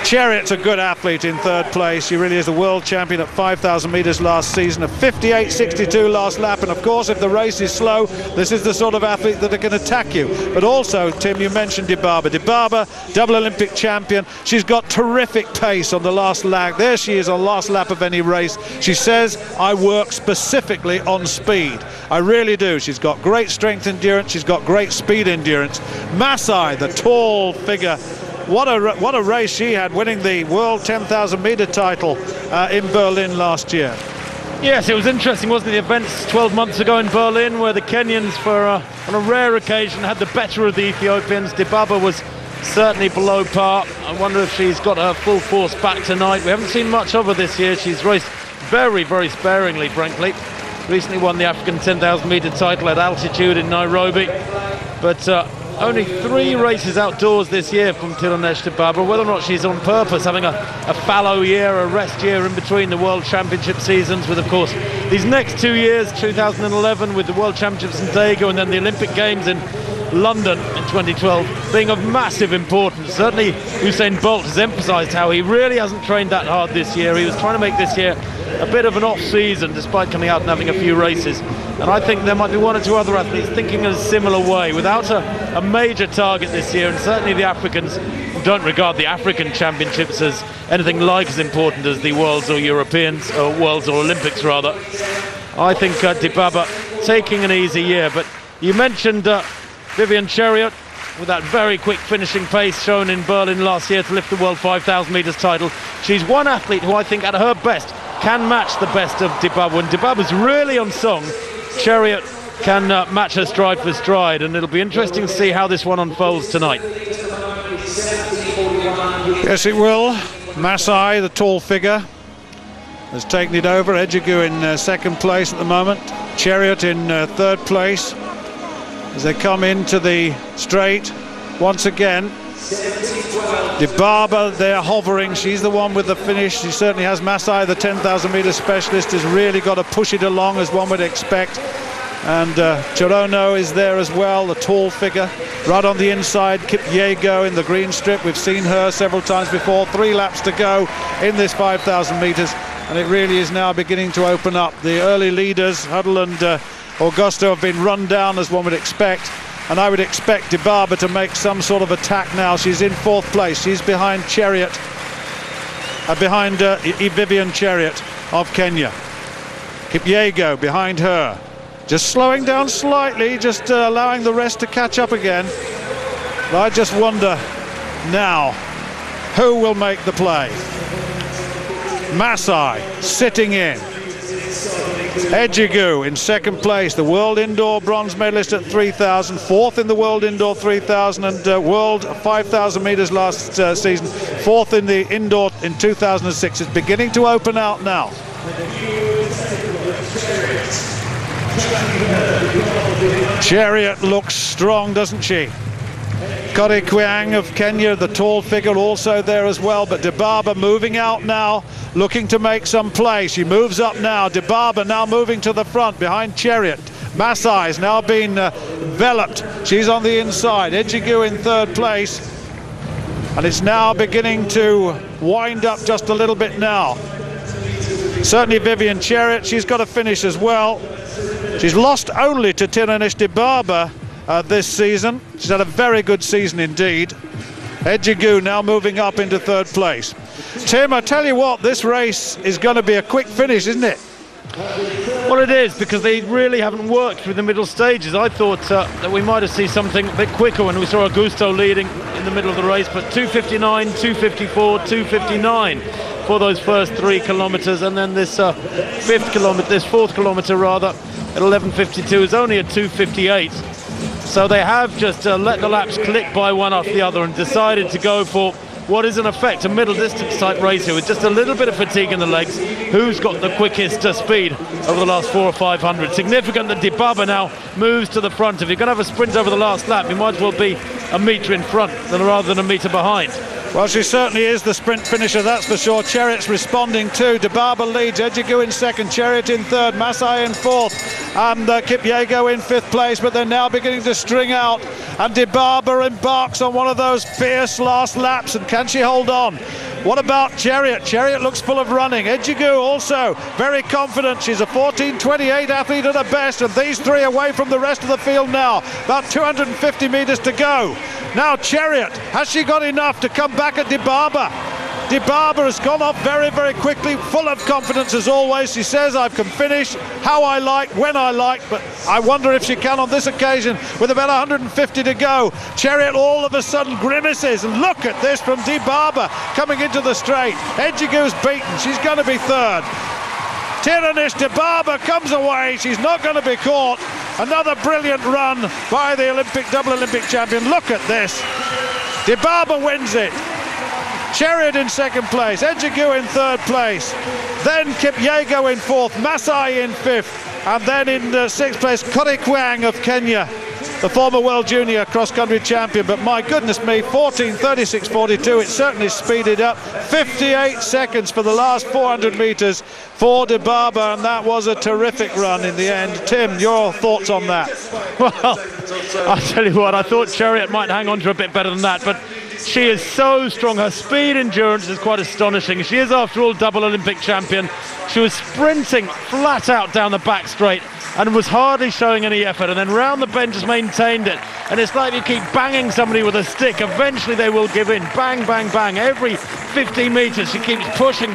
Cheruiyot's a good athlete in third place. She really is a world champion at 5,000 metres last season, a 58.62 last lap. And of course, if the race is slow, this is the sort of athlete that can attack you. But also, Tim, you mentioned Dibaba. Dibaba, double Olympic champion. She's got terrific pace on the last lap. There she is on last lap of any race. She says, I work specifically on speed. I really do. She's got great strength endurance. She's got great speed endurance. Masai, the tall figure. What a race she had, winning the World 10,000 metre title in Berlin last year. Yes, it was interesting, wasn't it? The events 12 months ago in Berlin, where the Kenyans, on a rare occasion, had the better of the Ethiopians. Dibaba was certainly below par. I wonder if she's got her full force back tonight. We haven't seen much of her this year. She's raced very, very sparingly, frankly. Recently won the African 10,000 metre title at altitude in Nairobi. But only 3 races outdoors this year from Tirunesh Dibaba. Whether or not she's on purpose, having a fallow year, a rest year in between the World Championship seasons, with, of course, these next 2 years, 2011 with the World Championships in Daegu and then the Olympic Games in London in 2012 being of massive importance. Certainly Usain Bolt has emphasised how he really hasn't trained that hard this year. He was trying to make this year a bit of an off-season despite coming out and having a few races. And I think there might be 1 or 2 other athletes thinking in a similar way, without a major target this year. And certainly the Africans don't regard the African Championships as anything like as important as the Worlds or Europeans, or Worlds or Olympics rather. I think Dibaba taking an easy year. But you mentioned Vivian Cheruiyot with that very quick finishing pace shown in Berlin last year to lift the World 5,000 metres title. She's one athlete who I think at her best can match the best of Dibaba. When Dibaba's really on song, Cheruiyot can match her stride for stride, and it'll be interesting to see how this one unfolds tonight. Yes, it will. Masai, the tall figure, has taken it over. Ejegwu in second place at the moment. Cheruiyot in third place as they come into the straight once again. Dibaba there hovering, she's the one with the finish. She certainly has. Masai, the 10,000 metre specialist, has really got to push it along as one would expect. And Cherono is there as well, the tall figure. Right on the inside, Kipyego in the green strip. We've seen her several times before. 3 laps to go in this 5,000 metres, and it really is now beginning to open up. The early leaders, Huddle and Augusto, have been run down as one would expect. And I would expect Dibaba to make some sort of attack now. She's in 4th place. She's behind Cheruiyot, behind Vivian Cheruiyot of Kenya. Kipyego behind her. Just slowing down slightly, just allowing the rest to catch up again. But I just wonder now, who will make the play? Masai sitting in. Ejegwu in second place, the world indoor bronze medalist at 3,000, 4th in the world indoor 3,000 and world 5,000 metres last season, 4th in the indoor in 2006. It's beginning to open out now. Cheruiyot looks strong, doesn't she? Kore Kwiang of Kenya, the tall figure, also there as well. But Dibaba moving out now, looking to make some play. She moves up now. Dibaba now moving to the front behind Cheruiyot. Masai has now been enveloped. She's on the inside. Ejegwu in third place. And it's now beginning to wind up just a little bit now. Certainly Vivian Cheruiyot, she's got to finish as well. She's lost only to Tirunesh Dibaba this season. She's had a very good season indeed. Ejegwu now moving up into third place. Tim, I tell you what, this race is going to be a quick finish, isn't it? Well, it is, because they really haven't worked through the middle stages. I thought that we might have seen something a bit quicker when we saw Augusto leading in the middle of the race, but 2:59, 2:54, 2:59 for those first 3 kilometres, and then this fourth kilometre rather, at 11:52 is only at 2:58. So they have just let the laps click by one after the other and decided to go for what is in effect a middle distance type race here with just a little bit of fatigue in the legs. Who's got the quickest speed over the last 400 or 500? Significant that Dibaba now moves to the front. If you're going to have a sprint over the last lap, you might as well be a metre in front rather than a metre behind. Well, she certainly is the sprint finisher, that's for sure. Chariot's responding too. Dibaba leads, Ejigu in second, Chariot in third, Masai in fourth, and Kipyego in fifth place, but they're now beginning to string out, and Dibaba embarks on one of those fierce last laps, and can she hold on? What about Chariot? Chariot looks full of running. Ejigu also very confident. She's a 14:28 athlete at her best, and these three away from the rest of the field now. About 250 metres to go. Now Chariot, has she got enough to come back at Dibaba? Dibaba has gone off very, very quickly, full of confidence as always. She says, I can finish how I like, when I like, but I wonder if she can on this occasion with about 150 to go. Chariot all of a sudden grimaces, and look at this from Dibaba coming into the straight. Ejigu's beaten, she's going to be third. Tironish Dibaba comes away, she's not going to be caught. Another brilliant run by the double Olympic champion. Look at this. Dibaba wins it. Chariot in second place, Ejigu in third place, then Kipyego in fourth, Masai in fifth, and then in sixth place, Korir of Kenya, the former world junior cross-country champion. But my goodness me, 14:36.42, it certainly speeded up. 58 seconds for the last 400 metres for Dibaba, and that was a terrific run in the end. Tim, your thoughts on that? Well, I'll tell you what, I thought Chariot might hang on to a bit better than that, but she is so strong. Her speed endurance is quite astonishing. She is, after all, double Olympic champion. She was sprinting flat out down the back straight and was hardly showing any effort, and then round the bend just maintained it. And it's like you keep banging somebody with a stick, eventually they will give in. Bang, bang, bang. Every 50 metres she keeps pushing.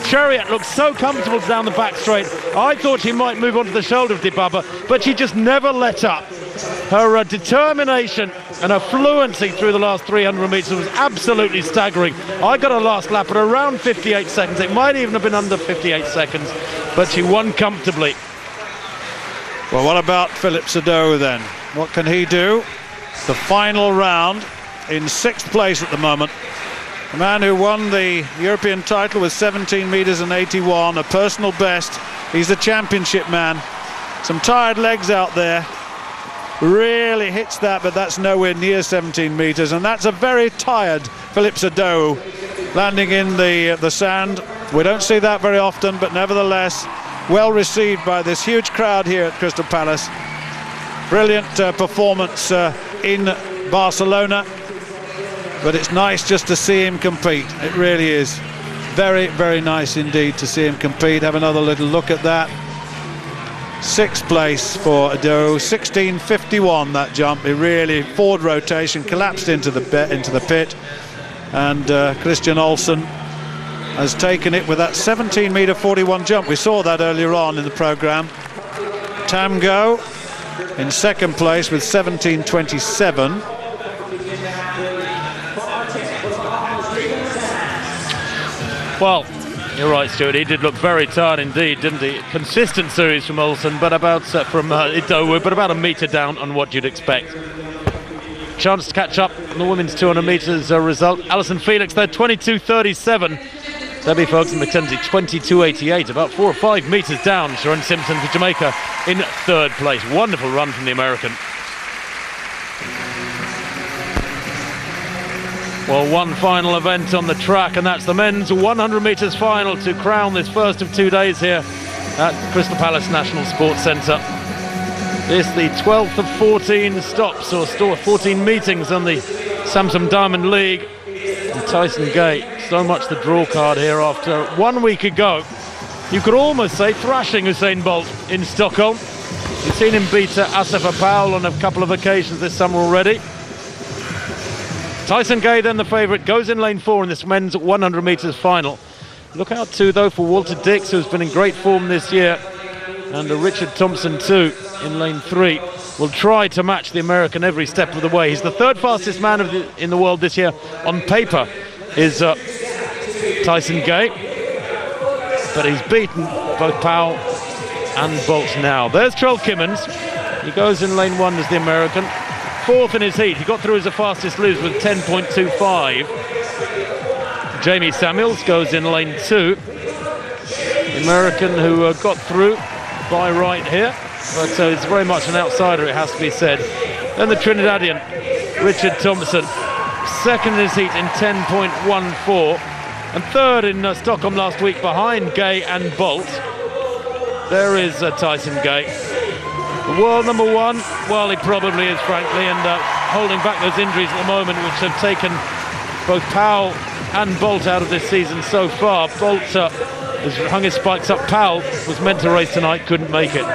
Chariot looks so comfortable down the back straight. I thought she might move onto the shoulder of Dibaba, but she just never let up. Her determination and her fluency through the last 300 metres was absolutely staggering. I got her last lap at around 58 seconds. It might even have been under 58 seconds, but she won comfortably. Well, what about Philippe Sodot then? What can he do? The final round, in sixth place at the moment. The man who won the European title with 17 metres and 81, a personal best. He's the championship man. Some tired legs out there. Really hits that, but that's nowhere near 17 metres, and that's a very tired Philippe Sodot landing in the sand. We don't see that very often, but nevertheless well received by this huge crowd here at Crystal Palace. Brilliant performance in Barcelona, but it's nice just to see him compete. It really is very, very nice indeed to see him compete. Have another little look at that. Sixth place for Ado, 16:51 that jump. It really, forward rotation, collapsed into the pit, and Christian Olsen has taken it with that 17-metre-41 jump. We saw that earlier on in the programme. Tamgo in second place with 17:27. Well, you're right, Stuart. He did look very tired indeed, didn't he? Consistent series from Olsen, but about Idowu, but about a metre down on what you'd expect. Chance to catch up on the women's 200 metres result. Alison Felix there, 22:37. Debbie Ferguson-McKenzie, 22:88, about 4 or 5 metres down. Sharon Simpson for Jamaica in third place. Wonderful run from the American. Well, one final event on the track, and that's the men's 100 metres final to crown this first of 2 days here at Crystal Palace National Sports Centre. This the 12th of 14 stops, or 14 meetings on the Samsung Diamond League. And Tyson Gay, so much the draw card here after 1 week ago. You could almost say thrashing Usain Bolt in Stockholm. You've seen him beat Asafa Powell on a couple of occasions this summer already. Tyson Gay, then the favourite, goes in lane 4 in this men's 100 metres final. Look out too, though, for Walter Dix, who's been in great form this year, and Richard Thompson too in lane 3. Will try to match the American every step of the way. He's the third fastest man in the world this year. On paper is Tyson Gay, but he's beaten both Powell and Bolt now. There's Troll Kimmins. He goes in lane 1 as the American. 4th in his heat. He got through as the fastest loose with 10.25. Jamie Samuels goes in lane 2. The American who got through by right here, but it's very much an outsider, it has to be said. Then the Trinidadian, Richard Thompson, 2nd in his heat in 10.14. And 3rd in Stockholm last week behind Gay and Bolt. There is Tyson Gay. The world number 1, well, he probably is, frankly, and holding back those injuries at the moment, which have taken both Powell and Bolt out of this season so far. Bolt has hung his spikes up. Powell was meant to race tonight, couldn't make it.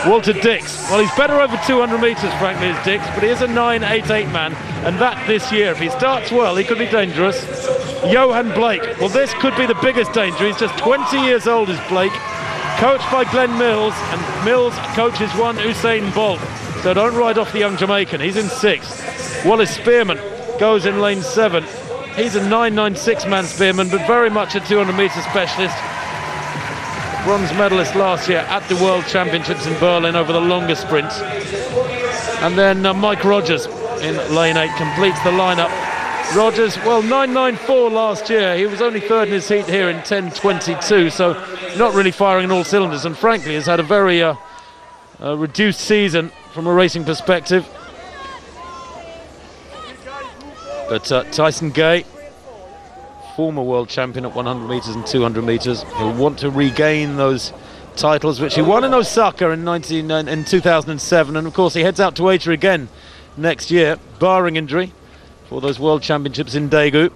Walter Dix, well, he's better over 200 metres, frankly, is Dix, but he is a 9.88 man, and that this year, if he starts well, he could be dangerous. Johan Blake, well, this could be the biggest danger. He's just 20 years old, is Blake, coached by Glenn Mills, and Mills coaches one Usain Bolt, so don't ride off the young Jamaican. He's in 6th. Wallace Spearman goes in lane 7. He's a 9.96 man Spearman, but very much a 200 metre specialist. Bronze medalist last year at the World Championships in Berlin over the longer sprints. And then Mike Rogers in lane 8 completes the lineup. Rogers, well, 9.94 last year. He was only 3rd in his heat here in 10.22, so not really firing on all cylinders, and frankly has had a very reduced season from a racing perspective. But Tyson Gay, former world champion at 100 metres and 200 metres, he'll want to regain those titles which he won in Osaka in 2007, and of course he heads out to Asia again next year, barring injury, for those World Championships in Daegu.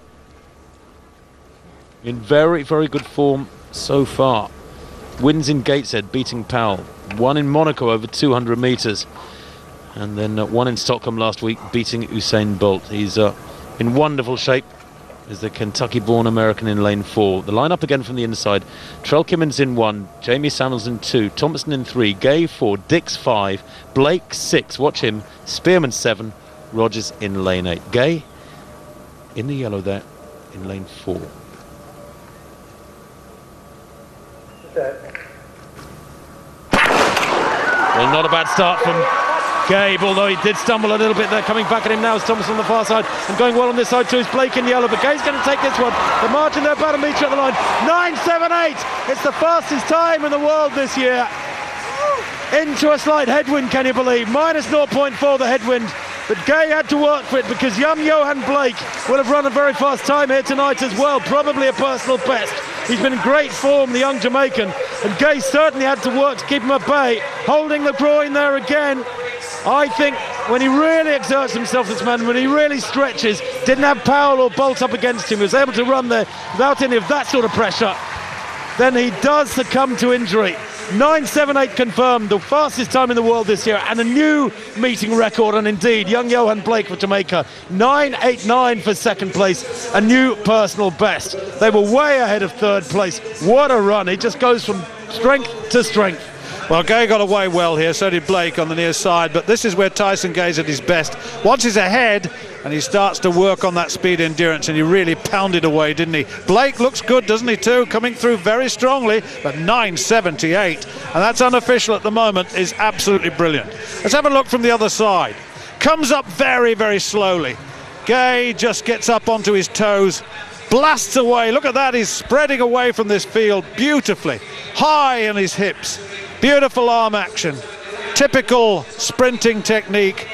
In very, very good form so far. Wins in Gateshead, beating Powell. Won in Monaco over 200 metres. And then won in Stockholm last week, beating Usain Bolt. He's in wonderful shape. Is the Kentucky-born American in lane 4. The lineup again from the inside. Trell Kimmins in 1, Jamie Samuels in 2, Thompson in 3, Gay 4, Dix 5, Blake 6, watch him, Spearman 7, Rogers in lane 8. Gay in the yellow there in lane 4. Well, not a bad start from Gabe, although he did stumble a little bit there. Coming back at him now is Thomas on the far side, and going well on this side too is Blake in yellow, but Gabe's going to take this one. The margin there about a metre at the line, 9.78. It's the fastest time in the world this year. Into a slight headwind, can you believe? Minus 0.4 the headwind, but Gay had to work for it because young Johan Blake will have run a very fast time here tonight as well, probably a personal best. He's been in great form, the young Jamaican, and Gay certainly had to work to keep him at bay, holding the groin there again. I think when he really exerts himself, this man, when he really stretches, didn't have Powell or Bolt up against him, he was able to run there without any of that sort of pressure, then he does succumb to injury. 9.78 confirmed, the fastest time in the world this year, and a new meeting record. And indeed, young Johan Blake for Jamaica, 9.89 for second place, a new personal best. They were way ahead of third place. What a run. He just goes from strength to strength. Well, Gay got away well here, so did Blake on the near side, but this is where Tyson Gay's at his best. Once he's ahead and he starts to work on that speed endurance, and he really pounded away, didn't he? Blake looks good, doesn't he, too? Coming through very strongly, but 9.78, and that's unofficial at the moment, is absolutely brilliant. Let's have a look from the other side. Comes up very, very slowly. Gay just gets up onto his toes, blasts away. Look at that, he's spreading away from this field beautifully. High on his hips. Beautiful arm action, typical sprinting technique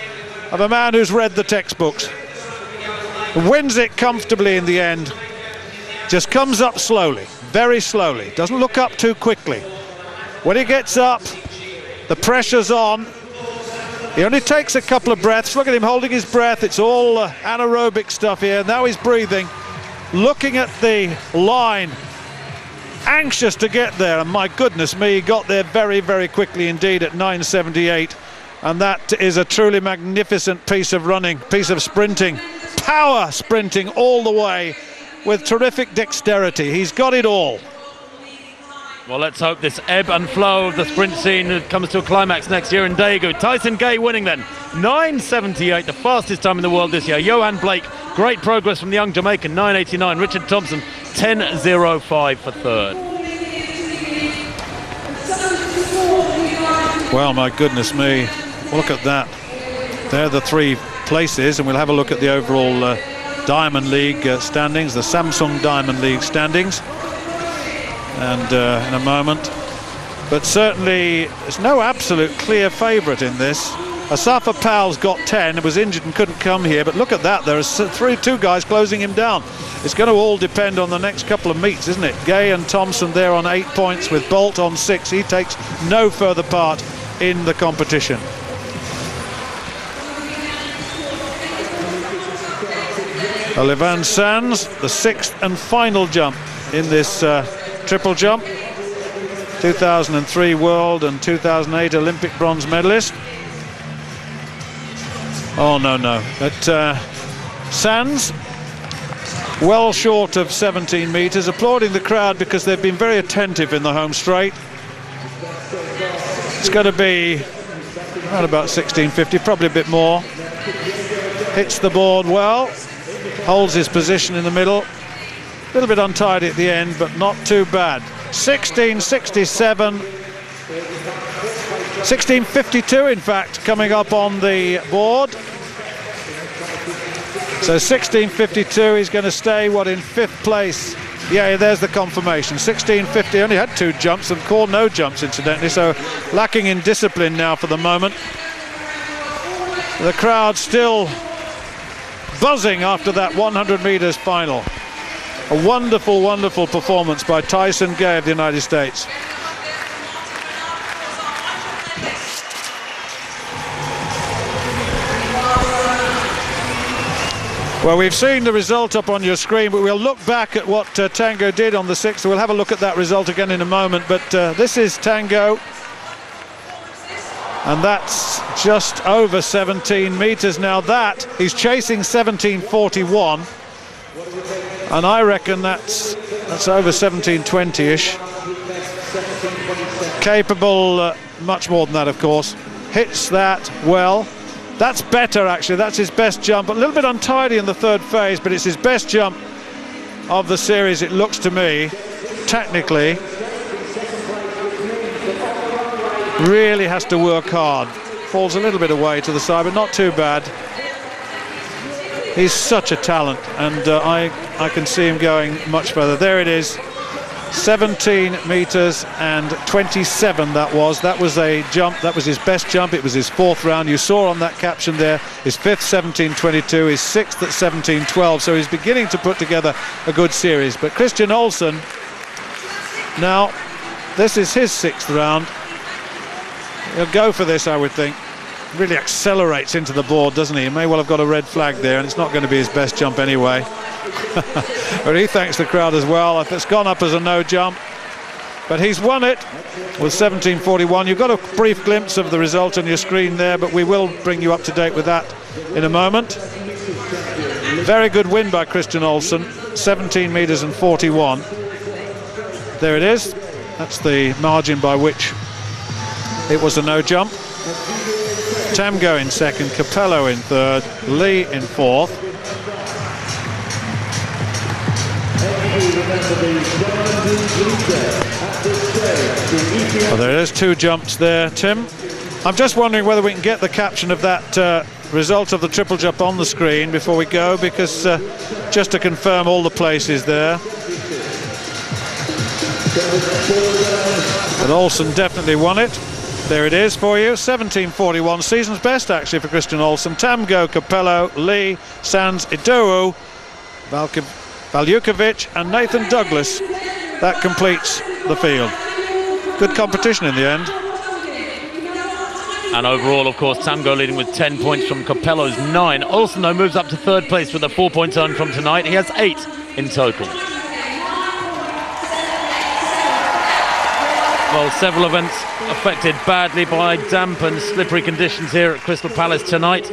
of a man who's read the textbooks. Wins it comfortably in the end, just comes up slowly, very slowly, doesn't look up too quickly. When he gets up, the pressure's on, he only takes a couple of breaths. Look at him holding his breath, it's all anaerobic stuff here. Now he's breathing, looking at the line, anxious to get there, and my goodness me, he got there very, very quickly indeed at 9.78, and that is a truly magnificent piece of running, piece of sprinting, power sprinting all the way with terrific dexterity. He's got it all. Well, let's hope this ebb and flow of the sprint scene comes to a climax next year in Daegu. Tyson Gay winning then, 9.78, the fastest time in the world this year. Johan Blake, great progress from the young Jamaican, 9.89. Richard Thompson, 10.05 for third. Well, my goodness me, look at that. They're the three places, and we'll have a look at the overall Diamond League standings, the Samsung Diamond League standings, and in a moment. But certainly there's no absolute clear favourite in this. Asafa Powell's got 10, was injured and couldn't come here, but look at that, there are two guys closing him down. It's going to all depend on the next couple of meets, isn't it? Gay and Thompson there on 8 points, with Bolt on 6. He takes no further part in the competition. Olivan Sands, the 6th and final jump in this triple jump. 2003 World and 2008 Olympic bronze medalist. Oh, no. But Sands, well short of 17 metres, applauding the crowd because they've been very attentive in the home straight. It's going to be around about 1650, probably a bit more. Hits the board well, holds his position in the middle. A little bit untidy at the end, but not too bad. 1667, 1652 in fact, coming up on the board. So 1652, he's going to stay, in 5th place? Yeah, there's the confirmation. 1650, only had 2 jumps and called no jumps, incidentally, so lacking in discipline now for the moment. The crowd still buzzing after that 100 metres final. A wonderful, wonderful performance by Tyson Gay of the United States. Well, we've seen the result up on your screen, but we'll look back at what Tango did on the 6th. We'll have a look at that result again in a moment, but this is Tango, and that's just over 17 metres. Now that, he's chasing 1741, and I reckon that's over 1720-ish. Capable, much more than that, of course. Hits that well. That's better, actually. That's his best jump. A little bit untidy in the 3rd phase, but it's his best jump of the series, it looks to me. Technically, really has to work hard. Falls a little bit away to the side, but not too bad. He's such a talent, and I can see him going much further. There it is, 17 metres and 27 that was a jump. That was his best jump. It was his 4th round. You saw on that caption there, his 5th 17.22, his 6th at 17.12, so he's beginning to put together a good series. But Christian Olsen, now this is his 6th round. He'll go for this, I would think. Really accelerates into the board, doesn't he? He may well have got a red flag there, and it's not going to be his best jump anyway. But he thanks the crowd as well. It's gone up as a no jump, but he's won it with 17.41. You've got a brief glimpse of the result on your screen there, but we will bring you up to date with that in a moment. Very good win by Christian Olsen, 17 metres and 41. There it is. That's the margin by which it was a no jump. Tamgo in 2nd, Capello in 3rd, Lee in 4th. Well, there is 2 jumps there, Tim. I'm just wondering whether we can get the caption of that result of the triple jump on the screen before we go, because just to confirm all the places there. But Olsen definitely won it. There it is for you, 17.41, season's best actually for Christian Olsen. Tamgo, Capello, Lee, Sands, Idowu, Valjukovic and Nathan Douglas. That completes the field. Good competition in the end. And overall, of course, Tamgo leading with 10 points from Capello's 9. Olsen, though, moves up to 3rd place with a 4-point earn from tonight. He has 8 in total. Well, several events affected badly by damp and slippery conditions here at Crystal Palace tonight.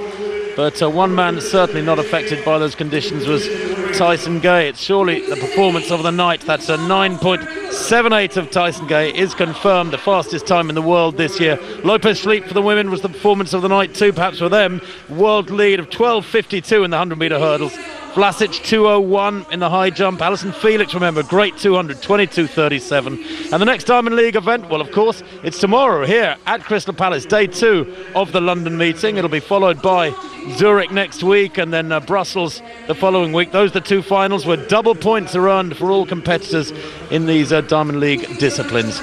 But one man certainly not affected by those conditions was Tyson Gay. It's surely the performance of the night. That's a 9.78 of Tyson Gay is confirmed, the fastest time in the world this year. Lopez Fleet for the women was the performance of the night too, perhaps for them. World lead of 12.52 in the 100-metre hurdles. Vlasic 2:01 in the high jump. Alison Felix, remember, great 200, 22:37. And the next Diamond League event, well, of course, it's tomorrow here at Crystal Palace, day 2 of the London meeting. It'll be followed by Zurich next week and then Brussels the following week. Those are the 2 finals where double points are earned for all competitors in these Diamond League disciplines.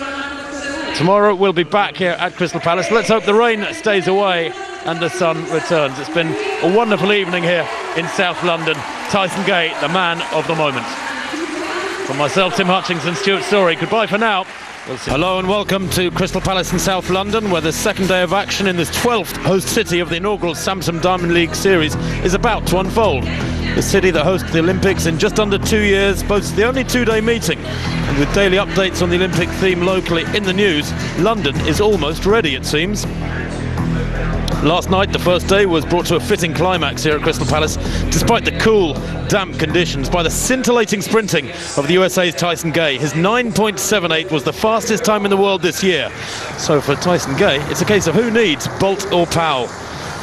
Tomorrow we'll be back here at Crystal Palace. Let's hope the rain stays away and the sun returns. It's been a wonderful evening here in South London. Tyson Gay, the man of the moment. From myself, Tim Hutchinson, Stuart Story, goodbye for now. Hello and welcome to Crystal Palace in South London, where the second day of action in this 12th host city of the inaugural Samsung Diamond League series is about to unfold. The city that hosts the Olympics in just under 2 years boasts the only 2-day meeting, and with daily updates on the Olympic theme locally in the news, London is almost ready, it seems. Last night, the first day, was brought to a fitting climax here at Crystal Palace, despite the cool, damp conditions, by the scintillating sprinting of the USA's Tyson Gay. His 9.78 was the fastest time in the world this year. So for Tyson Gay, it's a case of who needs Bolt or Powell.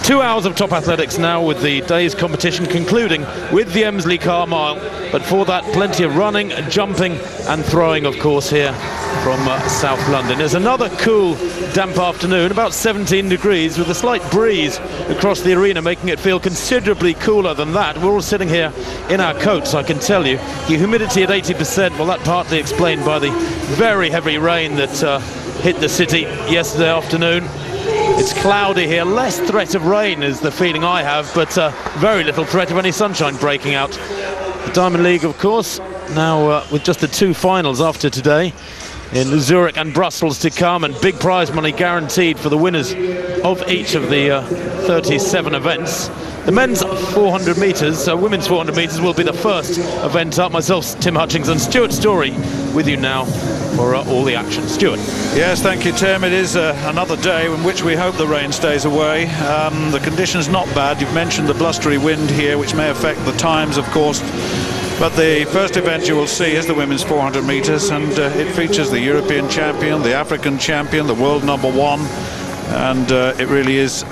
2 hours of top athletics now, with the day's competition concluding with the Emsley Car Mile. But for that, plenty of running, jumping and throwing, of course, here from South London. There's another cool, damp afternoon, about 17 degrees, with a slight breeze across the arena, making it feel considerably cooler than that. We're all sitting here in our coats, I can tell you. The humidity at 80%, well, that partly explained by the very heavy rain that hit the city yesterday afternoon. It's cloudy here, less threat of rain is the feeling I have, but very little threat of any sunshine breaking out. The Diamond League, of course, now with just the 2 finals after today, in Zurich and Brussels to come, and big prize money guaranteed for the winners of each of the 37 events. The men's 400 metres, women's 400 metres will be the first event up. Myself, Tim Hutchinson, Stuart Story with you now for all the action. Stuart. Yes, thank you, Tim. It is another day in which we hope the rain stays away. The conditions not bad. You've mentioned the blustery wind here, which may affect the times, of course. But the first event you will see is the women's 400 metres, and it features the European champion, the African champion, the world #1, and it really is.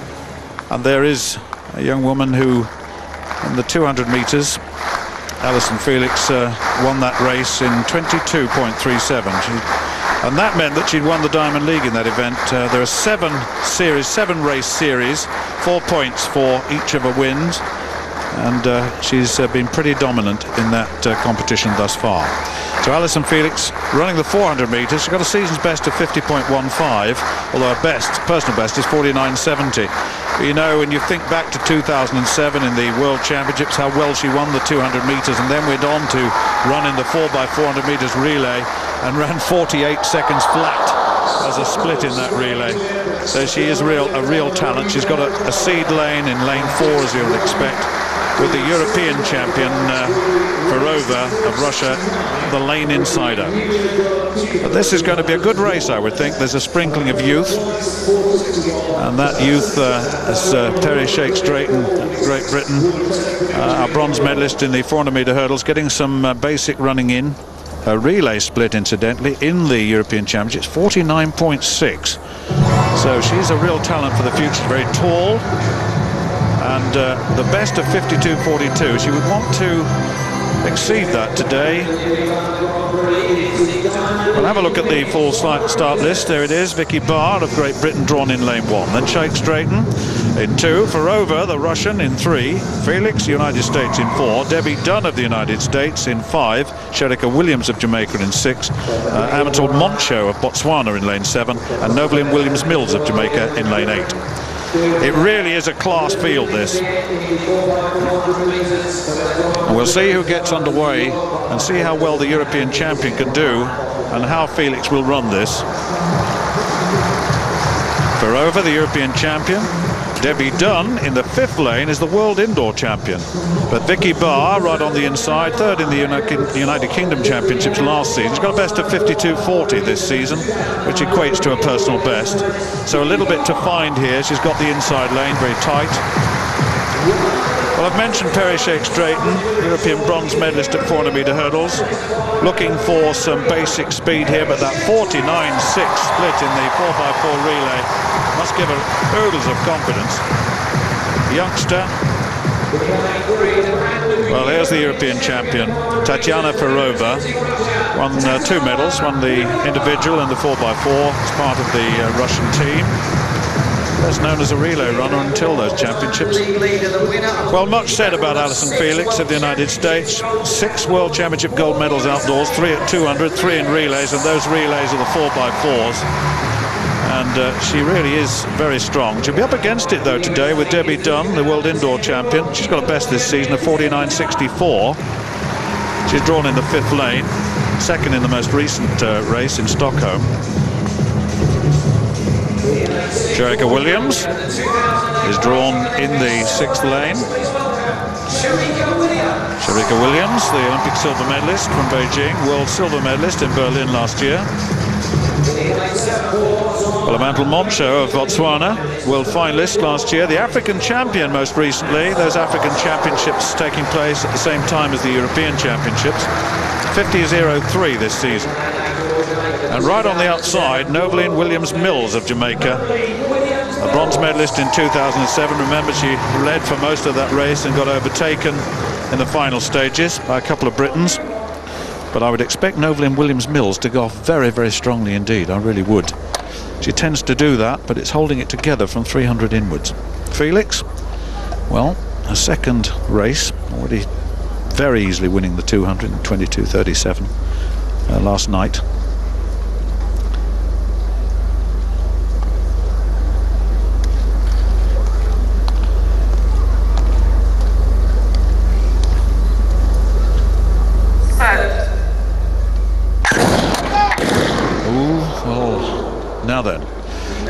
And there is a young woman who, in the 200 metres, Alison Felix won that race in 22.37. And that meant that she'd won the Diamond League in that event. There are 7 race series, 4 points for each of her wins. And she's been pretty dominant in that competition thus far. So Alison Felix running the 400 metres. She's got a season's best of 50.15, although her personal best is 49.70. But you know, when you think back to 2007 in the World Championships, how well she won the 200 metres and then went on to run in the 4x400 metres relay and ran 48 seconds flat as a split in that relay. So she is a real talent. She's got a seed lane in lane 4, as you would expect, with the European champion Farova of Russia, the lane insider. But this is going to be a good race, I would think. There's a sprinkling of youth, and that youth is Terry Shakes-Drayton, Great Britain, our bronze medalist in the 400 metre hurdles, getting some basic running in. A relay split, incidentally, in the European Championships, 49.6. So she's a real talent for the future. She's very tall, and the best of 52.42. She would want to exceed that today. We'll have a look at the full start list. There it is. Vicky Barr of Great Britain drawn in lane 1. Then Shakes-Drayton in 2. Farova, the Russian, in 3. Felix, United States, in 4. Debbie Dunn of the United States in 5. Sherika Williams of Jamaica in 6. Amatul Moncho of Botswana in lane 7. And Novelyn Williams-Mills of Jamaica in lane 8. It really is a class field, this. And we'll see who gets underway and see how well the European champion can do and how Felix will run this. Farova, the European champion. Debbie Dunn in the 5th lane is the world indoor champion. But Vicky Barr right on the inside, 3rd in the United Kingdom Championships last season. She's got a best of 52.40 this season, which equates to a personal best. So a little bit to find here. She's got the inside lane very tight. Well, I've mentioned Perry Shakes-Drayton, European bronze medalist at 400 metre hurdles, looking for some basic speed here, but that 49.6 split in the 4x4 relay must give her oodles of confidence. Youngster. Well, Well, here's the European champion, Tatiana Ferova. Won 2 medals, won the individual and the 4x4 as part of the Russian team. Best known as a relay runner until those championships. Well, much said about Allyson Felix of the United States. 6 World Championship gold medals outdoors, 3 at 200, 3 in relays, and those relays are the 4x4s. And she really is very strong. She'll be up against it, though, today with Debbie Dunn, the world indoor champion. She's got a best this season of 49.64. She's drawn in the 5th lane, 2nd in the most recent race in Stockholm. Shericka Williams is drawn in the 6th lane. Shericka Williams, the Olympic silver medalist from Beijing, world silver medalist in Berlin last year. Balamantle Moncho of Botswana, world finalist last year. The African champion most recently. Those African championships taking place at the same time as the European championships. 50.03 this season. And right on the outside, Noveline Williams-Mills of Jamaica, a bronze medalist in 2007. Remember, she led for most of that race and got overtaken in the final stages by a couple of Britons. But I would expect Noveline Williams-Mills to go off very, very strongly indeed. I really would. She tends to do that, but it's holding it together from 300 inwards. Felix, well, a 2nd race, already very easily winning the 200 in 22.37 last night. Now then,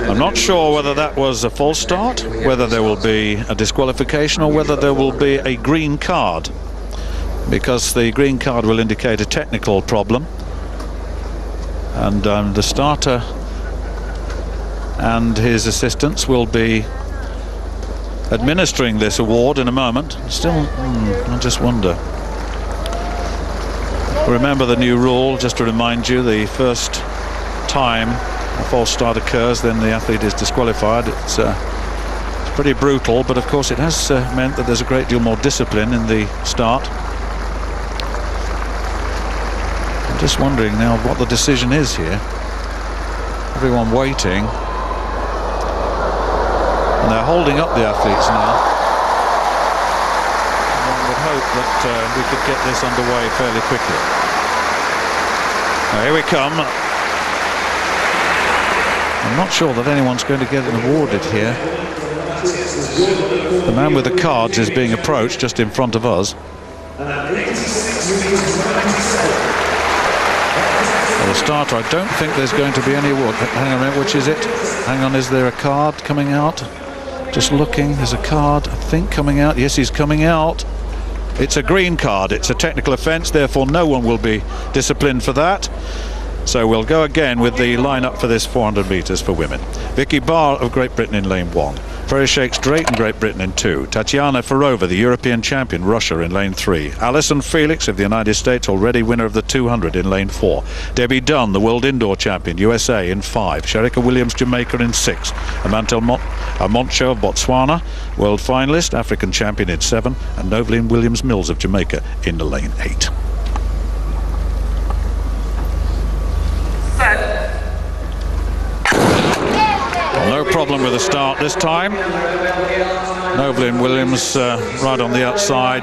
I'm not sure whether that was a false start, whether there will be a disqualification, or whether there will be a green card, because the green card will indicate a technical problem, and the starter and his assistants will be administering this award in a moment. Still, I just wonder. Remember the new rule, just to remind you, the first time a false start occurs, then the athlete is disqualified. It's pretty brutal, but of course it has meant that there's a great deal more discipline in the start. I'm just wondering now what the decision is here. Everyone waiting, and they're holding up the athletes now. One would hope that we could get this underway fairly quickly. Now, here we come. I'm not sure that anyone's going to get awarded here. The man with the cards is being approached just in front of us. Well, the starter, I don't think there's going to be any award. Hang on a minute, which is it? Hang on, is there a card coming out? Just looking, there's a card, I think, coming out. Yes, he's coming out. It's a green card. It's a technical offence, therefore no one will be disciplined for that. So we'll go again with the lineup for this 400 metres for women. Vicky Barr of Great Britain in lane 1. Freya Shakes-Drayton, Great Britain in 2. Tatiana Ferova, the European champion, Russia in lane 3. Allyson Felix of the United States, already winner of the 200 in lane 4. Debbie Dunn, the world indoor champion, USA in 5. Shericka Williams, Jamaica in 6. Balamantle Moncho of Botswana, world finalist, African champion in 7. And Noveline Williams-Mills of Jamaica in the lane 8. No problem with the start this time. Noveline Williams right on the outside,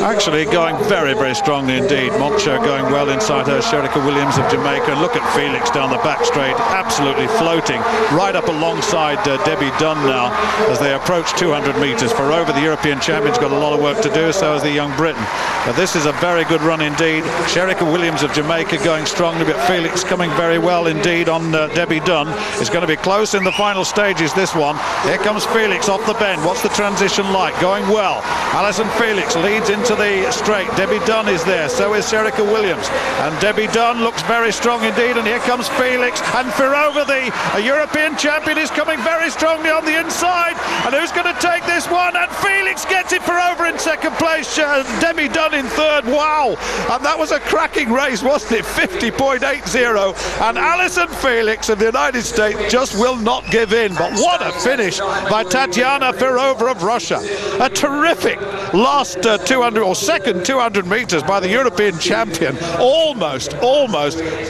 actually going very, very strongly indeed. Moncho going well inside her. Shericka Williams of Jamaica. And look at Felix down the back straight, absolutely floating right up alongside Debbie Dunn now as they approach 200 metres. Ferova, the European champion's got a lot of work to do, so has the young Briton. But this is a very good run indeed. Shericka Williams of Jamaica going strongly, but Felix coming very well indeed on Debbie Dunn. It's going to be close in the final stages, this one. Here comes Felix off the bend. What's the transition like? Going well. Allyson Felix leads into the straight. Debbie Dunn is there, so is Shericka Williams, and Debbie Dunn looks very strong indeed. And here comes Felix, and Ferova, the European champion, is coming very strongly on the inside. And who's going to take this one? And Felix gets it. Ferova in second place, Debbie Dunn in third. Wow, and that was a cracking race, wasn't it? 50.80, and Allyson Felix of the United States just will not give in. But what a finish by Tatiana Ferova of Russia. A terrific last 200 or second 200 meters by the European champion almost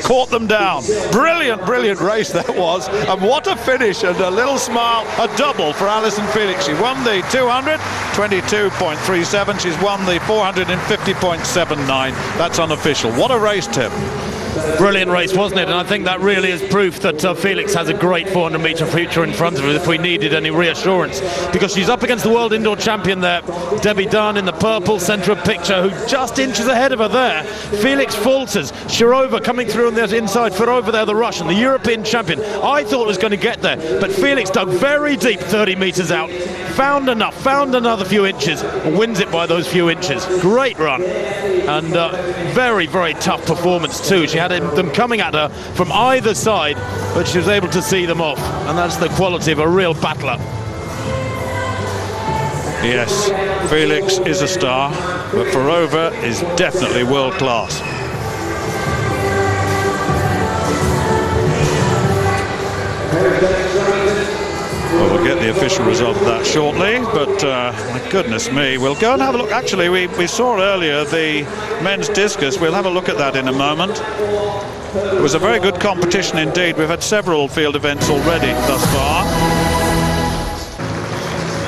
caught them down. Brilliant race that was, and what a finish, and a little smile, a double for Allyson Felix. She won the 200, 22.37. She's won the 400 in 50.79. That's unofficial. What a race, Tim. Brilliant race, wasn't it? And I think that really is proof that Felix has a great 400-metre future in front of her if we needed any reassurance, because she's up against the world indoor champion there, Debbie Dunn, in the purple centre of picture, who just inches ahead of her there. Felix falters. Shirova coming through on the inside foot over there, the Russian, the European champion. I thought was going to get there, but Felix dug very deep 30 metres out, found another few inches, and wins it by those few inches. Great run, and very tough performance too. She had them coming at her from either side, but she was able to see them off, and that's the quality of a real battler. Yes, Felix is a star, but Ferrova is definitely world class. Well, we'll get the official result of that shortly, but my goodness me, we'll go and have a look. Actually, we saw earlier the men's discus. We'll have a look at that in a moment. It was a very good competition indeed. We've had several field events already thus far.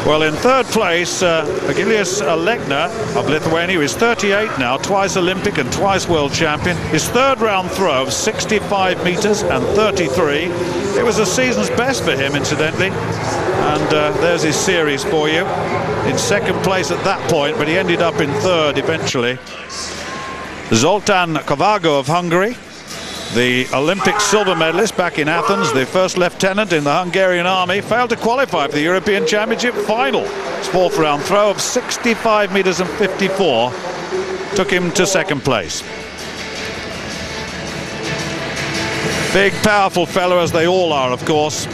Well, in third place, Virgilijus Alekna of Lithuania, who is 38 now, twice Olympic and twice world champion. His third round throw of 65 metres and 33. It was a season's best for him, incidentally. And there's his series for you. In second place at that point, but he ended up in third eventually. Zoltán Kovács of Hungary, the Olympic silver medalist back in Athens, the first lieutenant in the Hungarian army, failed to qualify for the European Championship final. His fourth round throw of 65 metres and 54 took him to second place. Big, powerful fellow, as they all are, of course.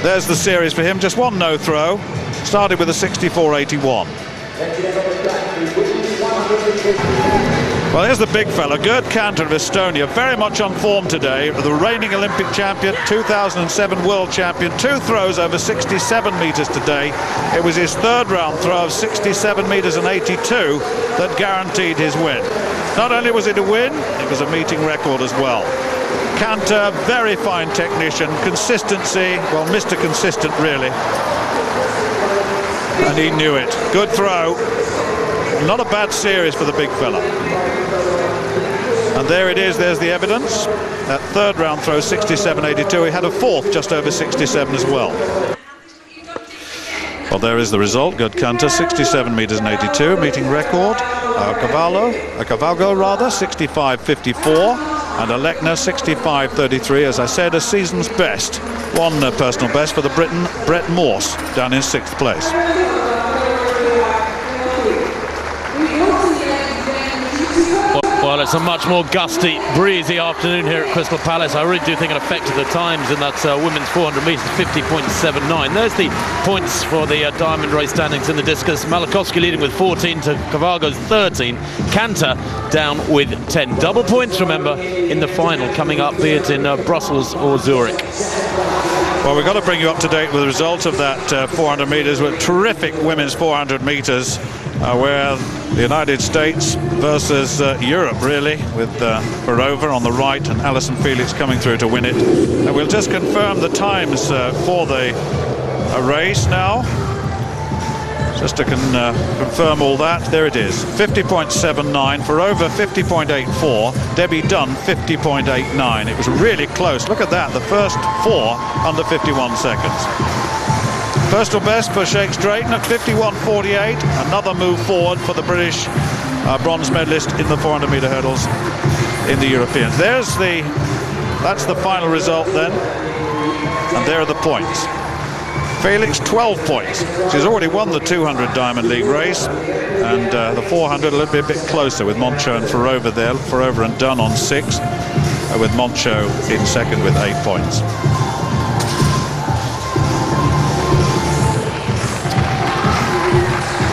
There's the series for him. Just one no throw. Started with a 64.81. Well, here's the big fella, Gerd Kanter of Estonia, very much on form today. The reigning Olympic champion, 2007 world champion, two throws over 67 metres today. It was his third round throw of 67 metres and 82 that guaranteed his win. Not only was it a win, it was a meeting record as well. Kanter, very fine technician, consistency, well, Mr. Consistent really. And he knew it. Good throw. Not a bad series for the big fella. And there it is, there's the evidence. That third round throw, 67.82. He had a fourth just over 67 as well. Well, there is the result. Gerd Kanter, 67 metres and 82, meeting record. Kovács, 65.54. And Alekna, 65.33. As I said, a season's best. One personal best for the Briton, Brett Morse, down in sixth place. Well, it's a much more gusty, breezy afternoon here at Crystal Palace. I really do think it affected the times in that women's 400 metres, 50.79. There's the points for the diamond race standings in the discus. Malachowski leading with 14 to Kovács 13. Kanter down with 10. Double points, remember, in the final coming up, be it in Brussels or Zurich. Well, we've got to bring you up to date with the result of that 400 metres, with terrific women's 400 metres, where the United States versus Europe, really, with Ferrova on the right and Allyson Felix coming through to win it. And we'll just confirm the times for the race now. Just to confirm all that, there it is. 50.79, Ferrova 50.84, Debbie Dunn 50.89. It was really close. Look at that, the first four under 51 seconds. Personal best for Shakes Drayton at 51.48. Another move forward for the British bronze medalist in the 400 metre hurdles in the Europeans. That's the final result then, and there are the points. Felix, 12 points. She's already won the 200 Diamond League race, and the 400 a little bit closer with Moncho and Ferrova there. Ferrova and Dunn on 6, with Moncho in second with 8 points.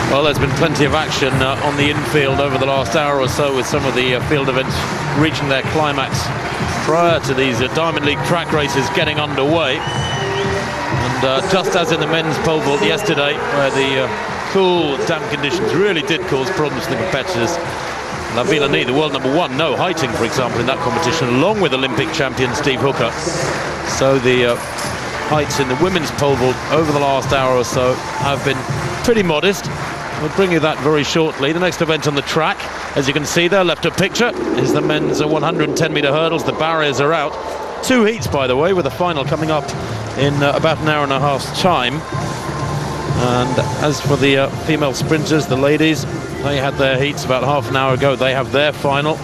Well, there's been plenty of action on the infield over the last hour or so, with some of the field events reaching their climax prior to these Diamond League track races getting underway. And just as in the men's pole vault yesterday, where the cool, damp conditions really did cause problems for the competitors. La Villani, the world number one, no heighting, for example, in that competition, along with Olympic champion Steve Hooker. So the heights in the women's pole vault over the last hour or so have been pretty modest. We'll bring you that very shortly. The next event on the track, as you can see there, left of picture, is the men's 110-metre hurdles. The barriers are out. 2 heats, by the way, with the final coming up in about an hour and a half's time. And as for the female sprinters, the ladies, they had their heats about half an hour ago. They have their final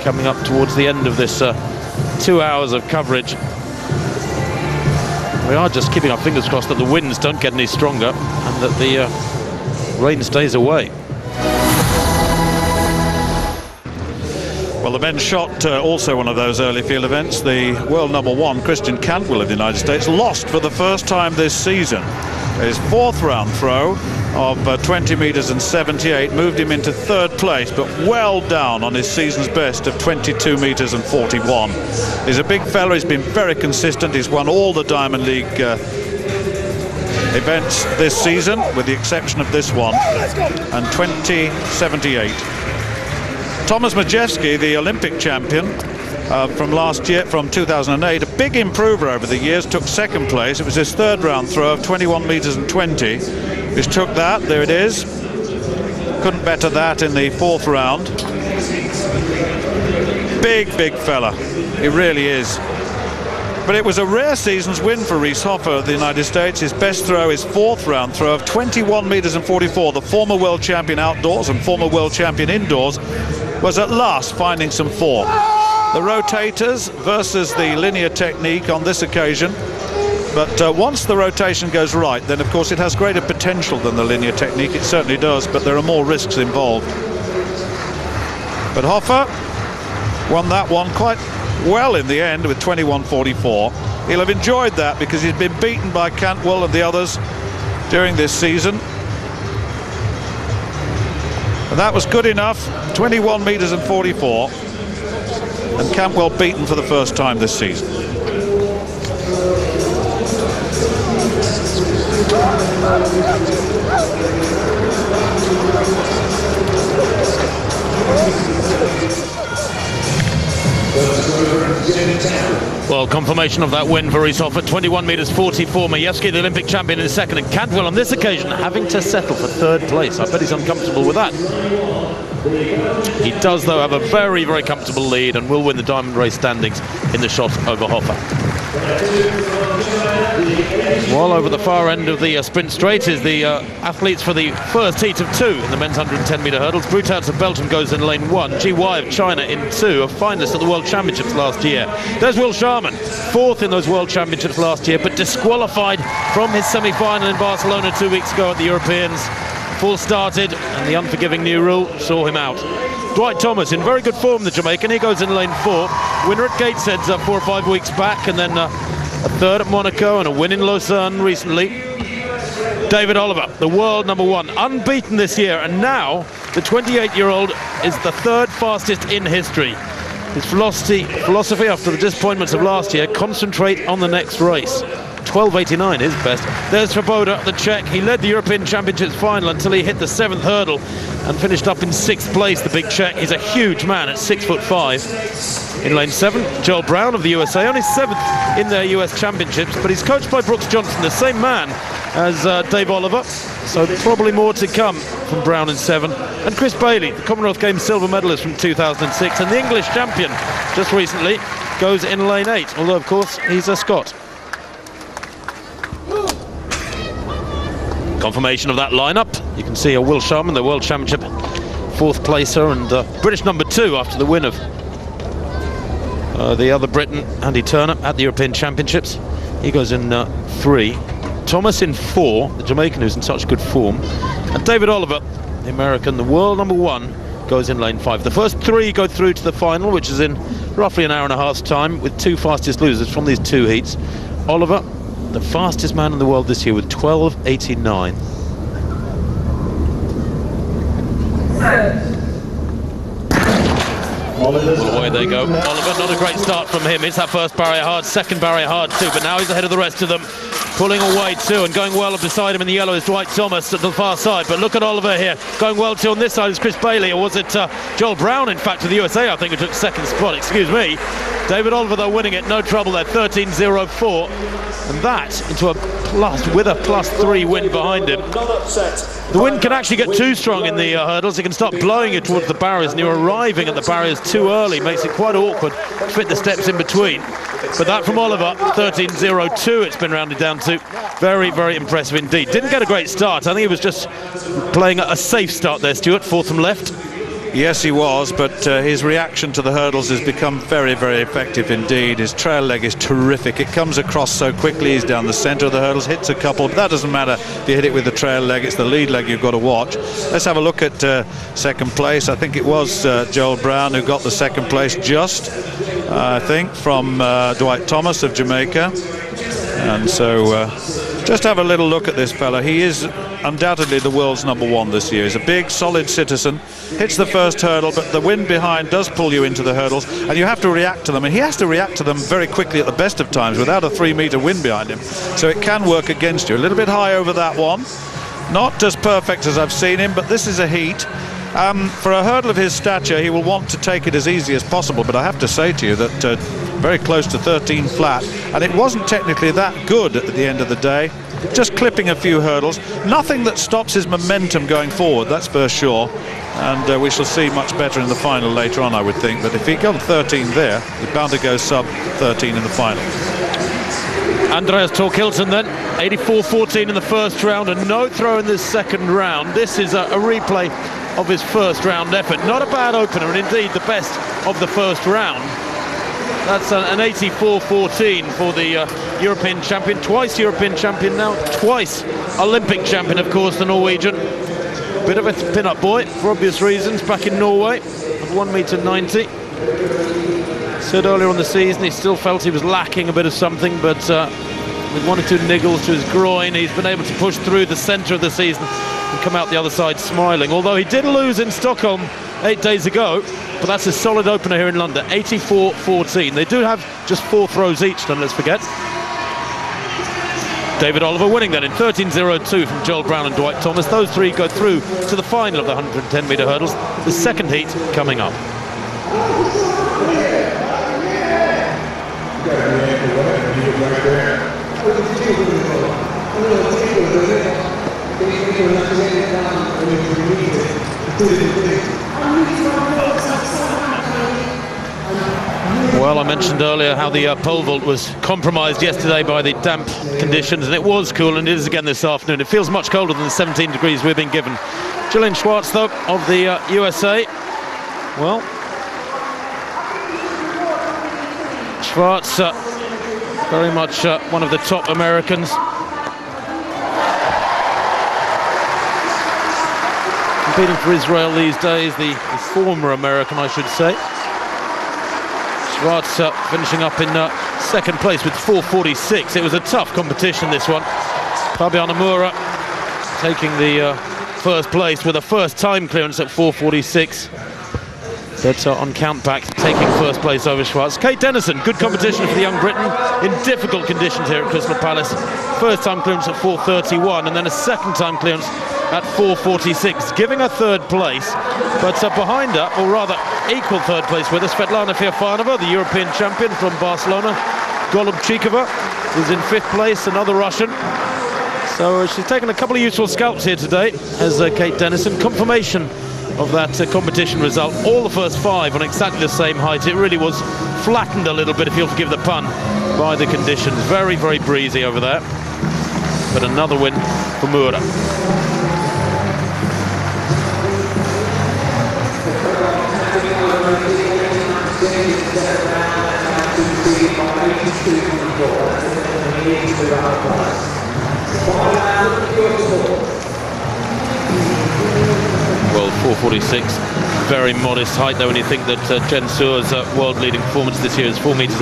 coming up towards the end of this 2 hours of coverage. We are just keeping our fingers crossed that the winds don't get any stronger and that the rain stays away. Well, the men's shot, also one of those early field events. The world number one, Christian Cantwell of the United States, lost for the first time this season. His 4th round throw of 20 metres and 78 moved him into 3rd place, but well down on his season's best of 22 metres and 41. He's a big fella. He's been very consistent. He's won all the Diamond League events this season, with the exception of this one, and 20.78. Thomas Majewski, the Olympic champion from last year, from 2008, a big improver over the years, took 2nd place. It was his 3rd round throw of 21 metres and 20. He's took that, there it is. Couldn't better that in the 4th round. Big fella, he really is. But it was a rare season's win for Reese Hoffer of the United States. His best throw, his 4th round throw of 21 metres and 44. The former world champion outdoors and former world champion indoors was at last finding some form. The rotators versus the linear technique on this occasion. But once the rotation goes right, then of course it has greater potential than the linear technique. It certainly does, but there are more risks involved. But Hoffer won that one quite well in the end with 21.44. He'll have enjoyed that because he's been beaten by Cantwell and the others during this season. And that was good enough, 21 metres and 44. And Cantwell beaten for the first time this season. Well, confirmation of that win for Reese Hoffer, 21 metres 44. Majewski, the Olympic champion, in 2nd, and Cantwell on this occasion having to settle for 3rd place. I bet he's uncomfortable with that. He does, though, have a very comfortable lead and will win the diamond race standings in the shot over Hoffer. While over the far end of the sprint straight is the athletes for the first heat of 2 in the men's 110-metre hurdles. Brutans of Belgium goes in lane 1. GY of China in 2, a finalist at the World Championships last year. There's Will Sharman, 4th in those World Championships last year, but disqualified from his semi-final in Barcelona 2 weeks ago at the Europeans. Full started, and the unforgiving new rule saw him out. Dwight Thomas in very good form, the Jamaican. He goes in lane 4. Winner at Gateshead 4 or 5 weeks back, and then a 3rd at Monaco and a win in Lausanne recently. David Oliver, the world number one, unbeaten this year, and now the 28-year-old is the 3rd fastest in history. His philosophy after the disappointments of last year: concentrate on the next race. 12.89 is best. There's Svoboda, the Czech. He led the European Championships final until he hit the 7th hurdle and finished up in 6th place, the big Czech. He's a huge man at 6'5". In lane 7, Joel Brown of the USA, only 7th in their US Championships, but he's coached by Brooks Johnson, the same man as Dave Oliver, so probably more to come from Brown in 7. And Chris Bailey, the Commonwealth Games silver medalist from 2006 and the English champion just recently, goes in lane 8, although of course he's a Scot. Confirmation of that lineup. You can see a Will Sharman, the World Championship 4th placer and British number 2 after the win of the other Briton, Andy Turner, at the European Championships. He goes in 3. Thomas in 4, the Jamaican who's in such good form. And David Oliver, the American, the world number 1, goes in lane 5. The first 3 go through to the final, which is in roughly an hour and a half's time, with 2 fastest losers from these 2 heats. Oliver, the fastest man in the world this year, with 12.89. Well, away they go. Oliver, not a great start from him. It's that first barrier hard, second barrier hard too, but now he's ahead of the rest of them. pulling away too, and going well beside him in the yellow is Dwight Thomas at the far side. But look at Oliver here, going well too on this side is Chris Bailey, or was it Joel Brown, in fact, of the USA, I think, who took second spot, excuse me. David Oliver, though, winning it, no trouble there, 13.04, and that into a plus, with a +3 wind behind him. The wind can actually get too strong in the hurdles. It can start blowing you towards the barriers, and you're arriving at the barriers too early. Makes it quite awkward to fit the steps in between. But that from Oliver, 13.02 it's been rounded down to. Very, very impressive indeed. Didn't get a great start. I think he was just playing a safe start there, Stuart, fourth from left. Yes, he was, but his reaction to the hurdles has become very, very effective indeed. His trail leg is terrific. It comes across so quickly. He's down the centre of the hurdles, hits a couple, but that doesn't matter if you hit it with the trail leg. It's the lead leg you've got to watch. Let's have a look at second place. I think it was Joel Brown who got the second place just, I think, from Dwight Thomas of Jamaica. And so just have a little look at this fella. He is undoubtedly the world's #1 this year. He's a big, solid citizen, hits the first hurdle, but the wind behind does pull you into the hurdles, and you have to react to them, and he has to react to them very quickly at the best of times without a 3-meter wind behind him, so it can work against you. A little bit high over that one, not as perfect as I've seen him, but this is a heat. For a hurdle of his stature, he will want to take it as easy as possible, but I have to say to you that very close to 13 flat, and it wasn't technically that good at the end of the day. Just clipping a few hurdles, nothing that stops his momentum going forward, that's for sure, and we shall see much better in the final later on, I would think. But if he got 13 there, he's bound to go sub 13 in the final. Andreas Torkildsen then, 84.14 in the first round, and no throw in this second round. This is a replay of his first round effort. Not a bad opener, and indeed the best of the first round. That's an 84.14 for the European champion, twice European champion now, twice Olympic champion, of course, the Norwegian. Bit of a pin-up boy, for obvious reasons, back in Norway, at 1.90 m. Said earlier on the season he still felt he was lacking a bit of something, but with 1 or 2 niggles to his groin, he's been able to push through the centre of the season and come out the other side smiling. Although he did lose in Stockholm 8 days ago, but that's a solid opener here in London, 84.14. They do have just 4 throws each, don't let's forget. David Oliver winning then in 13.02 from Joel Brown and Dwight Thomas. Those three go through to the final of the 110-metre hurdles. The second heat coming up. Well, I mentioned earlier how the pole vault was compromised yesterday by the damp conditions, and it was cool, and it is again this afternoon. It feels much colder than the 17 degrees we've been given. Gillian Schwartz, though, of the USA. Well, Schwartz, very much one of the top Americans. Competing for Israel these days, the former American, I should say. Schwartz finishing up in second place with 4.46. It was a tough competition, this one. Fabian Amura taking the first place with a first time clearance at 4.46. But on count back, taking first place over Schwartz. Kate Denison, good competition for the young Briton in difficult conditions here at Crystal Palace. First time clearance at 4.31, and then a second time clearance at 4.46, giving her third place. But behind her, or rather equal third place with her, Svetlana Feofanova, the European champion from Barcelona. Golubchikova is in fifth place, another Russian. So she's taken a couple of useful scalps here today as Kate Denison. Confirmation of that competition result. All the first 5 on exactly the same height. It really was flattened a little bit, if you'll forgive the pun, by the conditions. Very, very breezy over there. But another win for Mura. Well, 4.46, very modest height though when you think that Jen Suhr's world-leading performance this year is 4.89 meters.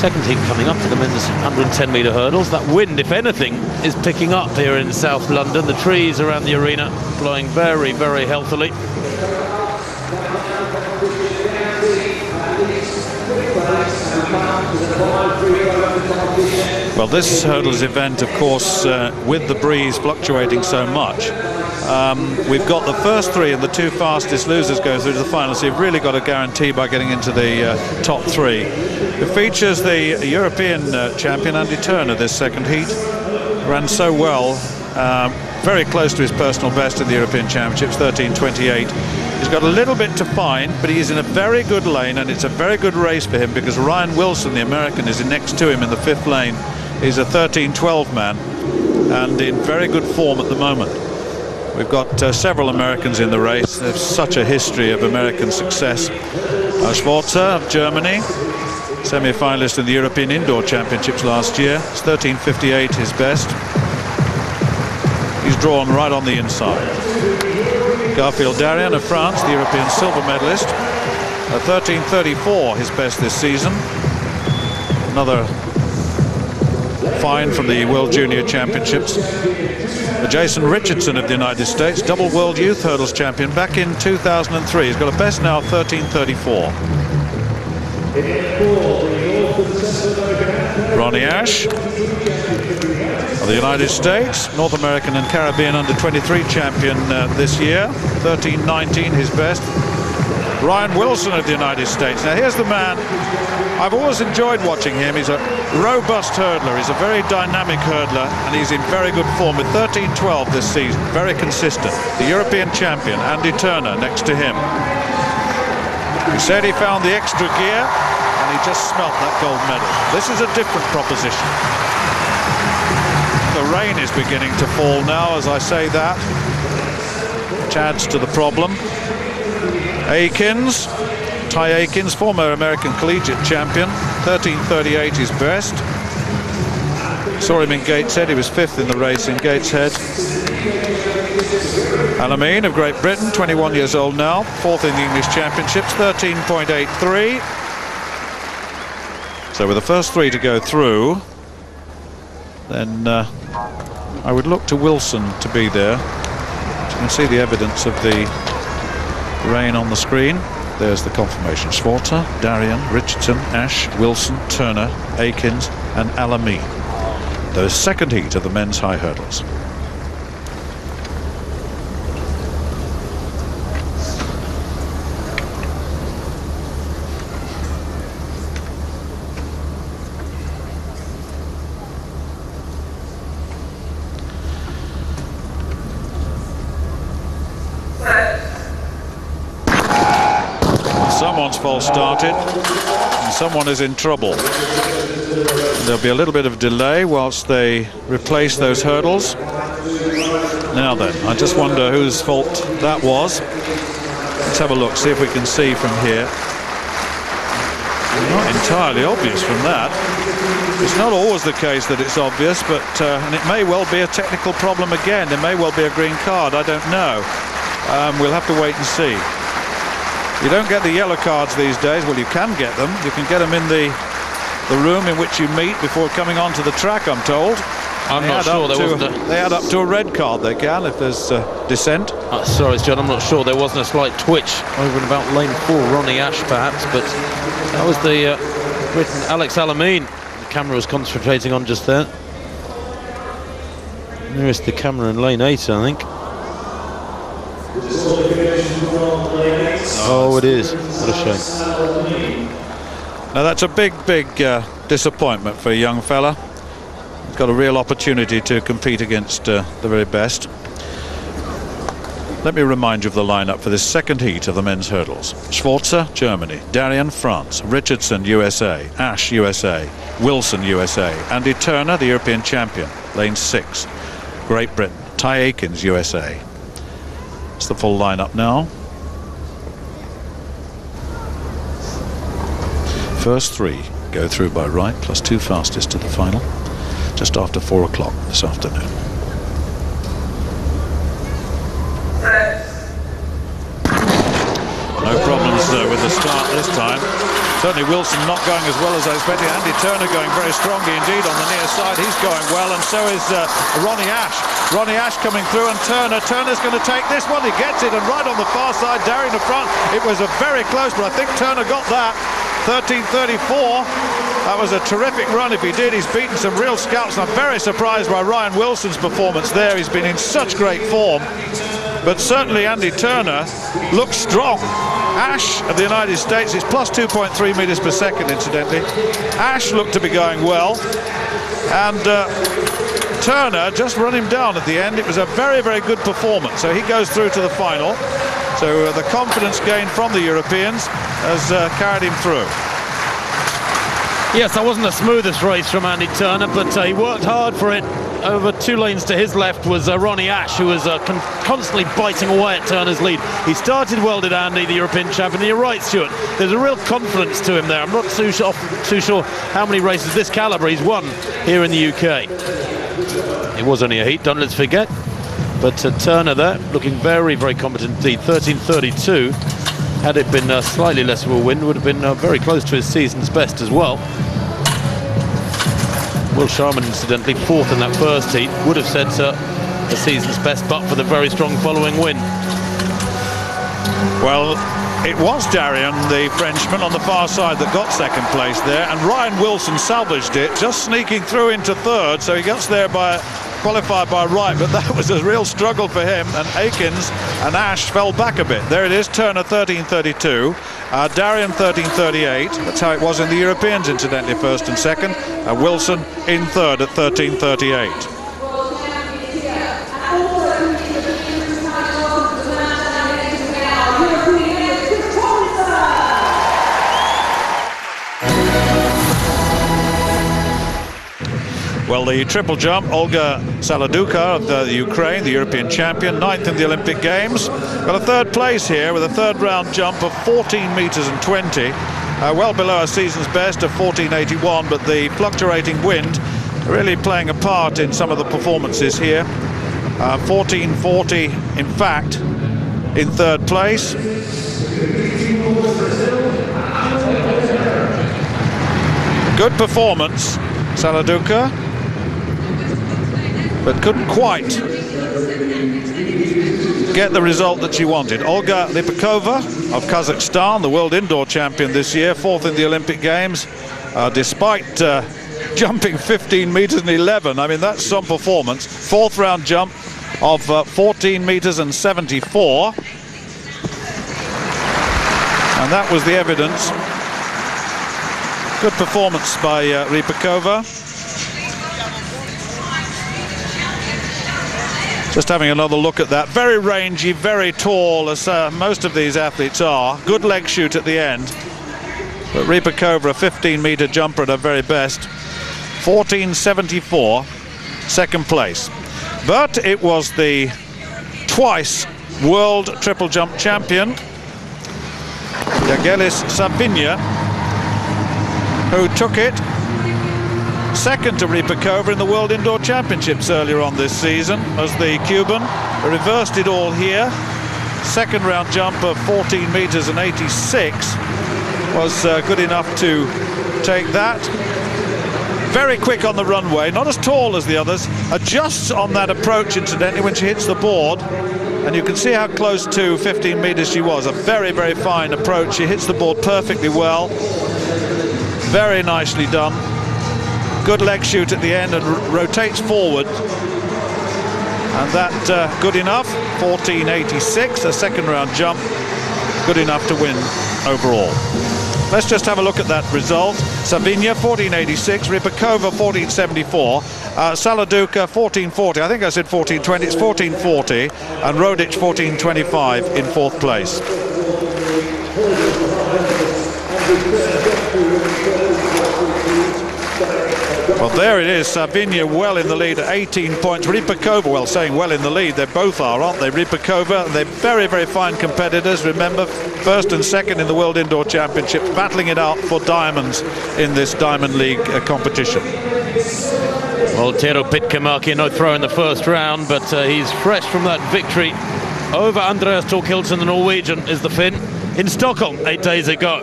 Second heat coming up for the men's 110-metre hurdles. That wind, if anything, is picking up here in South London. The trees around the arena blowing very, very healthily. Well, this hurdles event, of course, with the breeze fluctuating so much, we've got the first three and the two fastest losers go through to the final, so you've really got a guarantee by getting into the top three. It features the European champion Andy Turner this second heat. Ran so well, very close to his personal best in the European Championships, 13:28. He's got a little bit to find, but he's in a very good lane, and it's a very good race for him because Ryan Wilson, the American, is next to him in the fifth lane. He's a 13:12 man and in very good form at the moment. We've got several Americans in the race. There's such a history of American success. Schwarzer of Germany, semi-finalist in the European Indoor Championships last year. It's 13:58 his best. He's drawn right on the inside. Garfield Darien of France, the European silver medalist, 13:34 his best this season. Another fine from the World Junior Championships. Jason Richardson of the United States, double World Youth Hurdles champion back in 2003. He's got a best now of 13:34. Ronnie Ash of the United States, North American and Caribbean under-23 champion this year, 13:19 his best. Ryan Wilson of the United States. Now here's the man, I've always enjoyed watching him. He's a robust hurdler, he's a very dynamic hurdler, and he's in very good form with 13:12 this season, very consistent. The European champion, Andy Turner, next to him. He said he found the extra gear, and he just smelt that gold medal. This is a different proposition. The rain is beginning to fall now as I say that, which adds to the problem. Akins, Ty Akins, former American collegiate champion, 13:38 his best. Saw him in Gateshead, he was fifth in the race in Gateshead. Alameen of Great Britain, 21 years old now, fourth in the English Championships, 13:83. So with the first three to go through, then I would look to Wilson to be there. You can see the evidence of the rain on the screen. There's the confirmation. Schwarzer, Darien, Richardson, Ash, Wilson, Turner, Akins and Alameen. The second heat of the men's high hurdles. Someone's false started and someone is in trouble. There'll be a little bit of delay whilst they replace those hurdles. Now then, I just wonder whose fault that was. Let's have a look, see if we can see from here. Not entirely obvious from that. It's not always the case that it's obvious, but and it may well be a technical problem again. There may well be a green card, I don't know. We'll have to wait and see. You don't get the yellow cards these days. Well, you can get them. You can get them in the room in which you meet before coming onto the track, I'm told. I'm not sure there wasn't a... They add up to a red card, they can, if there's dissent. Sorry, John, I'm not sure. There wasn't a slight twitch over and about lane 4, Ronnie Ash, perhaps, but that was the Briton Alex Alameen the camera was concentrating on just there. Nearest the camera in lane 8, I think. Oh, it is. What a shame. Now that's a big disappointment for a young fella. He's got a real opportunity to compete against the very best. Let me remind you of the lineup for this second heat of the men's hurdles. Schwarzer, Germany. Darien, France. Richardson, USA. Ash, USA. Wilson, USA. Andy Turner, the European champion, lane 6. Great Britain. Ty Akins, USA. It's the full lineup now. First three go through by right, plus two fastest to the final, just after 4 o'clock this afternoon. No problems with the start this time. Certainly Wilson not going as well as I expected. Andy Turner going very strongly indeed on the near side. He's going well, and so is Ronnie Ash. Ronnie Ash coming through, and Turner's going to take this one. He gets it, and right on the far side, Darien of France. It was a very close, but I think Turner got that. 13:34. That was a terrific run if he did. He's beaten some real scouts. I'm very surprised by Ryan Wilson's performance there. He's been in such great form. But certainly Andy Turner looks strong. Ash of the United States is plus 2.3 meters per second, incidentally. Ash looked to be going well. And Turner just run him down at the end. It was a very, very good performance. So he goes through to the final. So the confidence gained from the Europeans has carried him through. Yes, that wasn't the smoothest race from Andy Turner, but he worked hard for it. Over 2 lanes to his left was Ronnie Ash, who was constantly biting away at Turner's lead. He started well, did Andy, the European champion. You're right, Stuart. There's a real confidence to him there. I'm not too sure how many races this calibre he's won here in the UK. It was only a heat, don't let's forget. But Turner there, looking very, very competent indeed. 13:32. Had it been slightly less of a wind, would have been very close to his season's best as well. Will Sharman, incidentally, 4th in that first heat, would have set the season's best, but for the very strong following wind. Well, it was Darian, the Frenchman, on the far side that got second place there, and Ryan Wilson salvaged it, just sneaking through into third, so he gets there qualified by Wright, but that was a real struggle for him, and Akins and Ash fell back a bit. There it is, Turner 13:32, Darian 13:38. That's how it was in the Europeans, incidentally, first and second. Wilson in third at 13:38. Well, the triple jump, Olga Saladuka of the Ukraine, the European champion, 9th in the Olympic Games. Got a third place here with a third round jump of 14 meters and 20. Well below our season's best of 14.81, but the fluctuating wind really playing a part in some of the performances here. 14.40, in fact, in third place. Good performance, Saladuka, but couldn't quite get the result that she wanted. Olga Lipakova of Kazakhstan, the world indoor champion this year, 4th in the Olympic Games, despite jumping 15 meters and 11. I mean, that's some performance. 4th round jump of 14 meters and 74. And that was the evidence. Good performance by Rypakova. Just having another look at that. Very rangy, very tall, as most of these athletes are. Good leg shoot at the end. But Rypakova, a 15-meter jumper at her very best. 14.74, second place. But it was the twice world triple jump champion, Yagelis Savinya, who took it second to Rypakova in the World Indoor Championships earlier on this season, as the Cuban reversed it all here. Second round jump of 14 meters and 86 was good enough to take that. Very quick on the runway, not as tall as the others, adjusts on that approach incidentally when she hits the board, and you can see how close to 15 meters she was. A very, very fine approach. She hits the board perfectly well. Very nicely done. Good leg shoot at the end and rotates forward. And that good enough. 14.86, a second round jump. Good enough to win overall. Let's just have a look at that result. Savinya 14.86, Rypakova 14.74, Saladuka 14.40. I think I said 14.20. It's 14.40, and Rodic 14.25 in fourth place. Well, there it is. Savinya well in the lead at 18 points. Rypakova, well, saying well in the lead, they both are, aren't they? Rypakova, they're very, very fine competitors. Remember, first and second in the World Indoor Championships, battling it out for diamonds in this Diamond League competition. Well, Tero Pitkämäki, no throw in the first round, but he's fresh from that victory over Andreas Torkildsen, the Norwegian, is the Finn, in Stockholm 8 days ago.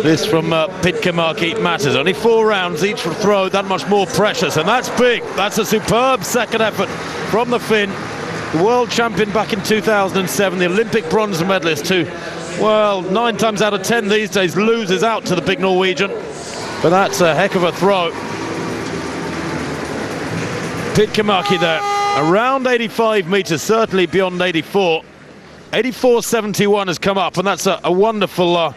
This from Pitkämäki matters. Only 4 rounds, each throw that much more precious, and that's big. That's a superb second effort from the Finn, the world champion back in 2007, the Olympic bronze medalist, who well, 9 times out of 10 these days loses out to the big Norwegian. But that's a heck of a throw. Pitkämäki there, around 85 metres, certainly beyond 84. 84.71 has come up, and that's a wonderful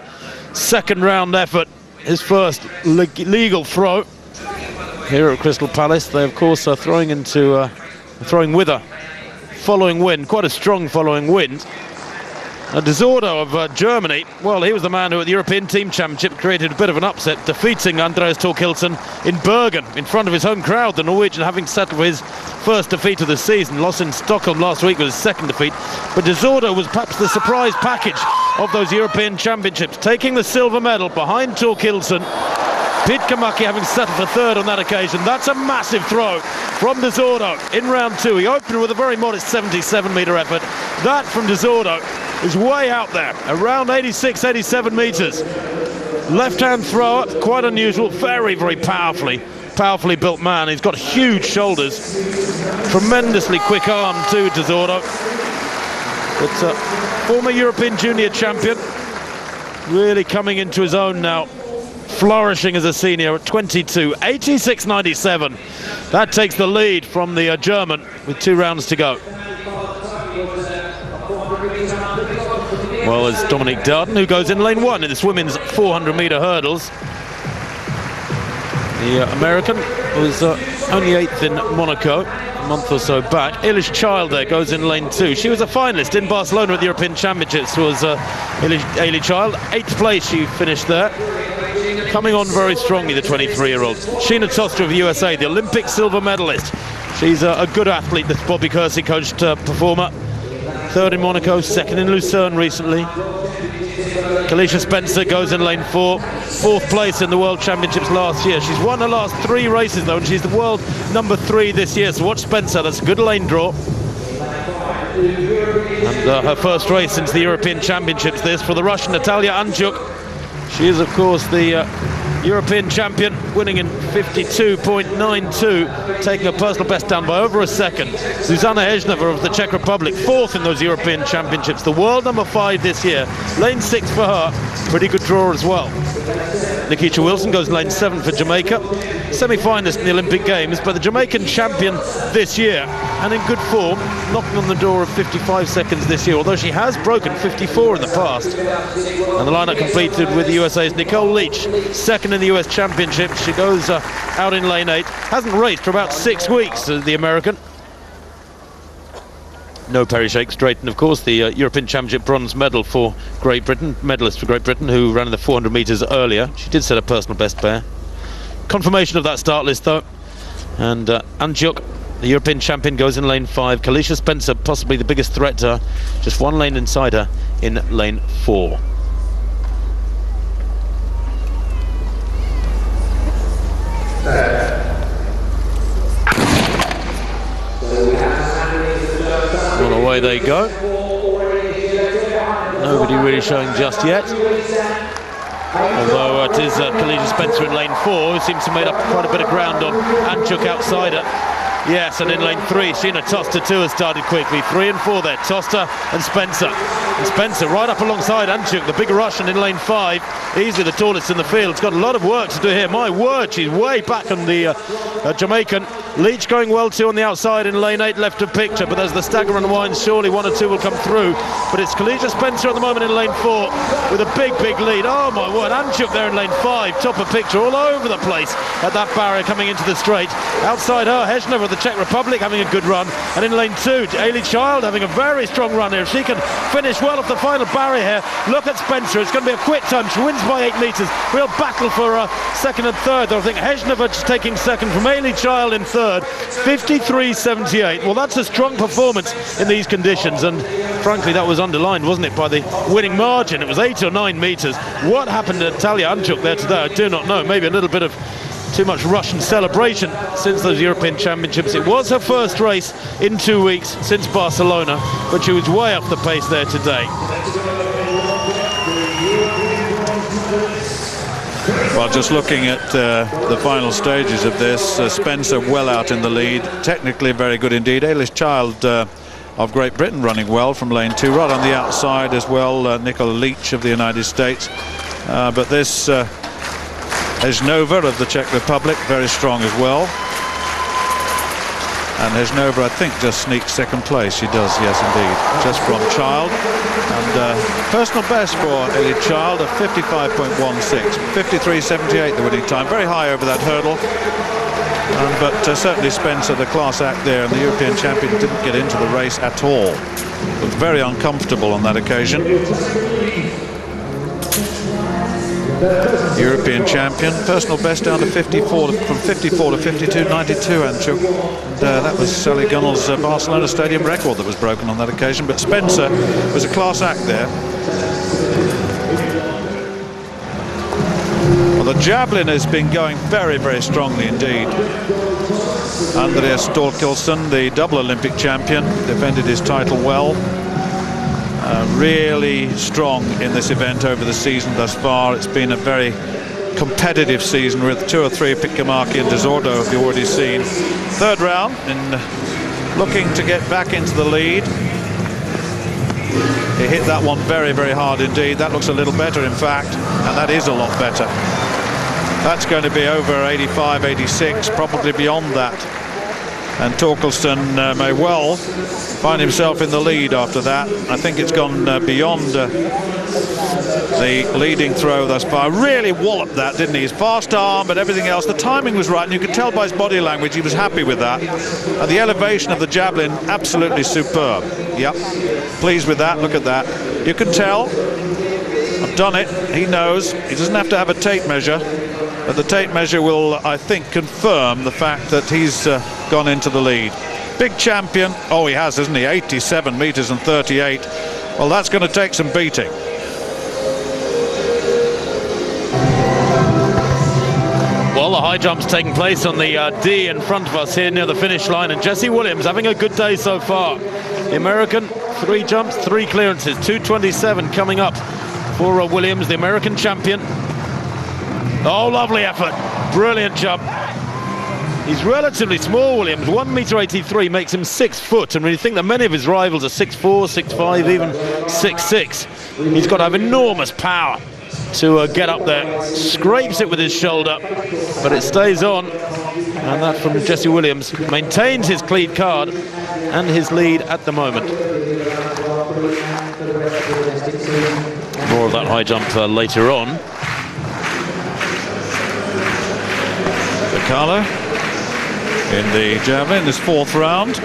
second round effort. His first legal throw here at Crystal Palace. They, of course, are throwing with a following wind, quite a strong following wind. De Zordo of Germany, well, he was the man who at the European Team Championship created a bit of an upset, defeating Andreas Thorkildsen in Bergen in front of his home crowd. The Norwegian having settled for his first defeat of the season, lost in Stockholm last week with his second defeat. But De Zordo was perhaps the surprise package of those European Championships, taking the silver medal behind Thorkildsen. Pitkämäki having settled for third on that occasion. That's a massive throw from De Zordo in round 2. He opened with a very modest 77-metre effort. That from De Zordo is way out there, around 86, 87 metres. Left-hand thrower, quite unusual, very, very powerfully built man. He's got huge shoulders, tremendously quick arm too, De Zordo. But former European junior champion, really coming into his own now, flourishing as a senior at 22, 86.97. That takes the lead from the German with 2 rounds to go. Well, it's Dominique Darden who goes in lane 1 in this women's 400-metre hurdles. The American was only 8th in Monaco a month or so back. Eilish Child there goes in lane 2. She was a finalist in Barcelona at the European Championships, was Eilish Child. 8th place she finished there. Coming on very strongly, the 23-year-old. Sheena Toster of the USA, the Olympic silver medalist. She's a good athlete, this Bobby Kersey coached performer. 3rd in Monaco, 2nd in Lucerne recently. Kalisha Spencer goes in lane 4, 4th place in the World Championships last year. She's won her last 3 races though, and she's the world number 3 this year. So watch Spencer, that's a good lane draw. And her first race since the European Championships, this for the Russian Natalia Anchuk. She is, of course, the European champion, winning in 52.92, taking a personal best down by over a second. Zuzana Hejnova of the Czech Republic, 4th in those European Championships, the world number 5 this year. Lane 6 for her, pretty good draw as well. Nikita Wilson goes lane 7 for Jamaica, semi-finalist in the Olympic Games, but the Jamaican champion this year, and in good form, knocking on the door of 55 seconds this year, although she has broken 54 in the past. And the lineup completed with the USA's Nicole Leach, 2nd in the US Championship. She goes out in lane 8, hasn't raced for about 6 weeks, the American. No Perry Shakes Drayton, of course, the European Championship bronze medal for Great Britain, medalist for Great Britain, who ran in the 400 metres earlier. She did set a personal best pair. Confirmation of that start list though. And Anchuk, the European champion, goes in lane 5. Kalisha Spencer, possibly the biggest threat to her, just 1 lane inside her in lane 4. Well, away they go. Nobody really showing just yet. Although it is Kalisha Spencer in lane 4, who seems to have made up quite a bit of ground on Anchuk outside her. Yes, and in lane 3, Sheena Toster too has started quickly. 3 and 4 there, Toster and Spencer. And Spencer right up alongside Anchuk, the big Russian, in lane 5. Easily the tallest in the field. It's got a lot of work to do here. My word, she's way back on the Jamaican. Leach going well too on the outside in lane 8, left of picture, but there's the stagger and wind. Surely 1 or 2 will come through. But it's Kalisha Spencer at the moment in lane 4 with a big lead. Oh my word, Anchuk there in lane 5, top of picture, all over the place at that barrier coming into the straight. Outside her, Hejnova of the Czech Republic having a good run, and in lane 2, Eilish Child having a very strong run here. If she can finish well off the final barrier here, look at Spencer, it's going to be a quick time. She wins by 8 metres. Real battle for 2nd and 3rd. I think Hejnova taking 2nd from Eilish Child in 3rd, 53.78. Well, that's a strong performance in these conditions, and frankly that was underlined, wasn't it, by the winning margin. It was 8 or 9 metres. What happened to Natalia Anchuk there today, I do not know. Maybe a little bit of too much Russian celebration since those European Championships. It was her first race in 2 weeks since Barcelona, but she was way off the pace there today. Well, just looking at the final stages of this, Spencer well out in the lead, technically very good indeed. Eilish Child of Great Britain running well from lane 2, right on the outside as well, Nicola Leach of the United States. But this Hejnova of the Czech Republic, very strong as well. And Hejnova, I think, just sneaks second place. She does, yes, indeed. Just from Child. And personal best for Ellie Child of 55.16. 53.78 the winning time. Very high over that hurdle. But certainly Spencer, the class act there, and the European champion, didn't get into the race at all. Looked very uncomfortable on that occasion. European champion, personal best down to 54, from 54 to 52.92, Anchuk. And that was Sally Gunnell's Barcelona Stadium record that was broken on that occasion. But Spencer was a class act there. Well, the javelin has been going very, very strongly indeed. Andreas Thorkildsen, the double Olympic champion, defended his title well. Really strong in this event over the season thus far. It's been a very competitive season with 2 or 3, Pitkämäki and Desordo have you already seen. Third round, and looking to get back into the lead. He hit that one very, very hard indeed. That looks a little better, in fact, and that is a lot better. That's going to be over 85, 86, probably beyond that. And Thorkildsen may well find himself in the lead after that. I think it's gone beyond the leading throw thus far. Really walloped that, didn't he? His fast arm, but everything else. The timing was right, and you could tell by his body language he was happy with that. And the elevation of the javelin, absolutely superb. Yep, pleased with that. Look at that. You can tell. I've done it. He knows. He doesn't have to have a tape measure. But the tape measure will, I think, confirm the fact that he's gone into the lead. Big champion. Oh, he has, isn't he? 87 meters and 38. Well, that's going to take some beating. Well, the high jump's taking place on the D in front of us here near the finish line, and Jessie Williams having a good day so far. The American, 3 jumps, 3 clearances, 2:27 coming up for Williams, the American champion. Oh, lovely effort. Brilliant jump. He's relatively small, Williams. 1.83 makes him 6 foot. And when you think that many of his rivals are 6'4", 6'5", even 6'6", he's got to have enormous power to get up there. Scrapes it with his shoulder, but it stays on. And that from Jessie Williams. Maintains his cleat card and his lead at the moment. More of that high jump later on. Carlo in the javelin, this 4th round.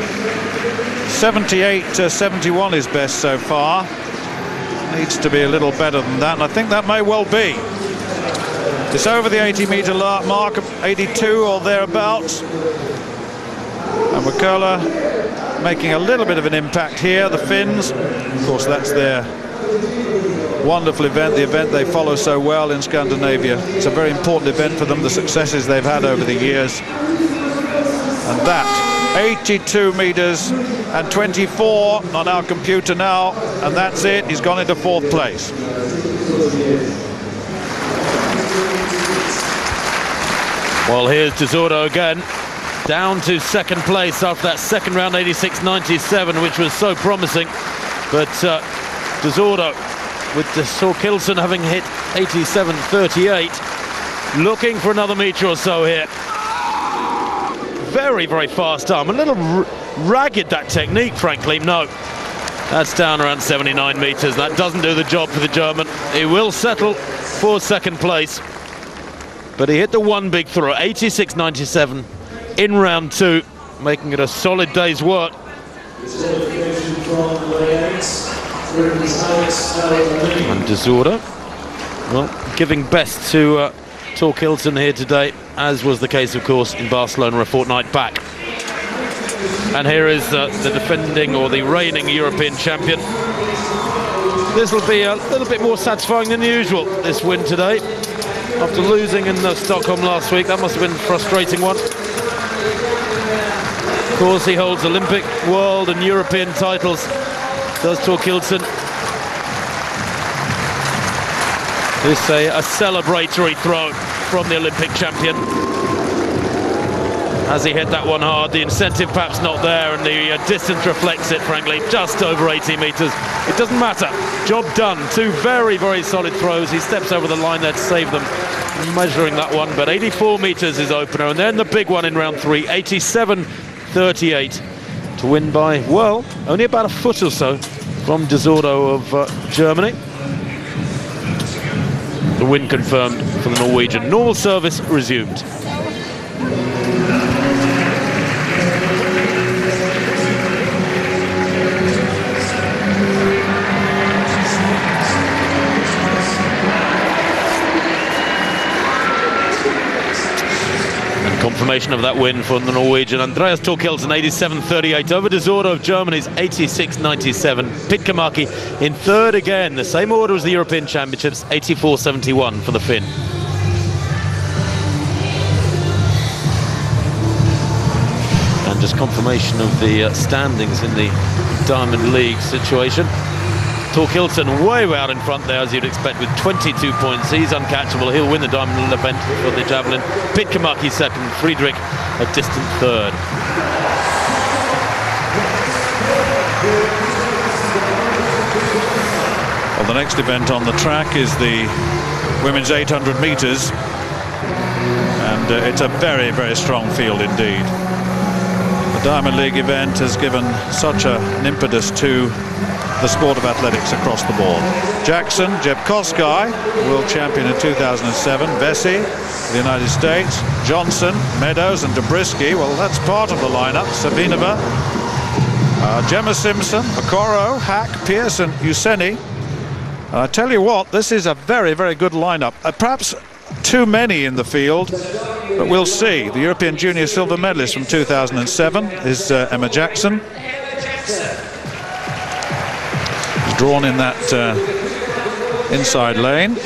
78-71 is best so far. Needs to be a little better than that, and I think that may well be. It's over the 80-meter mark, 82 or thereabouts. And Wakola making a little bit of an impact here. The Finns, of course, that's their wonderful event, the event they follow so well in Scandinavia. It's a very important event for them, the successes they've had over the years. And that, 82 meters and 24 on our computer now, and that's it. He's gone into 4th place. Well, here's Desordo again, down to 2nd place after that 2nd round, 86.97, which was so promising. But Desordo, with Thorkildsen having hit 87.38, looking for another metre or so here. Very, very fast arm. A little ragged, that technique, frankly. No, that's down around 79 metres. That doesn't do the job for the German. He will settle for 2nd place. But he hit the one big throw, 86.97 in round 2, making it a solid day's work. And Desordo, well, giving best to Thorkildsen here today, as was the case, of course, in Barcelona a fortnight back. And here is the defending, or the reigning European champion. This will be a little bit more satisfying than usual, this win today. After losing in Stockholm last week, that must have been a frustrating one. Of course, he holds Olympic, world and European titles, does Thorkildsen. This is a celebratory throw from the Olympic champion. Has he hit that one hard? The incentive perhaps not there, and the distance reflects it, frankly. Just over 80 metres. It doesn't matter. Job done. Two very, very solid throws. He steps over the line there to save them. Measuring that one, but 84 metres is opener, and then the big one in round 3, 87.38, to win by, well, only about a foot or so from Desordo of Germany. The win confirmed for the Norwegian. Normal service resumed. Confirmation of that win for the Norwegian. Andreas Thorkildsen 87.38 over Desordo of Germany's 86.97. Pitkämäki in third again, the same order as the European Championships, 84.71 for the Finn. And just confirmation of the standings in the Diamond League situation. Thorkildsen way out in front there, as you'd expect, with 22 points. He's uncatchable. He'll win the Diamond event for the javelin. Pitkämäki second, Friedrich a distant third. Well, the next event on the track is the women's 800 metres, and it's a very, very strong field indeed. The Diamond League event has given such an impetus to the sport of athletics across the board. Jackson, Jepkosgei, world champion in 2007. Vesey, the United States. Johnson, Meadows and Dobrisky. Well, that's part of the lineup. Savinova, Gemma Simpson, Okoro, Hack, Pearce and Useni. I tell you what, this is a very, very good lineup. Perhaps too many in the field, but we'll see. The European Junior silver medalist from 2007 is Emma Jackson. Drawn in that inside lane.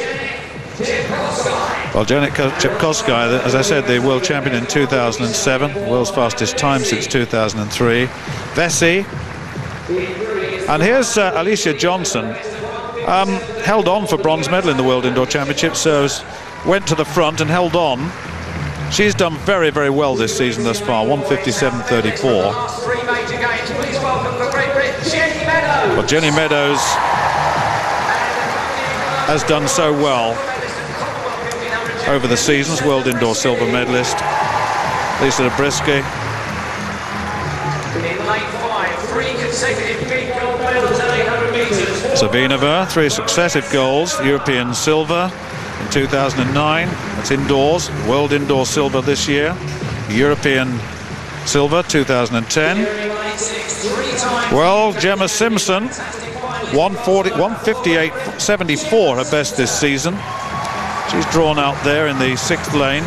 Well, Janica Jepkosgei, as I said, the world champion in 2007, world's fastest time since 2003. Vesey. And here's Alicia Johnson. Held on for bronze medal in the World Indoor Championships, so went to the front and held on. She's done very, very well this season thus far, 157.34. Well, Jenny Meadows has done so well over the seasons, world indoor silver medalist. Lisa Dobrisky. Savinova, 3 successive goals, European silver in 2009, that's indoors, world indoor silver this year, European silver 2010. Well, Gemma Simpson, 158.74, her best this season. She's drawn out there in the 6th lane.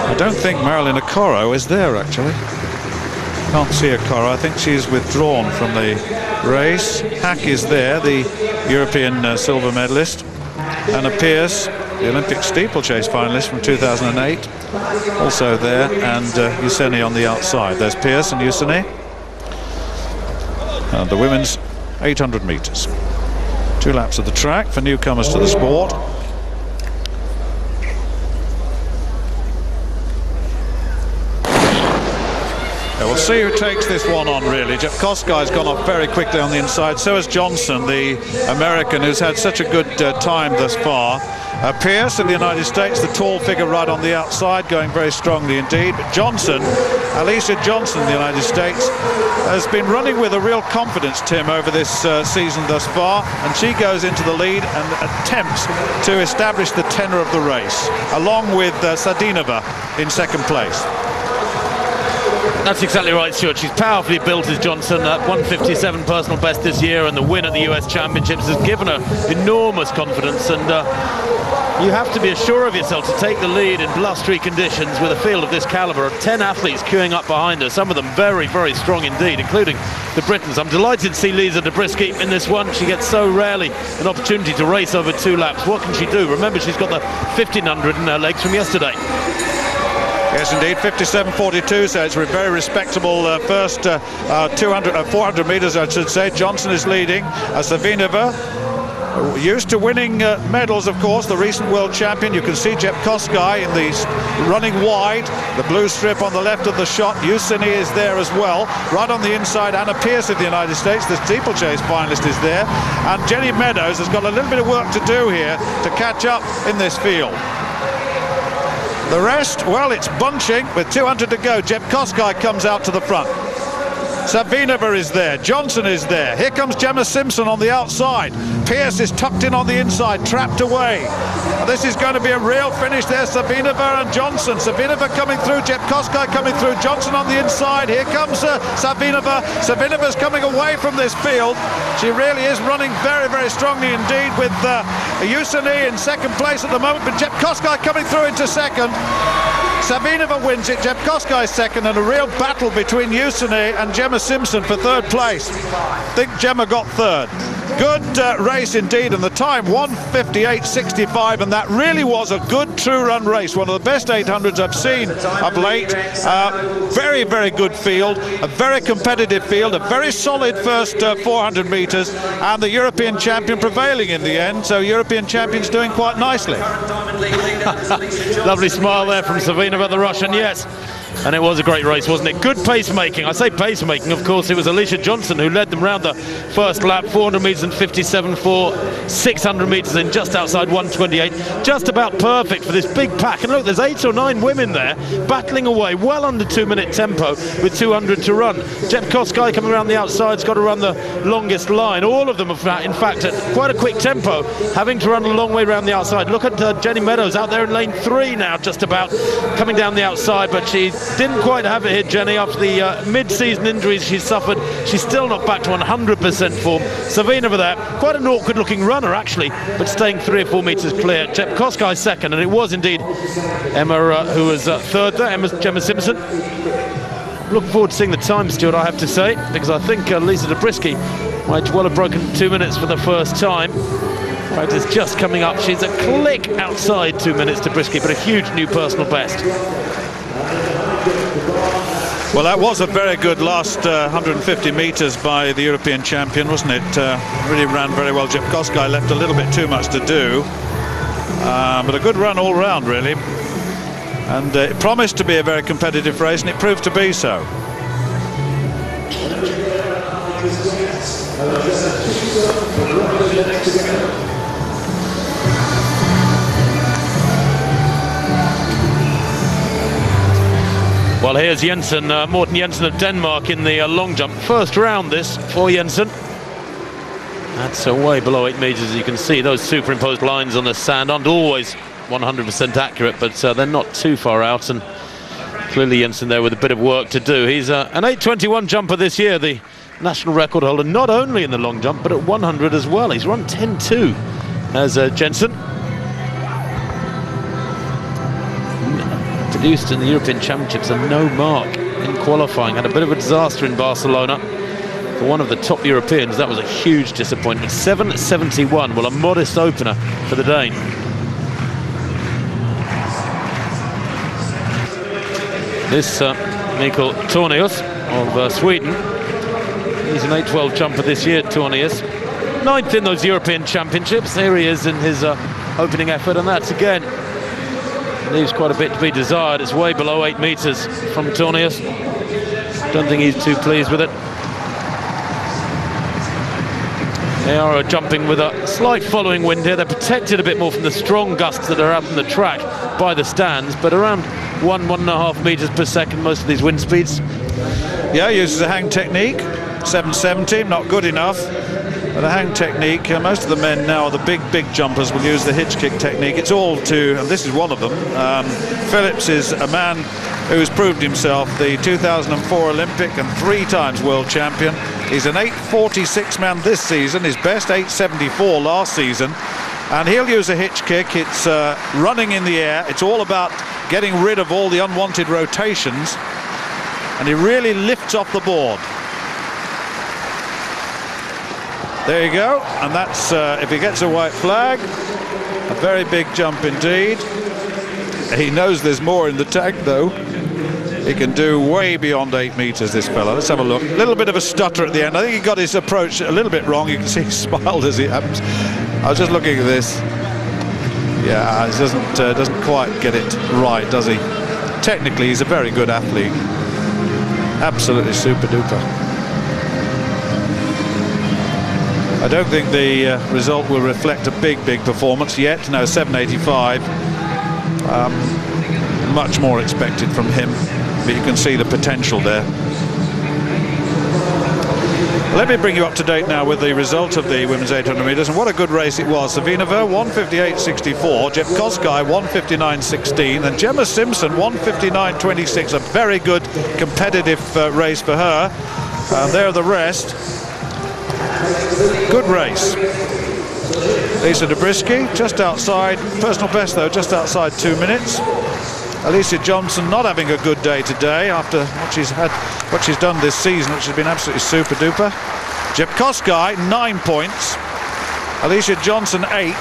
I don't think Marilyn Okoro is there, actually. Can't see Okoro. I think she's withdrawn from the race. Hack is there, the European silver medalist. Anna Pearce, the Olympic steeplechase finalist from 2008, also there, and Useni on the outside. There's Pearce and Useni. And the women's 800 metres. 2 laps of the track for newcomers to the sport. We'll see who takes this one on, really. Jepkosgei's gone off very quickly on the inside. So has Johnson, the American, who's had such a good time thus far. Pearce of the United States, the tall figure right on the outside, going very strongly indeed. But Johnson, Alicia Johnson of the United States, has been running with a real confidence, Tim, over this season thus far. And she goes into the lead and attempts to establish the tenor of the race, along with Sadinova in 2nd place. That's exactly right, Stuart. She's powerfully built as Johnson. That 157 personal best this year and the win at the US Championships has given her enormous confidence, and you have to be assured of yourself to take the lead in blustery conditions with a field of this calibre of 10 athletes queuing up behind her, some of them very, very strong indeed, including the Britons. I'm delighted to see Lisa Dobrisky in this one. She gets so rarely an opportunity to race over 2 laps. What can she do? Remember, she's got the 1500 in her legs from yesterday. Yes, indeed, 57.42, so it's a very respectable first 400 metres, I should say. Johnson is leading. Savinova Used to winning medals, of course, the recent world champion. You can see Jepkosgei in the running wide, the blue strip on the left of the shot. Usaini is there as well. Right on the inside, Anna Pierce of the United States, the steeplechase finalist, is there. And Jenny Meadows has got a little bit of work to do here to catch up in this field. The rest, well, it's bunching with 200 to go. Jepkosgei comes out to the front. Savinova is there, Johnson is there. Here comes Gemma Simpson on the outside. Pierce is tucked in on the inside, trapped away. This is going to be a real finish there. Savinova and Johnson. Savinova coming through, Jepkosgei coming through, Johnson on the inside. Here comes Savinova. Savinova's coming away from this field. She really is running very, very strongly indeed, with Usaini in second place at the moment, but Jepkosgei coming through into second. Savinova wins it, Jepkosgei second, and a real battle between Usaini and Gemma Simpson for third place. I think Gemma got third. Good race indeed, and the time 1:58.65, and that really was a good true run race, one of the best 800s I've seen of late. Very, very good field, a very competitive field, a very solid first 400 metres, and the European champion prevailing in the end, so European champion's doing quite nicely. Lovely smile there from Savinova, the Russian, yes. And it was a great race, wasn't it? Good pacemaking. I say pacemaking, of course, it was Alicia Johnson who led them round the first lap, 400 metres and 57.4, 600 metres in just outside 1:28. Just about perfect for this big pack. And look, there's 8 or 9 women there battling away, well under 2-minute tempo with 200 to run. Jepkosgei coming around the outside's got to run the longest line. All of them, in fact, at quite a quick tempo, having to run a long way around the outside. Look at Jenny Meadows out there in lane 3 now, just about coming down the outside, but she didn't quite have it here, Jenny, after the mid-season injuries she suffered. She's still not back to 100% form. Savinova there, quite an awkward looking runner actually, but staying 3 or 4 metres clear. Jepkosgei second, and it was indeed Emma who was third there, Gemma Simpson. Looking forward to seeing the time, Stuart, I have to say, because I think Lisa Zabriskie might well have broken 2 minutes for the first time. Right, it's just coming up. She's a click outside 2 minutes to Zabriskie, but a huge new personal best. Well, that was a very good last 150 metres by the European champion, wasn't it? Really ran very well. Jepkosgei left a little bit too much to do, but a good run all round, really. And it promised to be a very competitive race, and it proved to be so. Well, here's Jensen, Morten Jensen of Denmark in the long jump. First round this for Jensen. That's way below 8 metres, as you can see. Those superimposed lines on the sand aren't always 100% accurate, but they're not too far out. And clearly Jensen there with a bit of work to do. He's an 8:21 jumper this year, the national record holder, not only in the long jump, but at 100 as well. He's run 10.2 as Jensen. Produced in the European Championships a no mark in qualifying. Had a bit of a disaster in Barcelona for one of the top Europeans. That was a huge disappointment. 7.71, well, a modest opener for the Dane. This Mikael Tornius of Sweden. He's an 8.12 jumper this year, Tornius. 9th in those European Championships. Here he is in his opening effort, and that's again leaves quite a bit to be desired. It's way below 8 metres from Tornius. Don't think he's too pleased with it. They are jumping with a slight following wind here. They're protected a bit more from the strong gusts that are out on the track by the stands, but around 1.5 metres per second, most of these wind speeds. Yeah, uses a hang technique. 770, not good enough. But a hang technique, most of the men now, the big jumpers, will use the hitch kick technique. It's all to, and this is one of them. Phillips is a man who's proved himself, the 2004 Olympic and 3 times world champion. He's an 8.46 man this season, his best 8.74 last season. And he'll use a hitch kick. It's running in the air. It's all about getting rid of all the unwanted rotations. And he really lifts off the board. There you go, and that's, if he gets a white flag, a very big jump indeed. He knows there's more in the tank, though. He can do way beyond 8 metres, this fella. Let's have a look. A little bit of a stutter at the end. I think he got his approach a little bit wrong. You can see he smiled as it happens. I was just looking at this. Yeah, he doesn't quite get it right, does he? Technically, he's a very good athlete. Absolutely super duper. I don't think the result will reflect a big performance yet. No, 785. Much more expected from him, but you can see the potential there. Let me bring you up to date now with the result of the women's 800 metres, and what a good race it was. Savinova 1:58.64, Jepkosgei 1:59.16, and Gemma Simpson 1:59.26. A very good competitive race for her. And there are the rest. Good race. Lisa Dobrisky just outside, personal best though, just outside 2 minutes. Alicia Johnson not having a good day today after what she's done this season, which has been absolutely super duper. Jepkosgei 9 points, Alicia Johnson 8,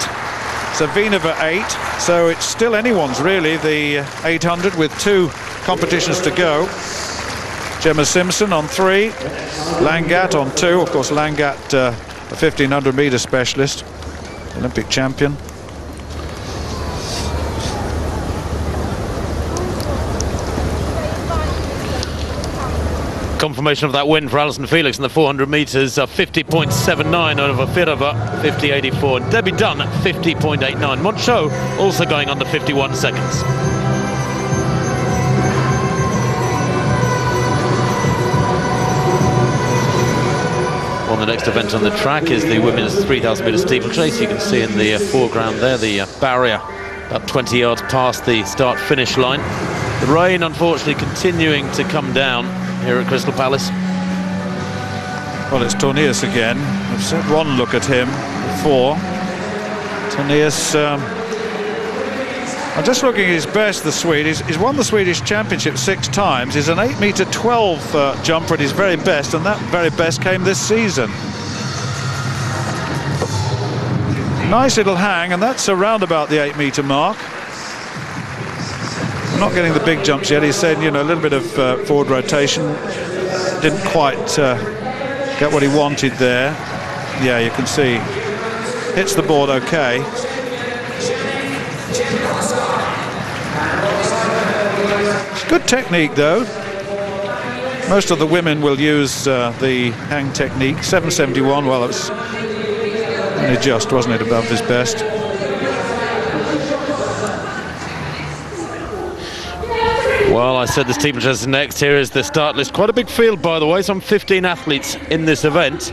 Savinova 8, so it's still anyone's really, the 800 with 2 competitions to go. Gemma Simpson on 3, Langat on 2, of course Langat a 1500 metre specialist, Olympic champion. Confirmation of that win for Alison Felix in the 400 metres, 50.79 over Firova, 50.84, and Debbie Dunn at 50.89. Monchot also going under 51 seconds. On the next event on the track is the women's 3,000 metre steeplechase. You can see in the foreground there the barrier about 20 yards past the start-finish line. The rain unfortunately continuing to come down here at Crystal Palace. Well, it's Tornius again. I've said one look at him before. Tornius, I'm just looking at his best, the Swede. He's won the Swedish Championship 6 times. He's an 8m12 jumper at his very best, and that very best came this season. Nice little hang, and that's around about the 8 metre mark. Not getting the big jumps yet. He's said, you know, a little bit of forward rotation. Didn't quite get what he wanted there. Yeah, you can see. Hits the board okay. Good technique though. Most of the women will use the hang technique. 771, well, it's only just, wasn't it, above his best. Well, I said the steeplechase is next. Here is the start list. Quite a big field, by the way. Some 15 athletes in this event.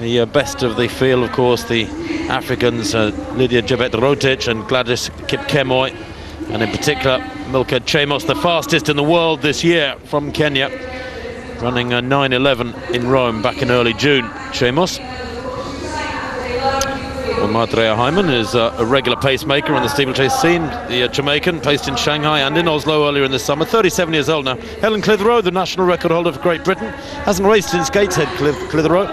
The best of the field, of course, the Africans, Lydia Jebet-Rotich and Gladys Kipkemoi. And in particular, Milka Chemos, the fastest in the world this year from Kenya. Running a 9:11 in Rome back in early June. Chemos. Well, Maitreya Hyman is a regular pacemaker on the steeplechase scene. The Jamaican, paced in Shanghai and in Oslo earlier in the summer. 37 years old now. Helen Clitheroe, the national record holder for Great Britain, hasn't raced since Gateshead. Clitheroe.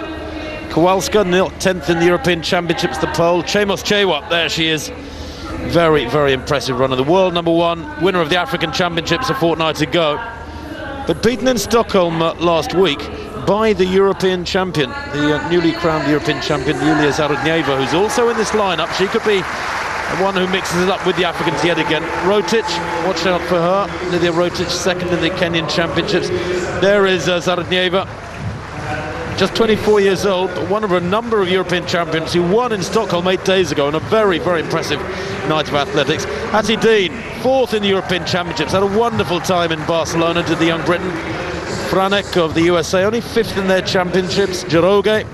Kowalska, 10th in the European Championships, the pole. Chemos Chewa, there she is. Very, very impressive runner. The world #1, winner of the African Championships a fortnight ago. But beaten in Stockholm last week by the European champion, the newly crowned European champion, Yulia Zarodnieva, who's also in this lineup. She could be the one who mixes it up with the Africans yet again. Rotich, watch out for her. Lydia Rotich, 2nd in the Kenyan Championships. There is Zarodnieva, just 24 years old, but one of a number of European champions who won in Stockholm 8 days ago, and a very, very impressive night of athletics. Hattie Dean, 4th in the European Championships, had a wonderful time in Barcelona, did the Young Britain. Franek of the USA, only 5th in their championships. Njoroge,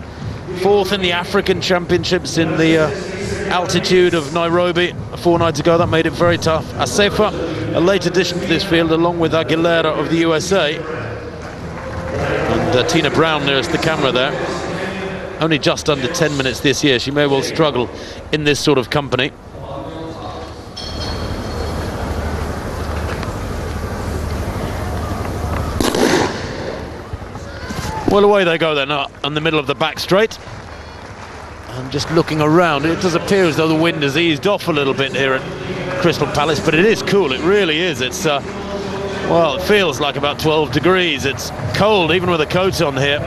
4th in the African Championships in the altitude of Nairobi a fortnight ago. That made it very tough. Asefa, a late addition to this field, along with Aguilera of the USA. And Tina Brown nearest the camera there. Only just under 10 minutes this year. She may well struggle in this sort of company. Well, away they go then, in the middle of the back straight. And just looking around, it does appear as though the wind has eased off a little bit here at Crystal Palace, but it is cool, it really is. It's, well, it feels like about 12 degrees. It's cold, even with a coat on here.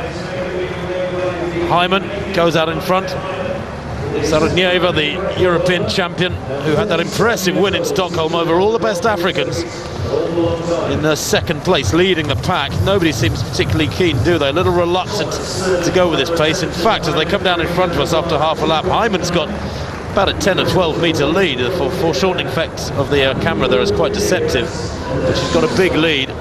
Hyman goes out in front. Zarodnieva, the European champion, who had that impressive win in Stockholm over all the best Africans, in second place, leading the pack. Nobody seems particularly keen, do they? A little reluctant to go with this pace. In fact, as they come down in front of us after half a lap, Hyman's got about a 10 or 12 metre lead. The foreshortening effect of the camera there is quite deceptive, but she's got a big lead. And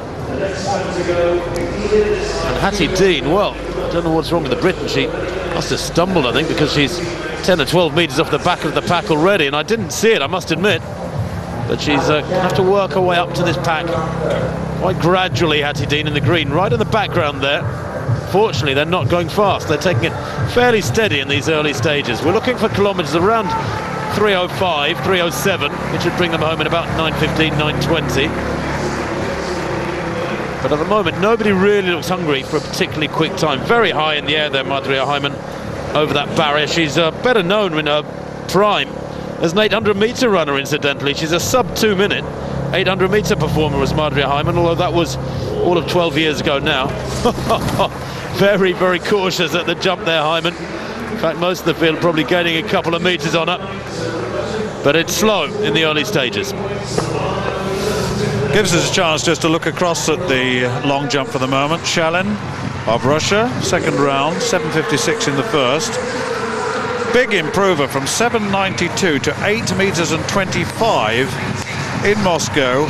Hattie Dean, well, I don't know what's wrong with the Briton. She must have stumbled, I think, because she's 10 or 12 metres off the back of the pack already, and I didn't see it, I must admit. But she's going to have to work her way up to this pack quite gradually. Hattie Dean in the green, right in the background there. Fortunately, they're not going fast. They're taking it fairly steady in these early stages. We're looking for kilometres around 3:05, 3:07, which would bring them home in about 9:15, 9:20. But at the moment, nobody really looks hungry for a particularly quick time. Very high in the air there, Madria Hyman, over that barrier. She's better known in her prime as an 800-metre runner, incidentally. She's a sub-2 minute 800-metre performer as Madria Hyman, although that was all of 12 years ago now. Very, very cautious at the jump there, Hyman. In fact, most of the field probably gaining a couple of metres on her. But it's slow in the early stages. Gives us a chance just to look across at the long jump for the moment. Shalin of Russia, second round, 7:56 in the first. Big improver from 7:92 to 8 meters and 25 in Moscow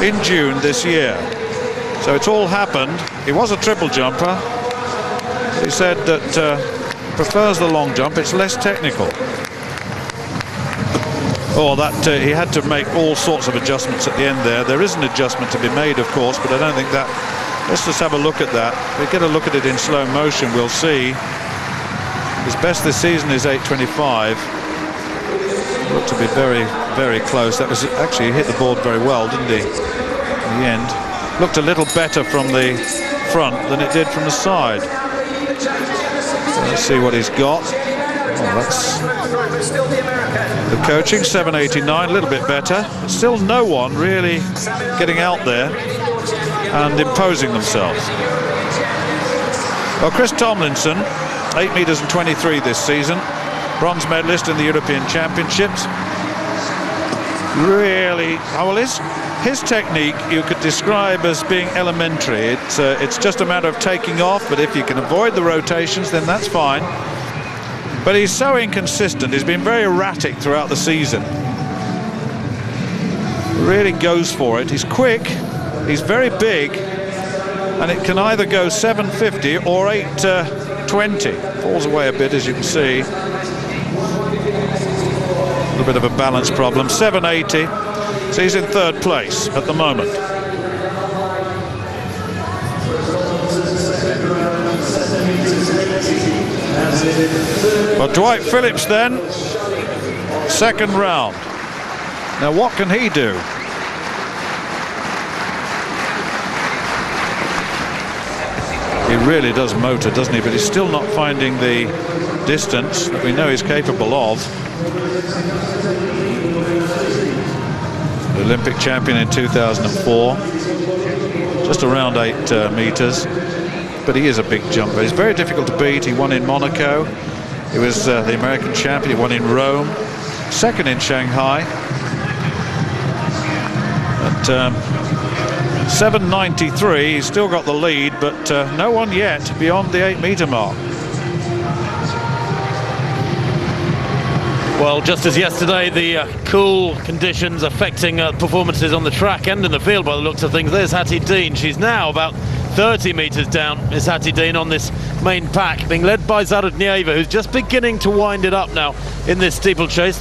in June this year. So it's all happened. He was a triple jumper. He said that prefers the long jump. It's less technical. Oh, that he had to make all sorts of adjustments at the end there. There is an adjustment to be made, of course, but I don't think that. Let's just have a look at that. If we get a look at it in slow motion, we'll see his best this season is 8:25. Looked to be very, very close. That was actually, he hit the board very well, didn't he? In the end, looked a little better from the front than it did from the side. So let's see what he's got. Oh, that's the coaching, 7:89, a little bit better. Still no one really getting out there and imposing themselves. Well, Chris Tomlinson, 8 meters and 23 this season, bronze medalist in the European Championships. Really, well, his technique you could describe as being elementary. It's just a matter of taking off, but if you can avoid the rotations, then that's fine. But he's so inconsistent. He's been very erratic throughout the season. Really goes for it. He's quick, he's very big, and it can either go 7:50 or 8:20. Falls away a bit, as you can see. A little bit of a balance problem. 7:80. So he's in third place at the moment. Well, Dwight Phillips then, second round. Now what can he do? He really does motor, doesn't he? But he's still not finding the distance that we know he's capable of. The Olympic champion in 2004, just around 8 meters. But he is a big jumper. He's very difficult to beat. He won in Monaco. He was the American champion. He won in Rome, second in Shanghai. At 7:93, he's still got the lead, but no one yet beyond the 8 meter mark. Well, just as yesterday, the cool conditions affecting performances on the track and in the field by the looks of things. There's Hattie Dean. She's now about 30 metres down, is Hattie Dean on this main pack, being led by Zarodnieva, who's just beginning to wind it up now in this steeplechase.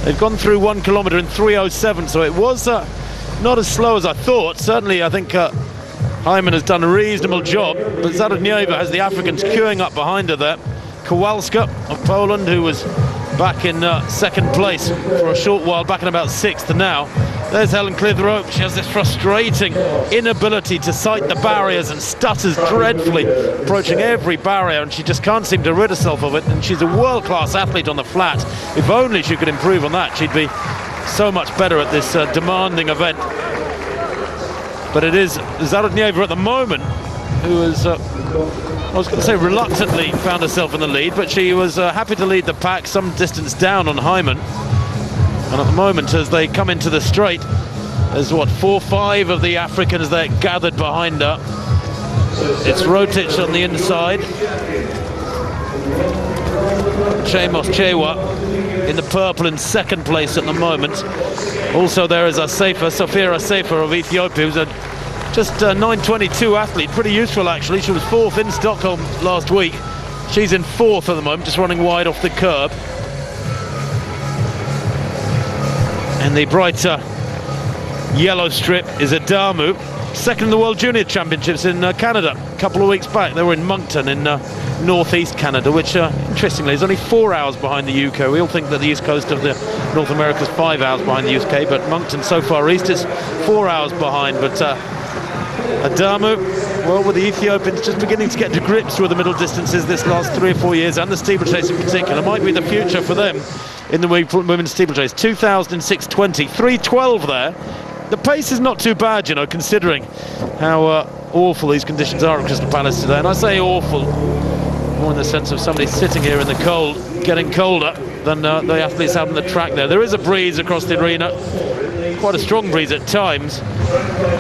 They've gone through 1 kilometre in 3:07, so it was not as slow as I thought. Certainly, I think Hyman has done a reasonable job, but Zarodnieva has the Africans queuing up behind her there. Kowalska of Poland, who was back in second place for a short while, back in about 6th now. There's Helen Clitheroe. She has this frustrating inability to sight the barriers and stutters dreadfully, approaching every barrier, and she just can't seem to rid herself of it. And she's a world-class athlete on the flat. If only she could improve on that, she'd be so much better at this demanding event. But it is Zarodnieva at the moment who is I was going to say reluctantly found herself in the lead, but she was happy to lead the pack some distance down on Hyman. And at the moment, as they come into the straight, there's 4-5 of the Africans there gathered behind her. It's Rotich on the inside. Chemos Chewa in the purple in second place at the moment. Also there is Asefa, Sophia Asefa of Ethiopia, who's a just 9.22 athlete, pretty useful actually. She was fourth in Stockholm last week. She's in fourth at the moment, just running wide off the curb. And the brighter yellow strip is Adamu, second in the World Junior Championships in Canada a couple of weeks back. They were in Moncton in northeast Canada, which interestingly is only 4 hours behind the UK. We all think that the east coast of the North America is 5 hours behind the UK, but Moncton so far east is 4 hours behind. But Adamu, well, with the Ethiopians just beginning to get to grips with the middle distances this last 3 or 4 years, and the steeplechase in particular, might be the future for them in the women's steeplechase. 2006-20, 3:12 there. The pace is not too bad, you know, considering how awful these conditions are at Crystal Palace today. And I say awful more in the sense of somebody sitting here in the cold, getting colder than the athletes out on the track there. There is a breeze across the arena, quite a strong breeze at times.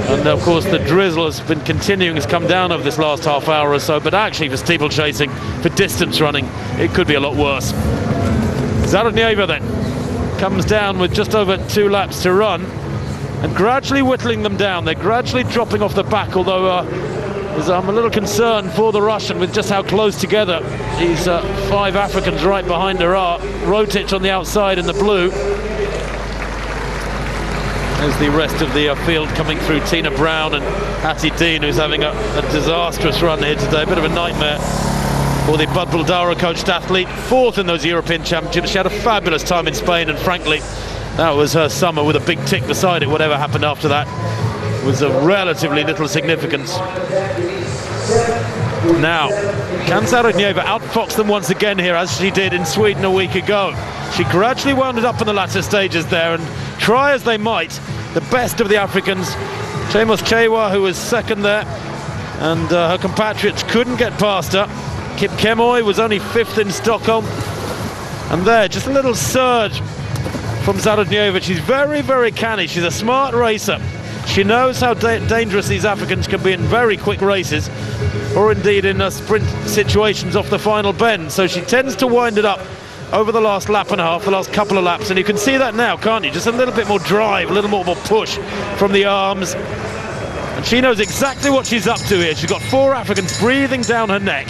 And of course the drizzle has been continuing, has come down over this last half hour or so, but actually for steeplechasing, for distance running, it could be a lot worse. Zarodnieva then comes down with just over 2 laps to run and gradually whittling them down. They're gradually dropping off the back, although I'm a little concerned for the Russian with just how close together these 5 Africans right behind her are. Rotich on the outside in the blue. There's the rest of the field coming through. Tina Brown and Hattie Dean, who's having a disastrous run here today, a bit of a nightmare for the Bud Baldara coached athlete. Fourth in those European Championships. She had a fabulous time in Spain, and frankly, that was her summer with a big tick beside it. Whatever happened after that was of relatively little significance. Now, can Zarodnieva outfox them once again here, as she did in Sweden a week ago? She gradually wound it up in the latter stages there, and try as they might, the best of the Africans, Chemos Chewa, who was second there, and her compatriots couldn't get past her. Kip Kemoy was only fifth in Stockholm, and there, just a little surge from Zarodnieva. She's very, very canny. She's a smart racer. She knows how dangerous these Africans can be in very quick races, or indeed in sprint situations off the final bend. So she tends to wind it up over the last lap and a half, the last couple of laps, and you can see that now, can't you? Just a little bit more drive, a little more push from the arms. And she knows exactly what she's up to here. She's got 4 Africans breathing down her neck.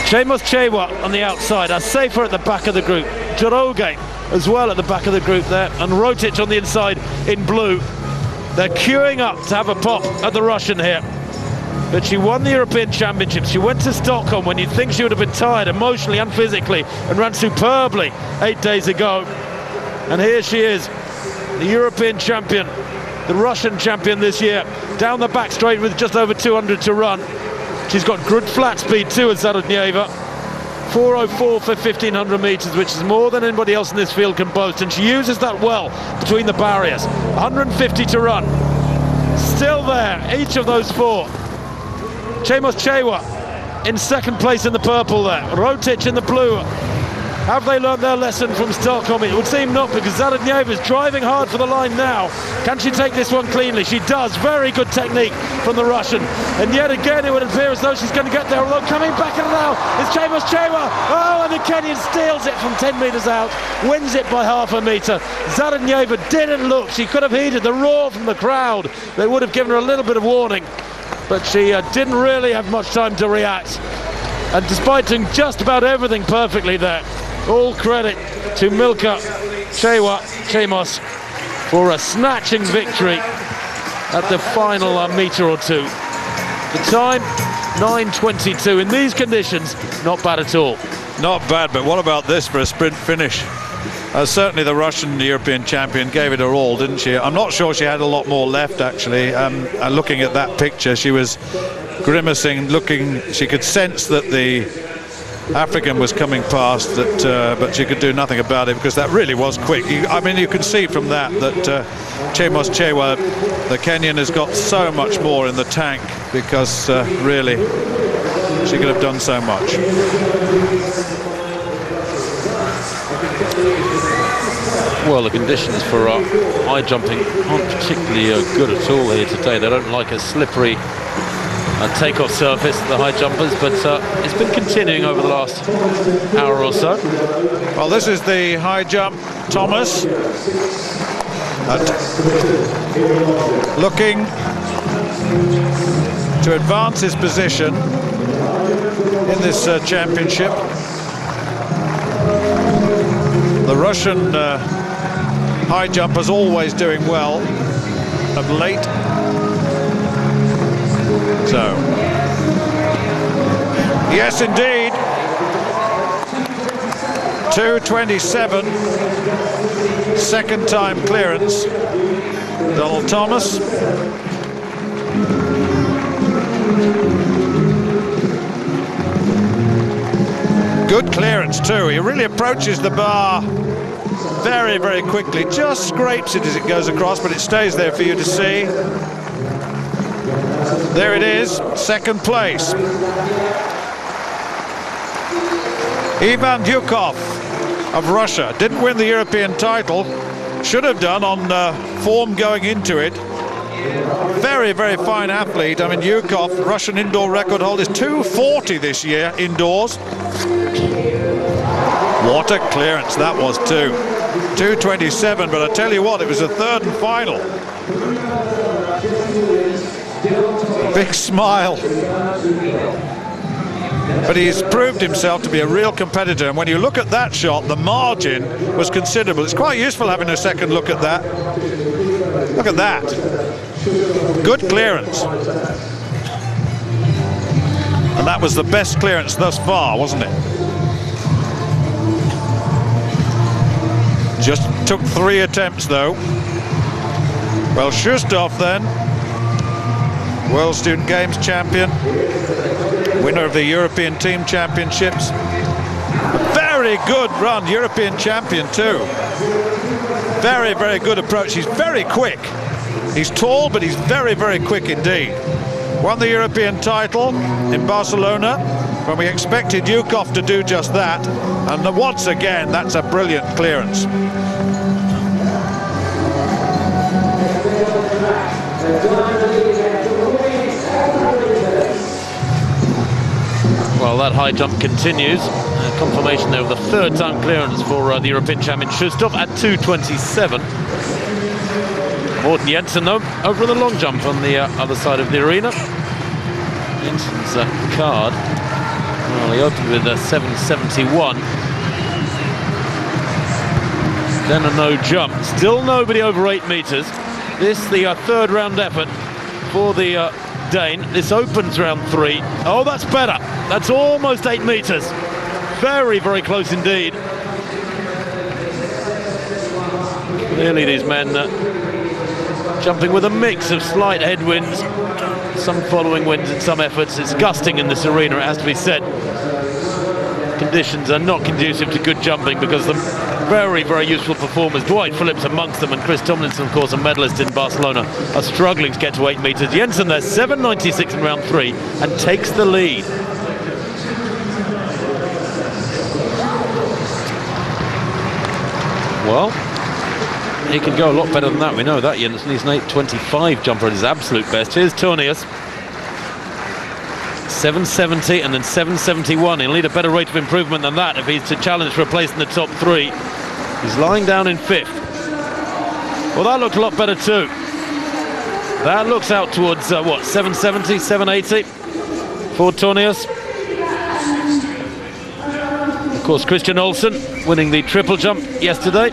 Chemos Chewa on the outside, Asefa at the back of the group, Joroge as well at the back of the group there, and Rotich on the inside in blue. They're queuing up to have a pop at the Russian here. But she won the European Championships. She went to Stockholm when you'd think she would have been tired emotionally and physically, and ran superbly 8 days ago. And here she is, the European champion, the Russian champion this year, down the back straight with just over 200 to run. She's got good flat speed too as Zarodnieva. 4:04 for 1,500 metres, which is more than anybody else in this field can boast, and she uses that well between the barriers. 150 to run. Still there, each of those 4. Chemos Chewa in second place in the purple there. Rotich in the blue. Have they learned their lesson from Stockholm? It would seem not, because Zarodnieva is driving hard for the line now. Can she take this one cleanly? She does. Very good technique from the Russian. And yet again, it would appear as though she's going to get there. Although coming back in now is Chemos Chewa. Oh, and the Kenyan steals it from 10 metres out. Wins it by half a metre. Zarodnieva didn't look. She could have heeded the roar from the crowd. They would have given her a little bit of warning. But she didn't really have much time to react. And despite doing just about everything perfectly there, all credit to Milka Chemos for a snatching victory at the final metre or two. The time, 9:22. In these conditions, not bad at all. Not bad, but what about this for a sprint finish? Certainly the Russian European champion gave it her all, didn't she? I'm not sure she had a lot more left, actually. Looking at that picture, she was grimacing, looking. She could sense that the African was coming past, but she could do nothing about it, because that really was quick. I mean, you can see from that Chemos Chewa, the Kenyan, has got so much more in the tank because really she could have done so much. Well, the conditions for high jumping aren't particularly good at all here today. They don't like a slippery takeoff surface, the high jumpers, but it's been continuing over the last hour or so. Well, this is the high jump, Thomas. Looking to advance his position in this championship. The Russian high jumpers always doing well of late. So, yes, indeed. 2:27, second time clearance. Donald Thomas. Good clearance too. He really approaches the bar very, very quickly. Just scrapes it as it goes across, but it stays there for you to see. There it is, second place. Ivan Dyukov of Russia didn't win the European title. Should have done on form going into it. Very, very fine athlete. I mean, Dyukov, Russian indoor record holder, is 2:40 this year indoors. What a clearance that was too. 2:27, but I tell you what, it was a third and final. Big smile. But he's proved himself to be a real competitor, and when you look at that shot, the margin was considerable. It's quite useful having a second look at that. Look at that. Good clearance. And that was the best clearance thus far, wasn't it? Just took 3 attempts though. Well, Shustov then, World Student Games champion, winner of the European Team Championships. A very good run, European champion too. Very, very good approach. He's very quick. He's tall, but he's very, very quick indeed. Won the European title in Barcelona when we expected Dyukov to do just that. And once again, that's a brilliant clearance. Well, that high jump continues. Confirmation there of the third time clearance for the European champion Shustov at 2:27. Morten Jensen, though, over the long jump on the other side of the arena. Jensen's card. Well, he opened with a 7:71. Then a no jump. Still nobody over 8 meters. This the third round effort for the Dane. This opens round 3. Oh, that's better. That's almost 8 meters. Very, very close indeed. Clearly these men jumping with a mix of slight headwinds, some following winds and some efforts. It's gusting in this arena, it has to be said. Conditions are not conducive to good jumping because the very, very useful performers, Dwight Phillips amongst them, and Chris Tomlinson, of course, a medalist in Barcelona, are struggling to get to 8 meters. Jensen there, 7.96 in round 3, and takes the lead. Well, he can go a lot better than that, we know that. Jensen, he's an 8.25 jumper at his absolute best. Here's Tornius. 7.70 and then 7.71. He'll need a better rate of improvement than that if he's to challenge for a place in the top 3. He's lying down in 5th. Well, that looked a lot better too. That looks out towards, what, 7.70, 7.80 for Tornius. Of course, Christian Olsen winning the triple jump yesterday.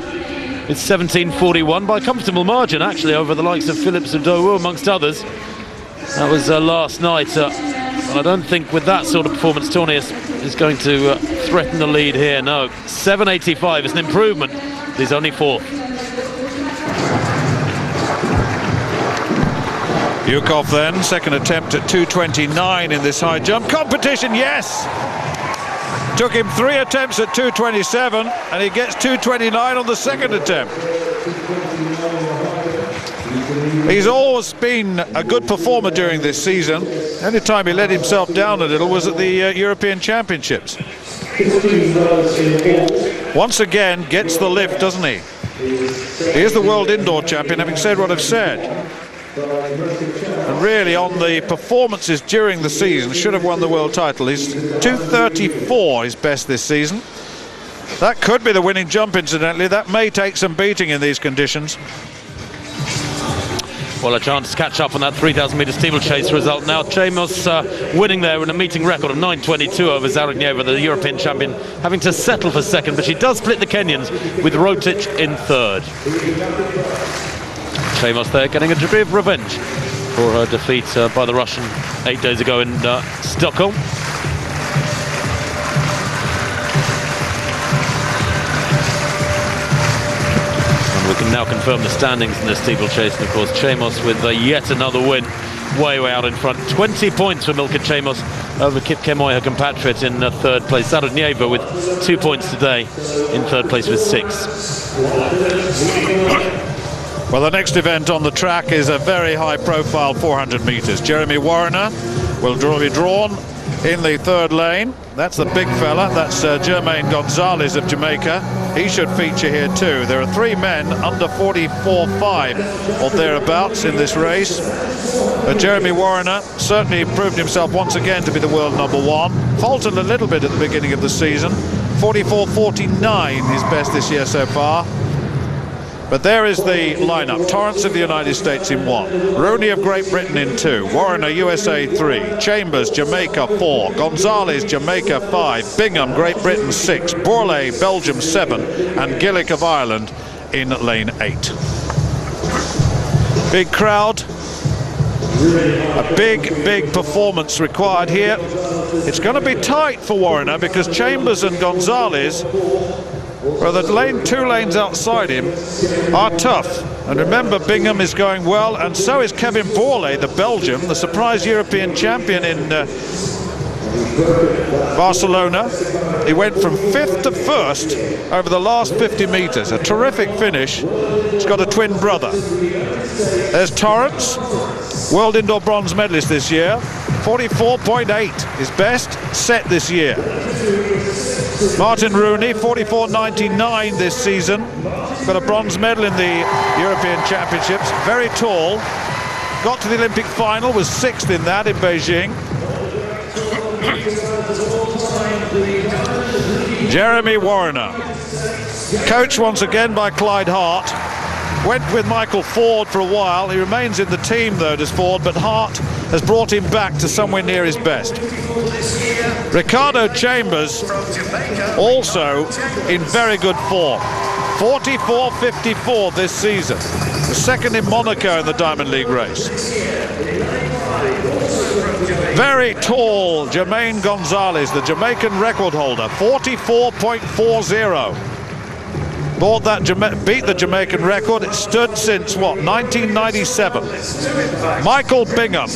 It's 17.41 by a comfortable margin, actually, over the likes of Phillips and Dowu, amongst others. That was last night. I don't think with that sort of performance Tornius is going to threaten the lead here, no. 7.85 is an improvement. He's only 4th. Dyukov then, second attempt at 2.29 in this high jump competition, yes! Took him 3 attempts at 2.27 and he gets 2.29 on the second attempt. He's always been a good performer during this season. Only time he let himself down a little was at the European Championships. Once again, gets the lift, doesn't he? He is the world indoor champion, having said what I've said. And really, on the performances during the season, should have won the world title. He's 2:34, his best this season. That could be the winning jump, incidentally. That may take some beating in these conditions. Well, a chance to catch up on that 3,000 metre steeplechase result now. Chamos winning there in a meeting record of 9:22 over Zarudnieva, the European champion, having to settle for second, but she does split the Kenyans with Rotich in third. Chamos there getting a degree of revenge for her defeat by the Russian 8 days ago in Stockholm. We can now confirm the standings in the steeplechase, and of course Chamos with yet another win, way out in front. 20 points for Milka Chamos over Kip Kemoy, her compatriot, in third place. Zarudnieva with 2 points today in third place with 6. Well, the next event on the track is a very high-profile 400 metres. Jeremy Warner will be drawn in the third lane. That's the big fella. That's Jermaine Gonzalez of Jamaica. He should feature here too. There are 3 men under 44.5 or thereabouts in this race. Jeremy Warner certainly proved himself once again to be the world #1. Faltered a little bit at the beginning of the season. 44.49 his best this year so far. But there is the lineup. Torrance of the United States in 1, Rooney of Great Britain in 2, Warner USA 3, Chambers Jamaica 4, Gonzalez Jamaica 5, Bingham Great Britain 6, Borlée Belgium 7, and Gillick of Ireland in lane 8. Big crowd. A big performance required here. It's going to be tight for Warner because Chambers and Gonzalez, well, the 2 lanes outside him are tough. And remember, Bingham is going well, and so is Kevin Borlée, the Belgian, the surprise European champion in Barcelona. He went from 5th to 1st over the last 50 metres. A terrific finish. He's got a twin brother. There's Torrance, world indoor bronze medalist this year. 44.8, his best set this year. Martin Rooney, 44.99 this season. Got a bronze medal in the European Championships. Very tall. Got to the Olympic final, was 6th in that in Beijing. Jeremy Warner, coached once again by Clyde Hart. Went with Michael Ford for a while. He remains in the team though, does Ford, but Hart has brought him back to somewhere near his best. Ricardo Chambers also in very good form. 44.54 this season. The second in Monaco in the Diamond League race. Very tall Jermaine Gonzalez, the Jamaican record holder, 44.40. Beat the Jamaican record. It stood since, what, 1997. Michael Bingham,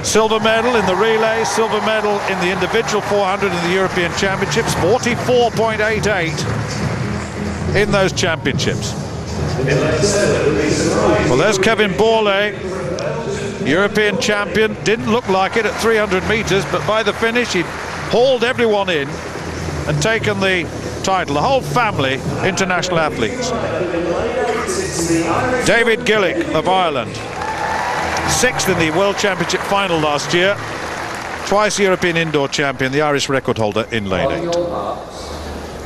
silver medal in the relay, silver medal in the individual 400 in the European Championships, 44.88 in those championships. Well, there's Kevin Borlée, European champion. Didn't look like it at 300 metres, but by the finish he'd hauled everyone in and taken the title. The whole family international athletes. David Gillick of Ireland, 6th in the World Championship final last year. Twice European indoor champion, the Irish record holder in lane 8.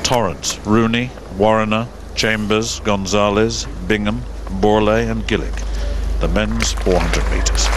Torrance, Rooney, Warner, Chambers, Gonzalez, Bingham, Borlée and Gillick. The men's 400 metres.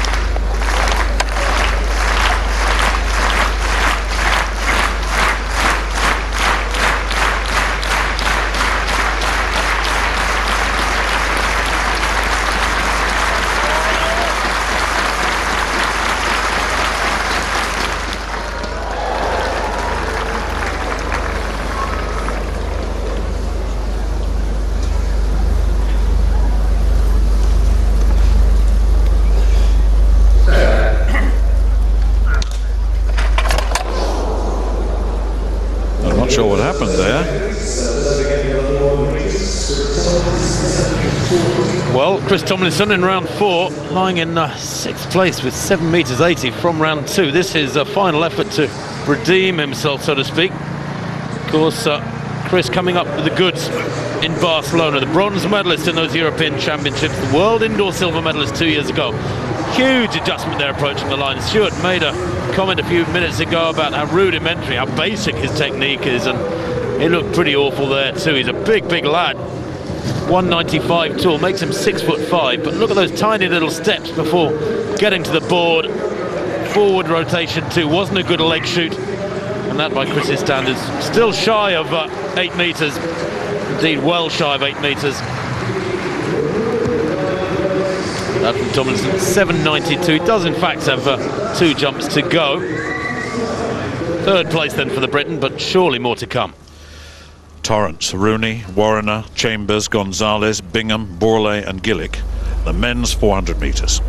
Sure what happened there. Well, Well, Chris Tomlinson in round 4, lying in 6th place with 7 metres 80 from round 2. This is a final effort to redeem himself, so to speak. Of course, Chris coming up with the goods in Barcelona, the bronze medalist in those European Championships, the world indoor silver medalist 2 years ago. Huge adjustment there approaching the line. Stuart made a comment a few minutes ago about how rudimentary, how basic his technique is, and he looked pretty awful there too. He's a big lad. 195 tall, makes him 6'5", but look at those tiny little steps before getting to the board. Forward rotation too, wasn't a good leg shoot, and that by Chris's standards, still shy of 8 metres, indeed well shy of 8 metres. That from Tomlinson, 7.92, does in fact have 2 jumps to go. 3rd place then for the Briton, but surely more to come. Torrance, Rooney, Warriner, Chambers, Gonzalez, Bingham, Borlée and Gillick. The men's 400 metres.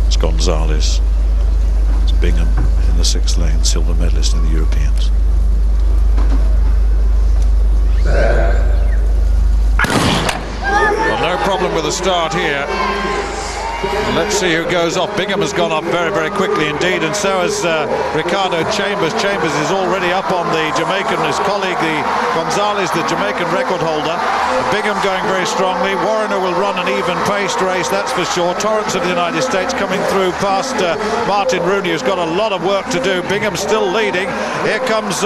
It's Gonzalez. It's Bingham in the 6th lane, silver medalist in the Europeans. Well, no problem with the start here. Let's see who goes off. Bingham has gone up very quickly indeed, and so has Ricardo Chambers. Chambers is already up on the Jamaican, his colleague, the Gonzalez, the Jamaican record holder. Bingham going very strongly. Warriner will run an even-paced race, that's for sure. Torrance of the United States coming through past Martin Rooney, who's got a lot of work to do. Bingham still leading. Here comes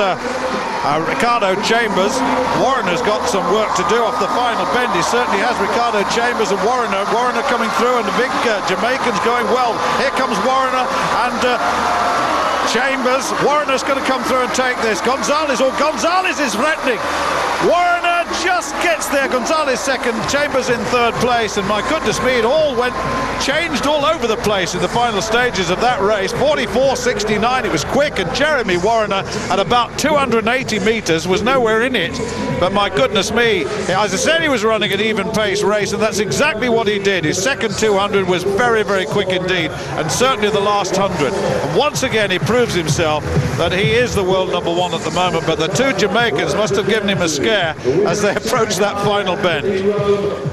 Ricardo Chambers. Warriner's got some work to do off the final bend. He certainly has. Ricardo Chambers and Warriner coming through, and the big Jamaicans going well. Here comes Warriner and Chambers. Warriner's going to come through and take this. Gonzalez is threatening. Warriner just gets there. Gonzalez 2nd, Chambers in 3rd place, and my goodness me, it all changed all over the place in the final stages of that race. 44.69, it was quick, and Jeremy Warriner at about 280 metres was nowhere in it. But my goodness me, as I said, he was running an even pace race, and that's exactly what he did. His second 200 was very quick indeed, and certainly the last 100. And once again, he proves himself that he is the world #1 at the moment, but the 2 Jamaicans must have given him a scare as they approached that final bend.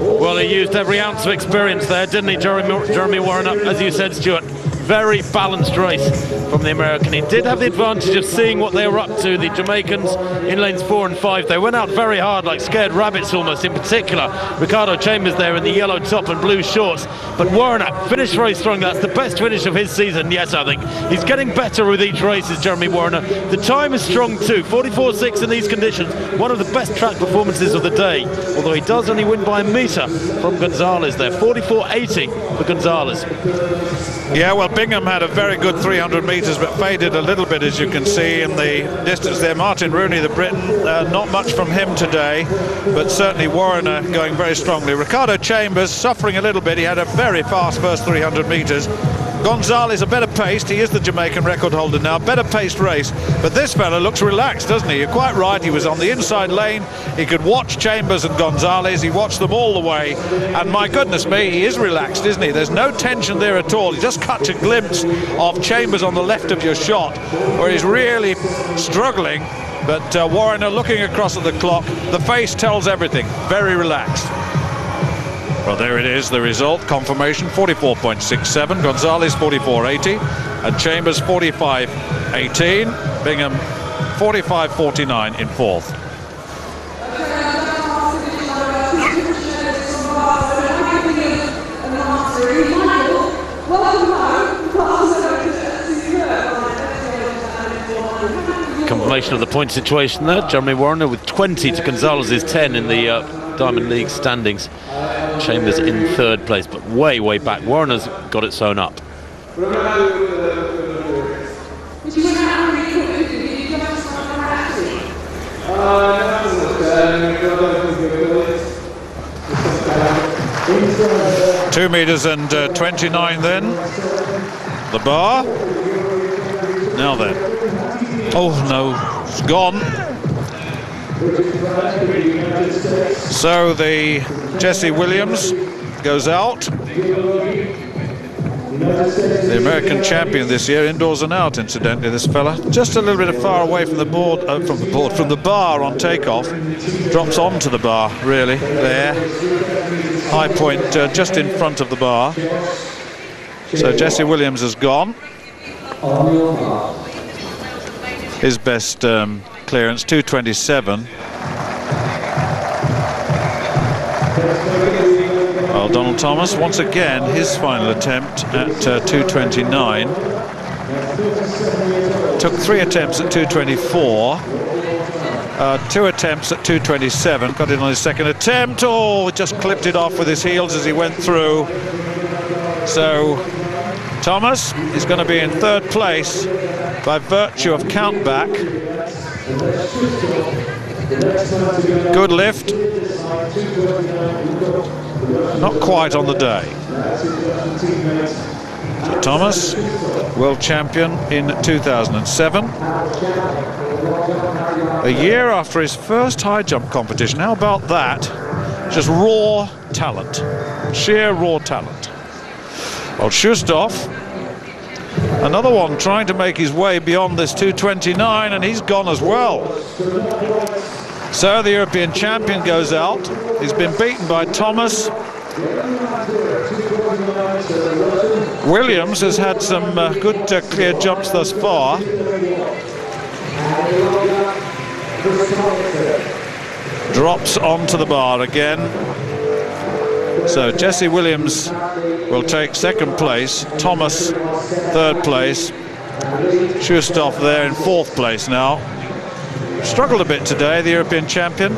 Well, he used every ounce of experience there, didn't he, Jeremy Warriner? As you said, Stuart, very balanced race from the American. He did have the advantage of seeing what they were up to, the Jamaicans, in lanes 4 and 5. They went out very hard, like scared rabbits almost, in particular Ricardo Chambers there in the yellow top and blue shorts. But Warriner finished very strong. That's the best finish of his season, yes, I think. He's getting better with each race, is Jeremy Warriner. The time is strong too, 44.6 in these conditions. One of the best track performances of the day, although he does only win by a metre from Gonzalez there. 44.80 for Gonzalez. Yeah, well, Bingham had a very good 300 metres, but faded a little bit, as you can see in the distance there. Martin Rooney, the Briton, not much from him today, but certainly Warriner going very strongly. Ricardo Chambers suffering a little bit. He had a very fast first 300 metres. Gonzalez a better paced. He is the Jamaican record holder now. Better paced race, but this fella looks relaxed, doesn't he? You're quite right. He was on the inside lane. He could watch Chambers and Gonzalez. He watched them all the way, and my goodness me, he is relaxed, isn't he? There's no tension there at all. You just catch a glimpse of Chambers on the left of your shot, where he's really struggling. But Warriner looking across at the clock. The face tells everything. Very relaxed. Well, there it is, the result, confirmation, 44.67, Gonzalez 44.80, and Chambers 45.18, Bingham 45.49 in 4th. Confirmation of the point situation there. Jeremy Warriner with 20 to Gonzalez's 10 in the Diamond League standings. Chambers in 3rd place, but way back. Warriner's got it sewn up. 2 meters and 29 then. The bar. Now then. Oh no, it's gone. So the Jesse Williams goes out. The American champion this year, indoors and out, incidentally, this fella. Just a little bit far away from the board, from the bar on takeoff. Drops onto the bar, really, there. High point just in front of the bar. So Jesse Williams has gone. His best clearance, 2:27. Well, Donald Thomas, once again, his final attempt at 2:29. Took 3 attempts at 2:24. 2 attempts at 2:27. Got it on his second attempt. Oh, just clipped it off with his heels as he went through. So Thomas is going to be in 3rd place by virtue of countback. Good lift. Not quite on the day. So Thomas, world champion in 2007. A year after his first high jump competition. How about that? Just raw talent. Sheer raw talent. Well, Shustov, another one trying to make his way beyond this 2:29, and he's gone as well. So the European champion goes out. He's been beaten by Thomas. Williams has had some good clear jumps thus far. Drops onto the bar again. So Jesse Williams will take 2nd place. Thomas 3rd place. Shustov there in 4th place now. Struggled a bit today, the European champion.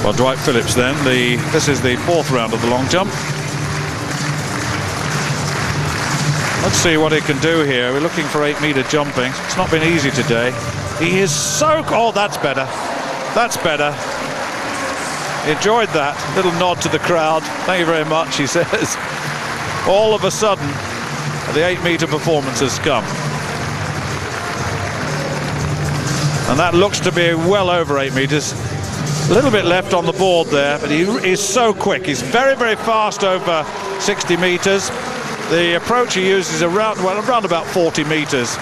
Well, Dwight Phillips then. This is the 4th round of the long jump. Let's see what he can do here. We're looking for 8-meter jumping. It's not been easy today. He is so... Oh, that's better. That's better. Enjoyed that. Little nod to the crowd. Thank you very much, he says. All of a sudden, the 8-meter performance has come. And that looks to be well over 8 meters. A little bit left on the board there, but he is so quick. He's very, very fast over 60 meters. The approach he uses around about 40 meters.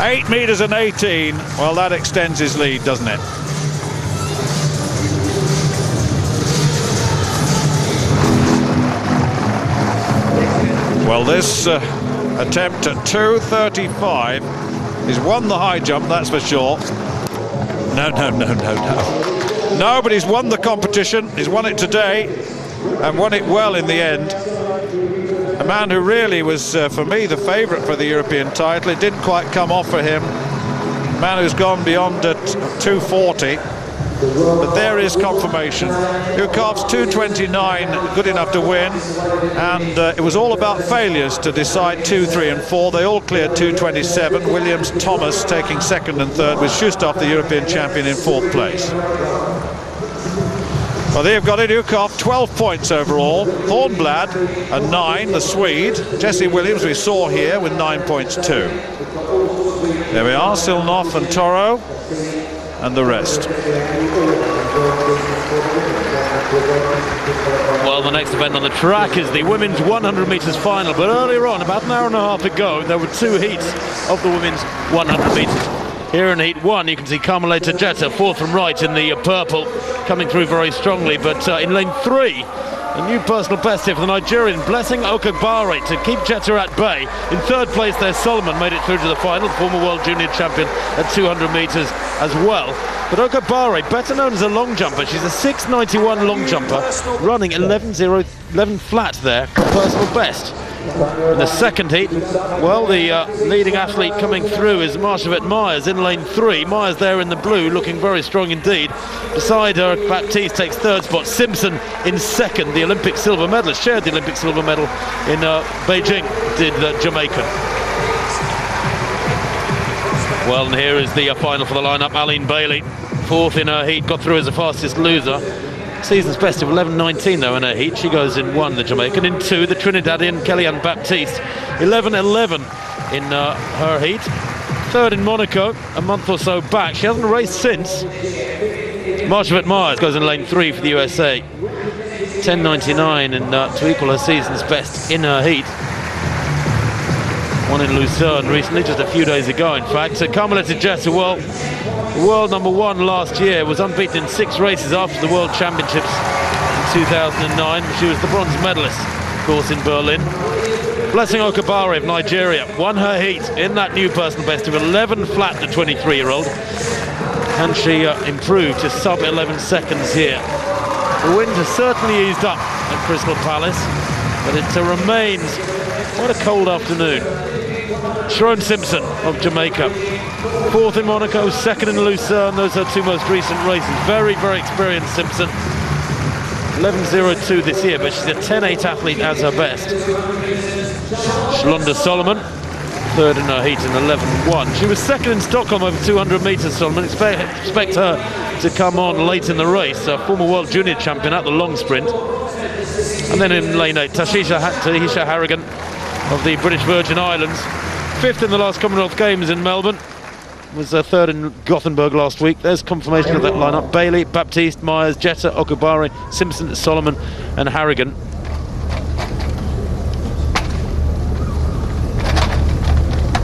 8 meters and 18. Well, that extends his lead, doesn't it? Well, this attempt at 2:35, he's won the high jump, that's for sure. No. No, but he's won the competition. He's won it today and won it well in the end. A man who really was, for me, the favourite for the European title. It didn't quite come off for him. A man who's gone beyond at 2:40. But there is confirmation. Yukov's 2:29, good enough to win, and it was all about failures to decide 2, 3 and 4. They all cleared 2:27. Williams, Thomas taking 2nd and 3rd, with Shustov, the European champion, in 4th place. Well, there you've got it. Yukov, 12 points overall. Thornblad, a 9, the Swede. Jesse Williams, we saw here, with 9 points too. There we are, Silnov and Toro, and the rest. Well, the next event on the track is the women's 100 metres final, but earlier on, about an hour and a half ago, there were 2 heats of the women's 100 metres. Here in heat 1, you can see Carmelita Jetta, 4th from right in the purple, coming through very strongly, but in lane 3, a new personal best here for the Nigerian, Blessing Okagbare, to keep Jetta at bay. In 3rd place there, Solomon made it through to the final, the former world junior champion at 200 metres as well. But Okagbare, better known as a long jumper, she's a 6:91 long jumper, running 11 flat there, personal best. In the second heat, well, the leading athlete coming through is Marshavet Myers in lane 3. Myers there in the blue, looking very strong indeed. Beside her, Baptiste takes 3rd spot. Simpson in 2nd, the Olympic silver medalist, shared the Olympic silver medal in Beijing, did the Jamaican. Well, and here is the final for the lineup. Aline Bailey, 4th in her heat, got through as the fastest loser. Season's best of 11:19 though in her heat. She goes in 1, the Jamaican. In 2, the Trinidadian Kellyanne Baptiste, 11:11 in her heat. 3rd in Monaco, a month or so back. She hasn't raced since. Marshavet Myers goes in lane 3 for the USA. 10.99 and to equal her season's best in her heat. Won in Lucerne recently, just a few days ago in fact. So Carmelita Jeter, well, world number one last year, was unbeaten in 6 races after the World Championships in 2009. She was the bronze medalist, of course, in Berlin. Blessing Okubare of Nigeria won her heat in that new personal best of 11 flat, the 23-year-old. And she improved to sub 11 seconds here. The wind has certainly eased up at Crystal Palace, but it remains quite a cold afternoon. Sharon Simpson of Jamaica, 4th in Monaco, 2nd in Lucerne. Those are 2 most recent races. Very, very experienced Simpson. 11.02 this year, but she's a 10.8 athlete as her best. Shalonda Solomon, 3rd in her heat in 11.1. She was 2nd in Stockholm over 200 metres, Solomon. Expect her to come on late in the race. A former world junior champion at the long sprint. And then in lane 8, Tahisha Harrigan of the British Virgin Islands. 5th in the last Commonwealth Games in Melbourne. Was 3rd in Gothenburg last week. There's confirmation of that lineup. Bailey, Baptiste, Myers, Jeter, Okubare, Simpson, Solomon and Harrigan.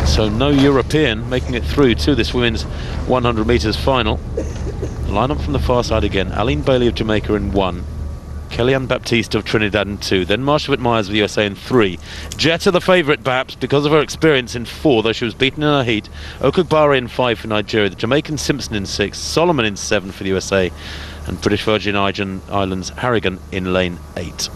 So no European making it through to this women's 100 metres final. The lineup from the far side again. Aline Bailey of Jamaica in 1. Kellyanne Baptiste of Trinidad in 2. Then Marsha Witt-Myers of the USA in 3. Jeter the favourite perhaps because of her experience in 4, though she was beaten in her heat. Okubare in 5 for Nigeria. The Jamaican Simpson in 6. Solomon in 7 for the USA. And British Virgin Islands Harrigan in lane 8.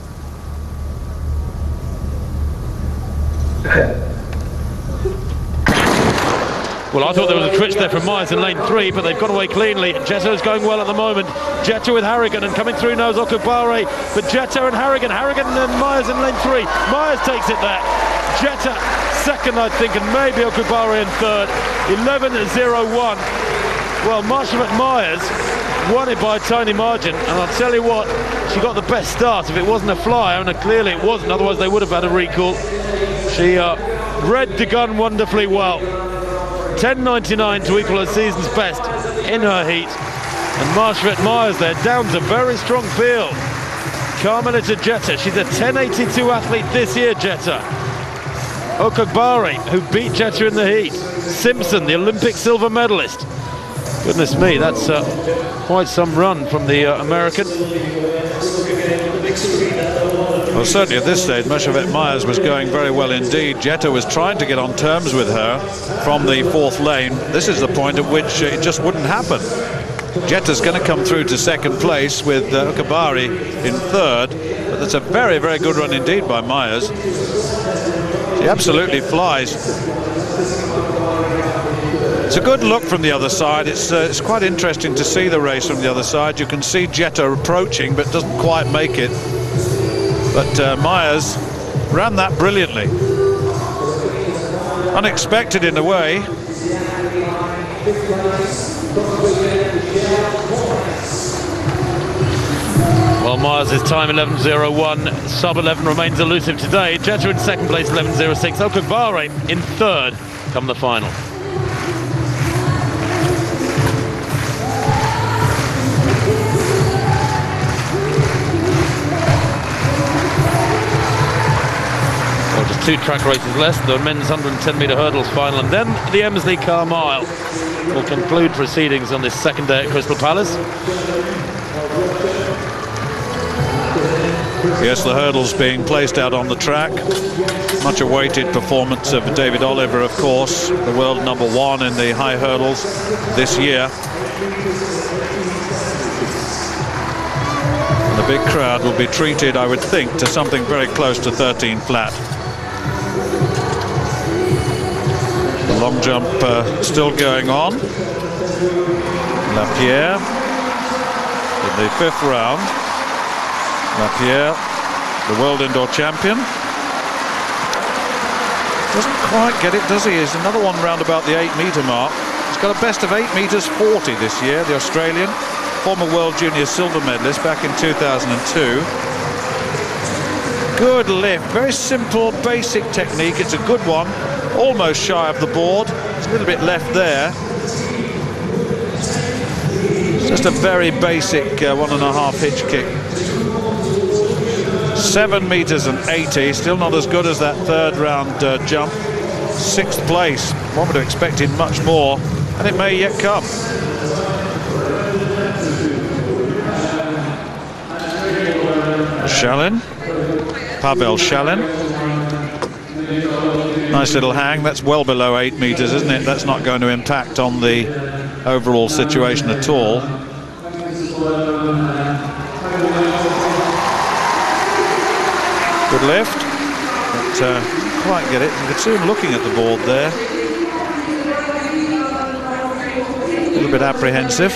Well, I thought there was a twitch there from Myers in lane 3, but they've got away cleanly. Jeto's going well at the moment. Jeter with Harrigan, and coming through now is Okubare. But Jeter and Harrigan and Myers in lane 3. Myers takes it there. Jeter 2nd, I think, and maybe Okubare in 3rd. 11.01. Well, Marsha Myers won it by a tiny margin, and I'll tell you what, she got the best start. If it wasn't a flyer, and clearly it wasn't, otherwise they would have had a recall. She read the gun wonderfully well. 10.99 to equal her season's best in her heat. And Marsha Witt-Myers there downs a very strong field. Carmelita Jeter, she's a 10.82 athlete this year, Jeter. Okubare, who beat Jeter in the heat. Simpson, the Olympic silver medalist. Goodness me, that's quite some run from the American. Well, certainly at this stage, Marsha Witt-Myers was going very well indeed. Jeter was trying to get on terms with her from the 4th lane. This is the point at which it just wouldn't happen. Jeter's going to come through to 2nd place with Okubare in 3rd. But that's a very, very good run indeed by Myers. She absolutely flies. It's a good look from the other side. It's quite interesting to see the race from the other side. You can see Jeter approaching, but doesn't quite make it. But Myers ran that brilliantly. Unexpected in a way. Well, Myers' time 11.01, sub 11 remains elusive today. Jeter in 2nd place, 11.06. Okubare in 3rd come the final. Just 2 track races left, the men's 110-metre hurdles final, and then the Emsley Car Mile will conclude proceedings on this 2nd day at Crystal Palace. Yes, the hurdles being placed out on the track. Much awaited performance of David Oliver, of course, the world number 1 in the high hurdles this year. And the big crowd will be treated, I would think, to something very close to 13 flat. The long jump still going on. Lapierre in the 5th round. Lapierre, the world indoor champion. Doesn't quite get it, does he? He's another one round about the 8-metre mark. He's got a best of 8 metres 40 this year, the Australian. Former world junior silver medalist back in 2002. Good lift, very simple, basic technique. It's a good one, almost shy of the board. It's a little bit left there. It's just a very basic 1.5 hitch kick. 7 meters and 80, still not as good as that third round jump. 6th place. One would have expected much more, and it may yet come. Shalin, Pavel Shalin. Nice little hang. That's well below 8 meters, isn't it? That's not going to impact on the overall situation at all. Good lift, but quite get it. You could see him looking at the board there. A little bit apprehensive.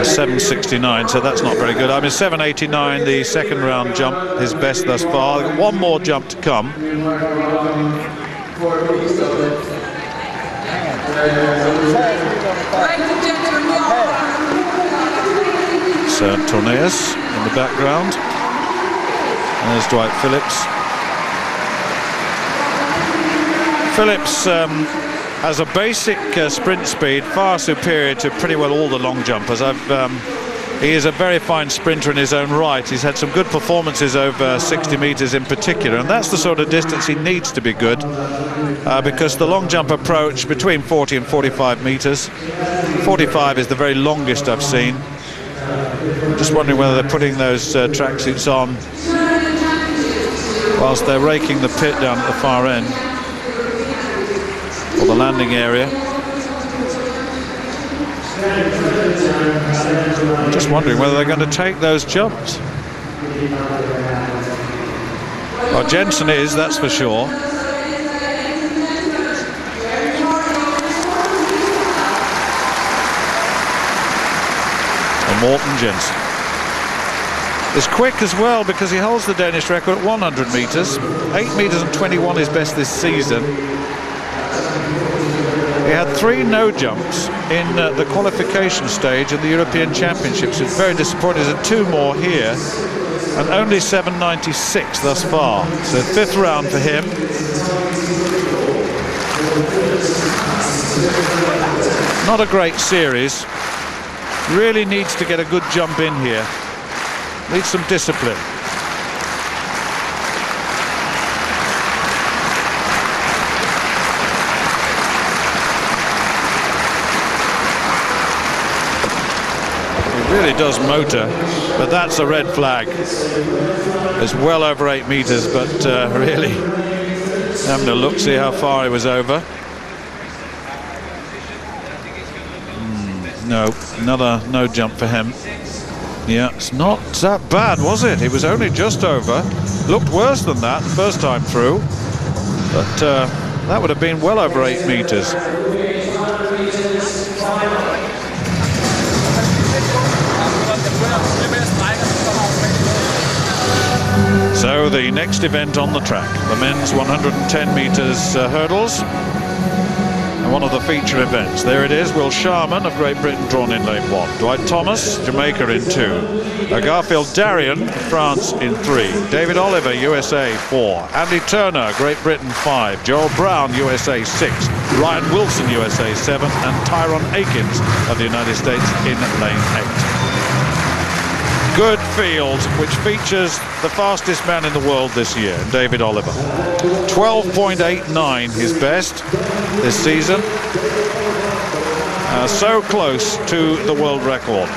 769, so that's not very good. I mean, 789, the second round jump, his best thus far. One more jump to come. So Torneas in the background. And there's Dwight Phillips. Phillips has a basic sprint speed far superior to pretty well all the long jumpers. He is a very fine sprinter in his own right. He's had some good performances over 60 meters in particular, and that's the sort of distance he needs to be good, because the long jump approach between 40 and 45 meters. 45 is the very longest I've seen. I'm just wondering whether they're putting those tracksuits on whilst they're raking the pit down at the far end, or the landing area. I'm just wondering whether they're going to take those jumps. Well, Jensen is, that's for sure. And Morten Jensen is quick as well, because he holds the Danish record at 100 meters. 8 meters and 21 is best this season. He had 3 no jumps in the qualification stage of the European Championships. It's very disappointing. There's 2 more here, and only 796 thus far. So 5th round for him. Not a great series. Really needs to get a good jump in here. Needs some discipline. Really does motor, but that's a red flag. It's well over 8 meters, but really having a look, see how far he was over. No, another no jump for him. Yeah, it's not that bad, was it? He was only just over. Looked worse than that the first time through, but that would have been well over 8 meters. So the next event on the track, the men's 110 meters hurdles, and one of the feature events. There it is, Will Sharman of Great Britain drawn in lane 1. Dwight Thomas, Jamaica in 2. Garfield Darien, France in 3. David Oliver, USA 4. Andy Turner, Great Britain 5. Joel Brown, USA 6. Ryan Wilson, USA 7. And Tyrone Akins of the United States in lane 8. Good field, which features the fastest man in the world this year, David Oliver. 12.89 his best this season. So close to the world record.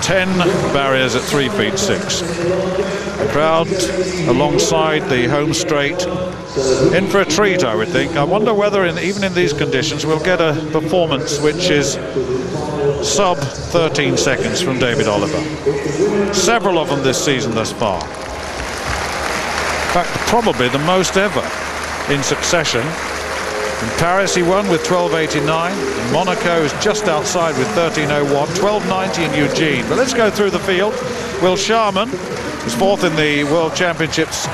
10 barriers at 3 feet 6. The crowd alongside the home straight, in for a treat, I would think. I wonder whether even in these conditions we'll get a performance which is sub 13 seconds from David Oliver. Several of them this season thus far. In fact, probably the most ever in succession. In Paris he won with 12.89. In Monaco is just outside with 13.01. 12.90 in Eugene. But let's go through the field. Will Sharman was 4th in the World Championships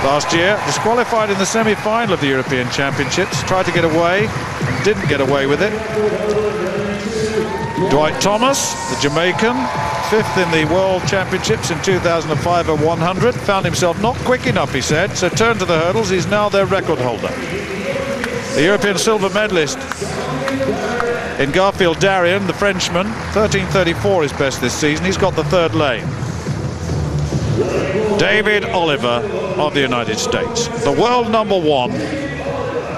last year. Disqualified in the semi-final of the European Championships. Tried to get away and didn't get away with it. Dwight Thomas, the Jamaican, 5th in the World Championships in 2005 at 100. Found himself not quick enough, he said, so turned to the hurdles. He's now their record holder. The European silver medalist in Garfield Darien, the Frenchman. 13:34 is best this season. He's got the third lane. David Oliver of the United States, the world #1,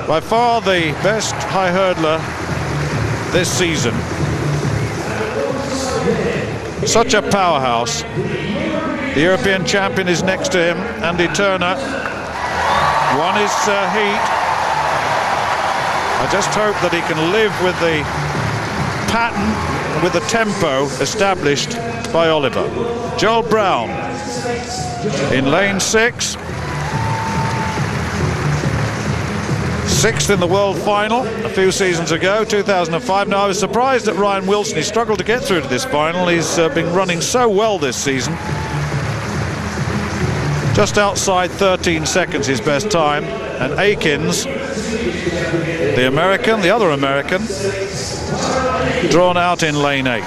by far the best high hurdler this season. Such a powerhouse. The European champion is next to him, Andy Turner. Won his heat. I just hope that he can live with the pattern, with the tempo established by Oliver. Joel Brown in lane 6. 6th in the world final a few seasons ago, 2005. Now, I was surprised at Ryan Wilson. He struggled to get through to this final. He's been running so well this season. Just outside 13 seconds his best time. And Akins, the American, the other American, drawn out in lane 8.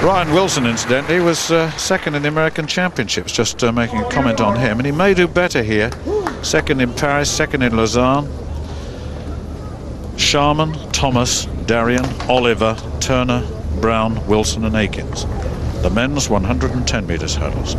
Ryan Wilson, incidentally, was second in the American Championships, just making a comment on him, and he may do better here. Second in Paris, second in Lausanne. Sharman, Thomas, Darien, Oliver, Turner, Brown, Wilson and Akins. The men's 110 metres hurdles.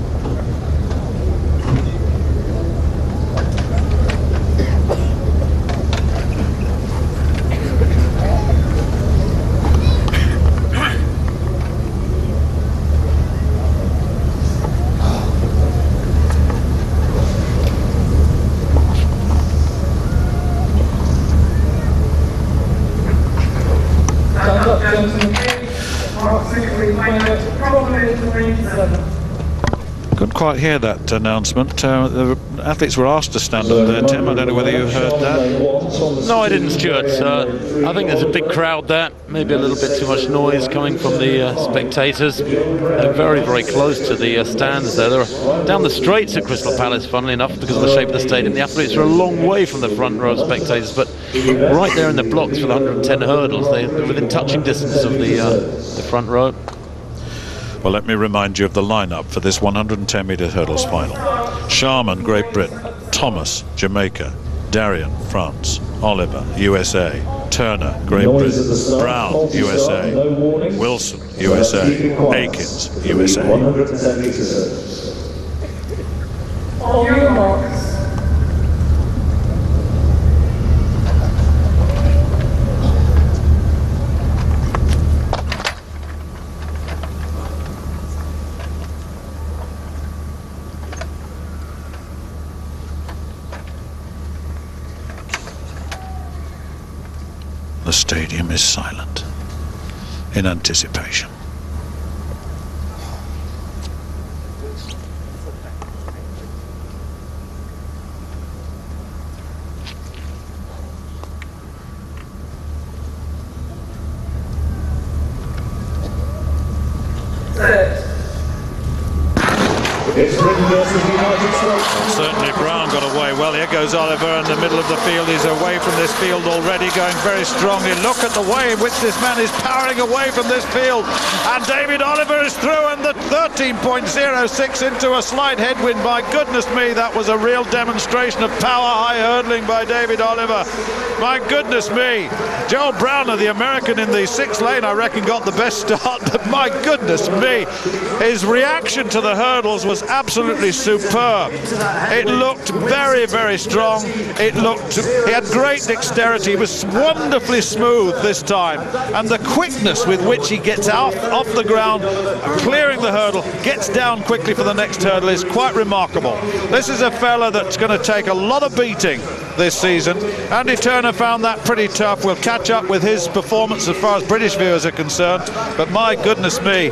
Couldn't quite hear that announcement. The athletes were asked to stand up there, Tim. I don't know whether you heard that. No, I didn't, Stuart. I think there's a big crowd there. Maybe a little bit too much noise coming from the spectators. They're very, very close to the stands there. They're down the straights at Crystal Palace, funnily enough, because of the shape of the stadium. The athletes are a long way from the front row of spectators, but right there in the blocks for the 110 hurdles, they're within touching distance of the front row. Well, let me remind you of the lineup for this 110 metre hurdles final. Sharman, Great Britain. Thomas, Jamaica. Darien, France. Oliver, USA. Turner, Great Britain. Brown, USA. Wilson, USA. Akins, USA. On your marks. The stadium is silent in anticipation. Certainly Brown got away well. Here goes Oliver in the middle of the field. He's away from this field already, going very strongly. Look at the way in which this man is powering away from this field. And David Oliver is through, and the 13.06 into a slight headwind. My goodness me, that was a real demonstration of power high hurdling by David Oliver. My goodness me. Joel Brown, the American in the 6th lane, I reckon got the best start, but my goodness me, his reaction to the hurdles was absolutely superb. It looked very, very strong. He had great dexterity. He was wonderfully smooth this time, and the quickness with which he gets off the ground, clearing the hurdle, gets down quickly for the next hurdle is quite remarkable. This is a fella that's going to take a lot of beating this season. Andy Turner found that pretty tough. We'll catch up with his performance as far as British viewers are concerned, but my goodness me,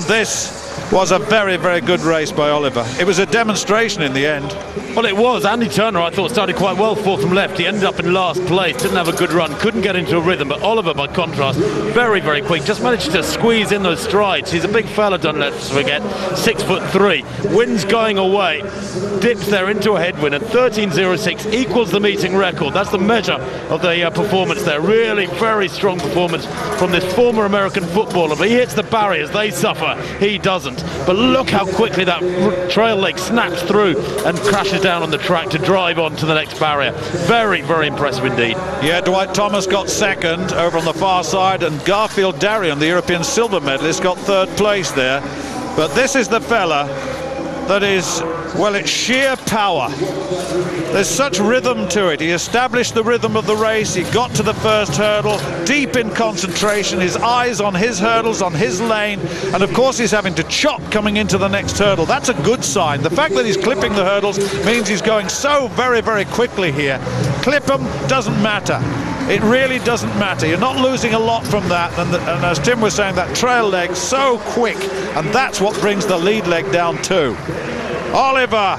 this was a very, very good race by Oliver. It was a demonstration in the end. Well, it was. Andy Turner, I thought, started quite well, fourth from left. He ended up in last place, didn't have a good run, couldn't get into a rhythm. But Oliver, by contrast, very, very quick. Just managed to squeeze in those strides. He's a big fella, don't let's forget. 6'3". Wind's going away. Dips there into a headwind at 13.06, equals the meeting record. That's the measure of the performance there. Really very strong performance from this former American footballer. But he hits the barriers. They suffer. He doesn't. left, but look how quickly that trail leg snaps through and crashes down on the track to drive on to the next barrier. Very, very impressive indeed. Yeah, Dwight Thomas got second over on the far side, and Garfield Darrion, the European silver medalist, got third place there. But this is the fella that is, well, it's sheer power. There's such rhythm to it. He established the rhythm of the race. He got to the first hurdle, deep in concentration, his eyes on his hurdles, on his lane, and of course he's having to chop coming into the next hurdle. That's a good sign. The fact that he's clipping the hurdles means he's going so very, very quickly here. Clip them, doesn't matter. It really doesn't matter. You're not losing a lot from that, and as Tim was saying, that trail leg so quick, and that's what brings the lead leg down too. Oliver,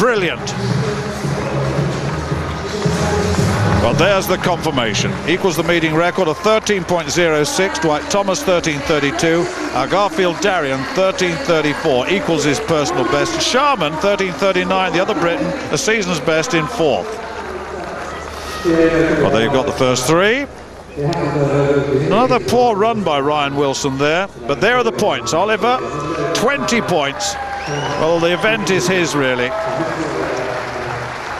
brilliant. Well, there's the confirmation. Equals the meeting record of 13.06. Dwight Thomas 13.32. Garfield Darrion 13.34. Equals his personal best. Sharman 13.39. The other Briton, the season's best, in fourth. Well, there you've got the first three. Another poor run by Ryan Wilson there, but there are the points. Oliver, 20 points. Well, the event is his, really.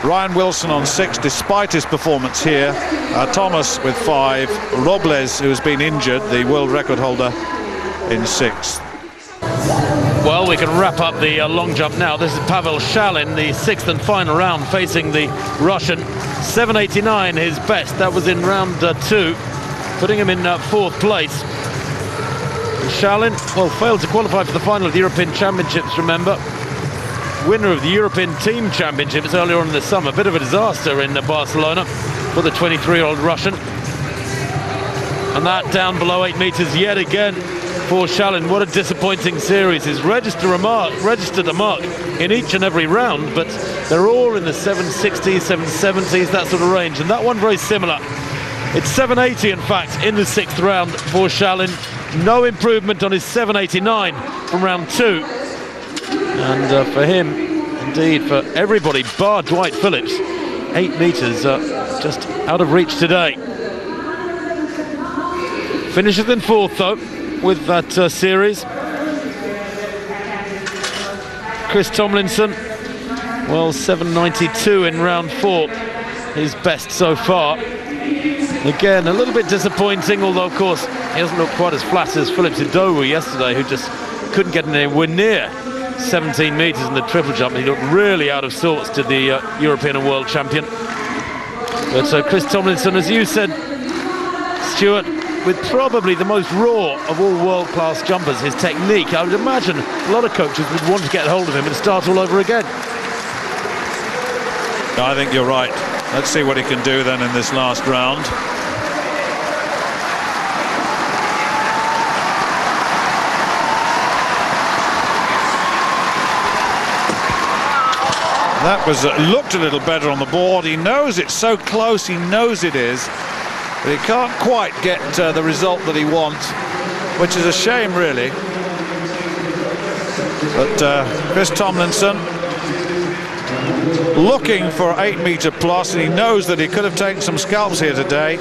Ryan Wilson on 6, despite his performance here. Thomas with 5. Robles, who's been injured, the world record holder, in 6th. Well, we can wrap up the long jump now. This is Pavel Shalin, the 6th and final round, facing the Russian. 7.89 his best. That was in round 2, putting him in 4th place. And Shalin, well, failed to qualify for the final of the European Championships, remember. Winner of the European Team Championships earlier on in the summer. Bit of a disaster in Barcelona for the 23-year-old Russian. And that down below 8 meters yet again for Shalin. What a disappointing series. He's registered a mark in each and every round, but they're all in the 760s, 770s, that sort of range. And that one very similar. It's 780, in fact, in the 6th round for Shalin. No improvement on his 789 from round 2. And for him, indeed, for everybody, bar Dwight Phillips, 8 meters just out of reach today. Finishes in 4th, though, with that series. Chris Tomlinson, well, 792 in round 4, his best so far. Again, a little bit disappointing, although, of course, he doesn't look quite as flat as Phillips Idowu yesterday, who just couldn't get anywhere near 17 meters in the triple jump. He looked really out of sorts to the European and world champion. But Chris Tomlinson, as you said, Stuart, with probably the most raw of all world-class jumpers, his technique, I would imagine a lot of coaches would want to get hold of him and start all over again. I think you're right. Let's see what he can do then in this last round. That was looked a little better on the board. He knows it's so close, he knows it is, but he can't quite get the result that he wants, which is a shame, really. But Chris Tomlinson looking for 8 meter plus, and he knows that he could have taken some scalps here today.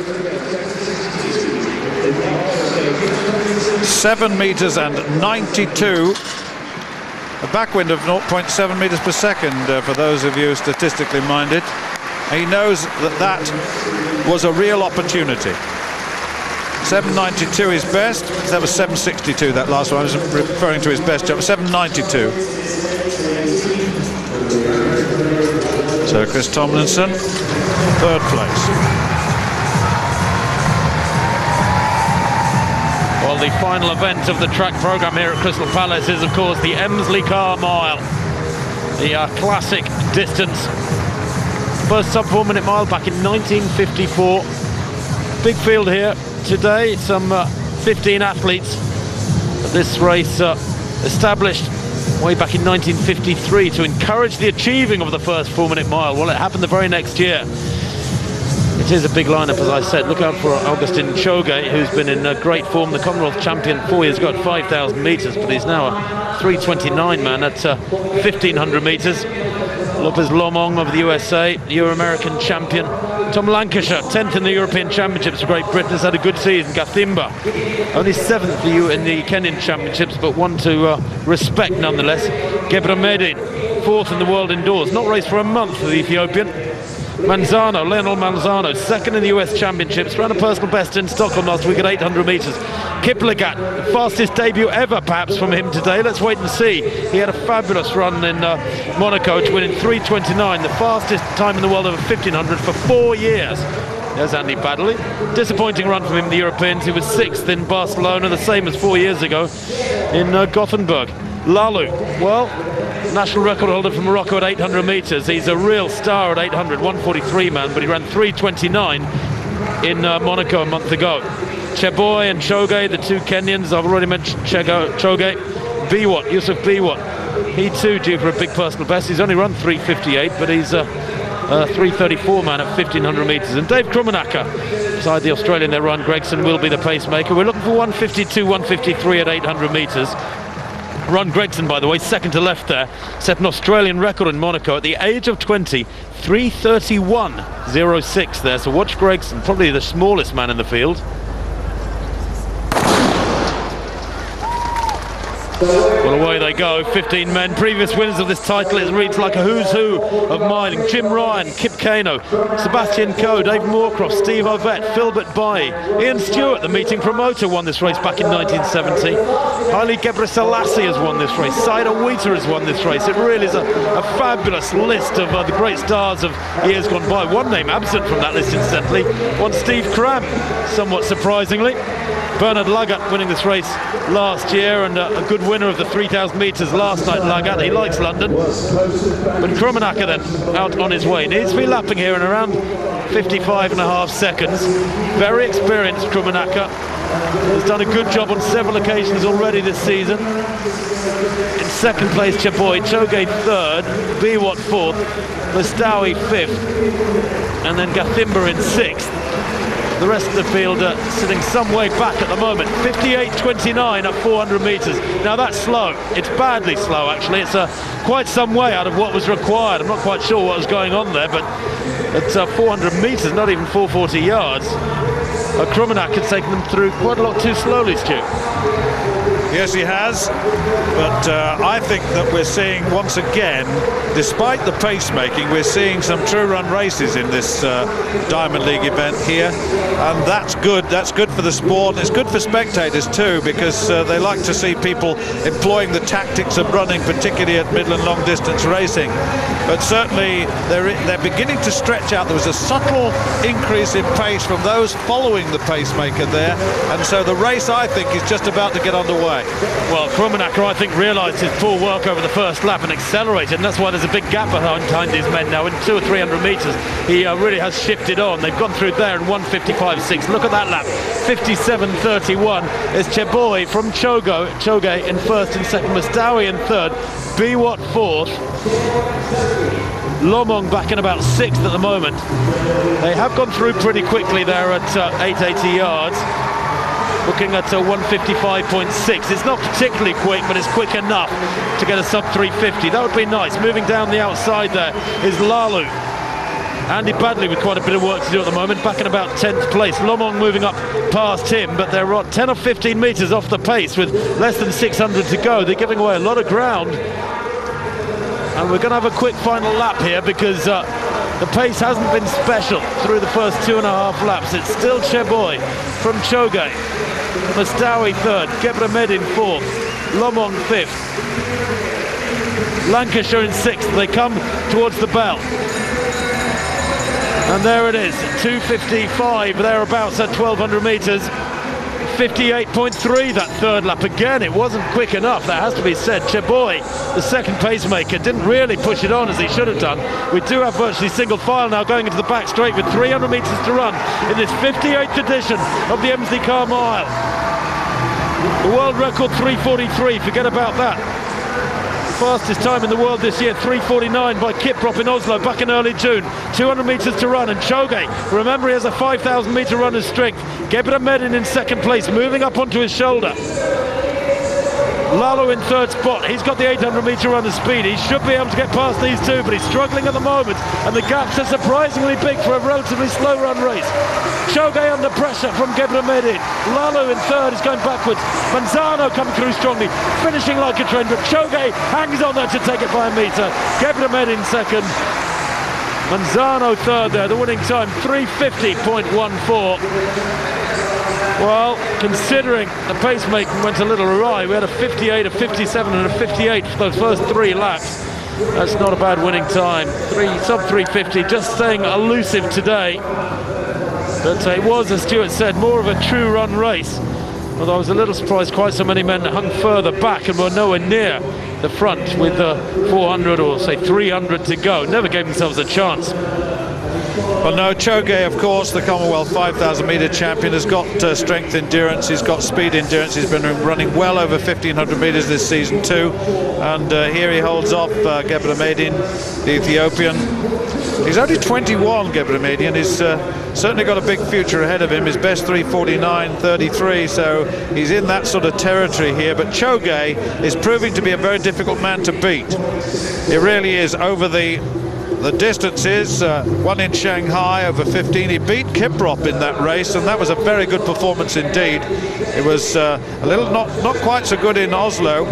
7 meters and 92. A backwind of 0.7 meters per second for those of you statistically minded. He knows that that was a real opportunity. 792 his best. That was 762 that last one. I was referring to his best jump. 792. So Chris Tomlinson, 3rd place. Well, the final event of the track programme here at Crystal Palace is, of course, the Emsley Car Mile. The classic distance. First sub-4 minute mile back in 1954. Big field here today, some 15 athletes. This race established way back in 1953 to encourage the achieving of the first 4 minute mile. Well, it happened the very next year. It is a big lineup, as I said. Look out for Augustin Choge, who's been in great form, the Commonwealth champion 4 years ago at 5,000 metres, but he's now a 3:29 man at 1,500 metres. Lopez Lomong of the USA, Euro-American champion. Tom Lancashire, 10th in the European Championships for Great Britain, has had a good season. Gathimba, only 7th for you in the Kenyan Championships, but one to respect nonetheless. Gebra Medin, 4th in the world indoors, not raced for a month for the Ethiopian. Manzano, Lionel Manzano, 2nd in the US Championships, ran a personal best in Stockholm last week at 800 metres. Kiplagat, the fastest debut ever perhaps from him today. Let's wait and see. He had a fabulous run in Monaco to win in 3:29, the fastest time in the world over 1500 for 4 years. There's Andy Baddeley. Disappointing run from him, the Europeans. He was 6th in Barcelona, the same as 4 years ago in Gothenburg. Lalu, well, national record holder from Morocco at 800 metres. He's a real star at 800, 1:43 man, but he ran 3:29 in Monaco a month ago. Cheboy and Choge, the two Kenyans, I've already mentioned Choge. Biwott, Yusuf Biwott, he too due for a big personal best. He's only run 3:58, but he's a 3:34 man at 1500 metres. And Dave Krummenacher, beside the Australian there, Ron Gregson, will be the pacemaker. We're looking for 1:52, 1:53 at 800 metres. Ron Gregson, by the way, second to left there, set an Australian record in Monaco at the age of 20, 3:31.06 there. So watch Gregson, probably the smallest man in the field. Well, away they go, 15 men, previous winners of this title. It reads like a who's who of mining. Jim Ryan, Kip Kano, Sebastian Coe, Dave Moorcroft, Steve Ovett, Philbert Bayi, Ian Stewart, the meeting promoter, won this race back in 1970. Haile Gebrselassie has won this race. Saida Wheater has won this race. It really is a fabulous list of the great stars of years gone by. One name absent from that list, incidentally, one Steve Cram, somewhat surprisingly. Bernard Lagat winning this race last year, and a good winner of the 3,000 metres last night. Lagat, he likes London. But Krummenacher then out on his way. Needs to be lapping here in around 55.5 seconds. Very experienced Krummenacher. Has done a good job on several occasions already this season. In second place, Cheboy, Choge 3rd, Biwott 4th, Mustawi 5th, and then Gathimba in 6th. The rest of the field sitting some way back at the moment. 58.29 at 400 metres. Now that's slow. It's badly slow, actually. It's quite some way out of what was required. I'm not quite sure what was going on there, but it's 400 metres, not even 440 yards. Krummenacher's taken them through quite a lot too slowly, Stu. Yes, he has, but I think that we're seeing once again, despite the pacemaking, we're seeing some true run races in this Diamond League event here, and that's good. That's good for the sport. It's good for spectators too, because they like to see people employing the tactics of running, particularly at middle and long distance racing. But certainly they're beginning to stretch out. There was a subtle increase in pace from those following the pacemaker there, and so the race, I think, is just about to get underway. Well, Krummenacher, I think, realised his poor work over the first lap and accelerated, and that's why there's a big gap behind these men now. In 200 or 300 metres, he really has shifted on. They've gone through there in 1:55.6. Look at that lap, 57.31. It's Cheboy from Choge in 1st and 2nd, Mustawi in 3rd, Biwott 4th. Lomong back in about 6th at the moment. They have gone through pretty quickly there at 880 yards. Looking at 1:55.6. It's not particularly quick, but it's quick enough to get a sub 350. That would be nice. Moving down the outside there is Lalu. Andy Baddeley with quite a bit of work to do at the moment, back in about 10th place. Lomong moving up past him, but they're 10 or 15 metres off the pace with less than 600 to go. They're giving away a lot of ground. And we're going to have a quick final lap here, because the pace hasn't been special through the first 2.5 laps. It's still Cheboy from Choge. Mustawi 3rd, Gebra Medin 4th, Lomong 5th, Lancashire in 6th. They come towards the bell. And there it is, 2:55 thereabouts at 1,200 metres. 58.3 that third lap. Again, it wasn't quick enough, that has to be said. Cheboy, the second pacemaker, didn't really push it on as he should have done. We do have virtually single file now going into the back straight with 300 metres to run in this 58th edition of the Emsley Car Mile. The world record 3:43, forget about that. Fastest time in the world this year, 3:49 by Kiprop in Oslo back in early June. 200 metres to run, and Choge, remember, he has a 5,000 metre runner's strength. Gebra Medin in second place, moving up onto his shoulder. Lalo in third spot. He's got the 800-metre run of speed. He should be able to get past these two, but he's struggling at the moment, and the gaps are surprisingly big for a relatively slow run race. Chogué under pressure from Gebremedin. Lalo in third is going backwards. Manzano coming through strongly, finishing like a train, but Chogué hangs on there to take it by a metre. Gebremedin second. Manzano third there. The winning time 3:50.14. Well, considering the pacemaking went a little awry, we had a 58, a 57 and a 58 for those first 3 laps. That's not a bad winning time. Sub 3:50, just staying elusive today. But it was, as Stuart said, more of a true run race. Although I was a little surprised quite so many men hung further back and were nowhere near the front with 400 or say 300 to go. Never gave themselves a chance. Well, no, Chogué, of course, the Commonwealth 5,000 metre champion, has got strength endurance, he's got speed endurance, he's been running well over 1,500 metres this season too. And here he holds off Gebremedin, the Ethiopian. He's only 21, Gebremedin. He's certainly got a big future ahead of him. His best 3:49.33, so he's in that sort of territory here. But Chogué is proving to be a very difficult man to beat. He really is. Over the distances, one in Shanghai over 15, he beat Kiprop in that race, and that was a very good performance indeed. It was a little not quite so good in Oslo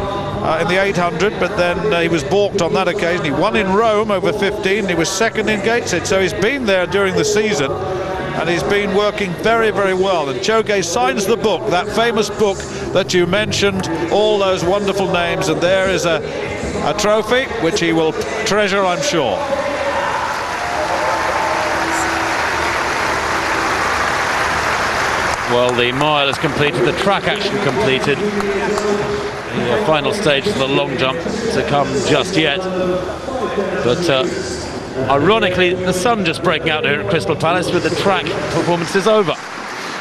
in the 800, but then he was balked on that occasion. He won in Rome over 15, he was second in Gateshead, so he's been there during the season and he's been working very, very well. And Chogué signs the book, that famous book that you mentioned, all those wonderful names, and there is a trophy which he will treasure, I'm sure. Well, the mile is completed, the track action completed. The final stage of the long jump to come just yet. But ironically, the sun just breaking out here at Crystal Palace with the track performances over.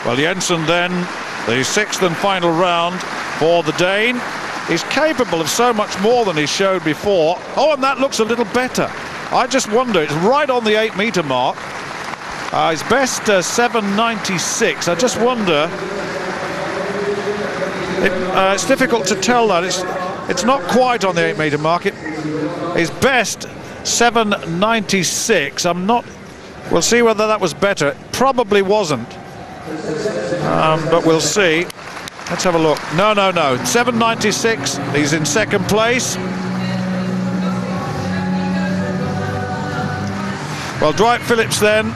Well, Jensen then, the 6th and final round for the Dane. He's capable of so much more than he showed before. Oh, and that looks a little better. I just wonder, it's right on the 8-metre mark. His best 7:96. I just wonder. It's difficult to tell that. It's not quite on the 8-metre mark. His best 7:96. I'm not. We'll see whether that was better. It probably wasn't. But we'll see. Let's have a look. No. 7:96. He's in second place. Well, Dwight Phillips then,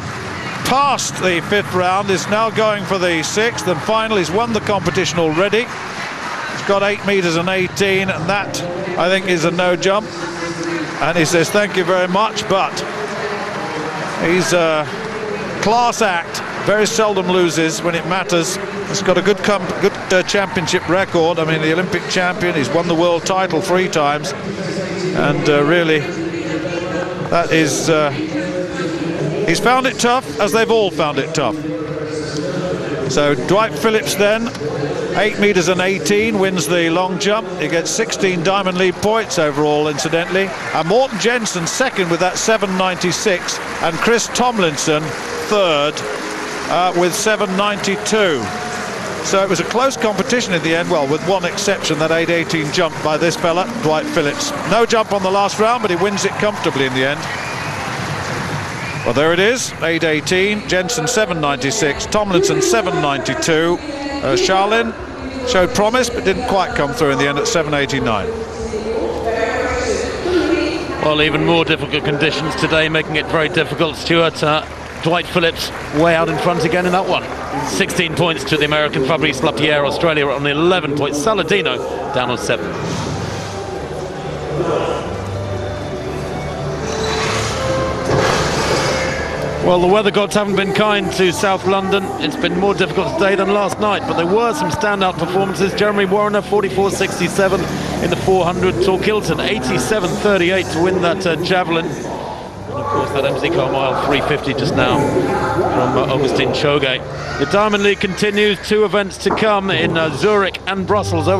past the 5th round, is now going for the 6th and final. He's won the competition already. He's got 8 metres and 18, and that, I think, is a no jump. And he says thank you very much, but he's a class act, very seldom loses when it matters. He's got a good championship record. I mean, the Olympic champion, he's won the world title 3 times, and really that is he's found it tough, as they've all found it tough. So Dwight Phillips then, 8 metres and 18, wins the long jump. He gets 16 Diamond League points overall, incidentally. And Morten Jensen second with that 7.96, and Chris Tomlinson third with 7.92. So it was a close competition in the end, well, with one exception, that 8.18 jump by this fella, Dwight Phillips. No jump on the last round, but he wins it comfortably in the end. Well, there it is, 8.18, Jensen 7.96, Tomlinson 7.92. Charlin showed promise, but didn't quite come through in the end at 7.89. Well, even more difficult conditions today, making it very difficult. Stuart, Dwight Phillips way out in front again in that one. 16 points to the American Fabrice Lapierre. Australia on 11 points. Saladino down on 7. Well, the weather gods haven't been kind to South London. It's been more difficult today than last night, but there were some standout performances. Jeremy Warner, 44.67 in the 400. Torkilton, 87.38 to win that javelin. And of course, that MZCar mile, 3:50 just now from Augustin Chogué. The Diamond League continues. 2 events to come in Zurich and Brussels over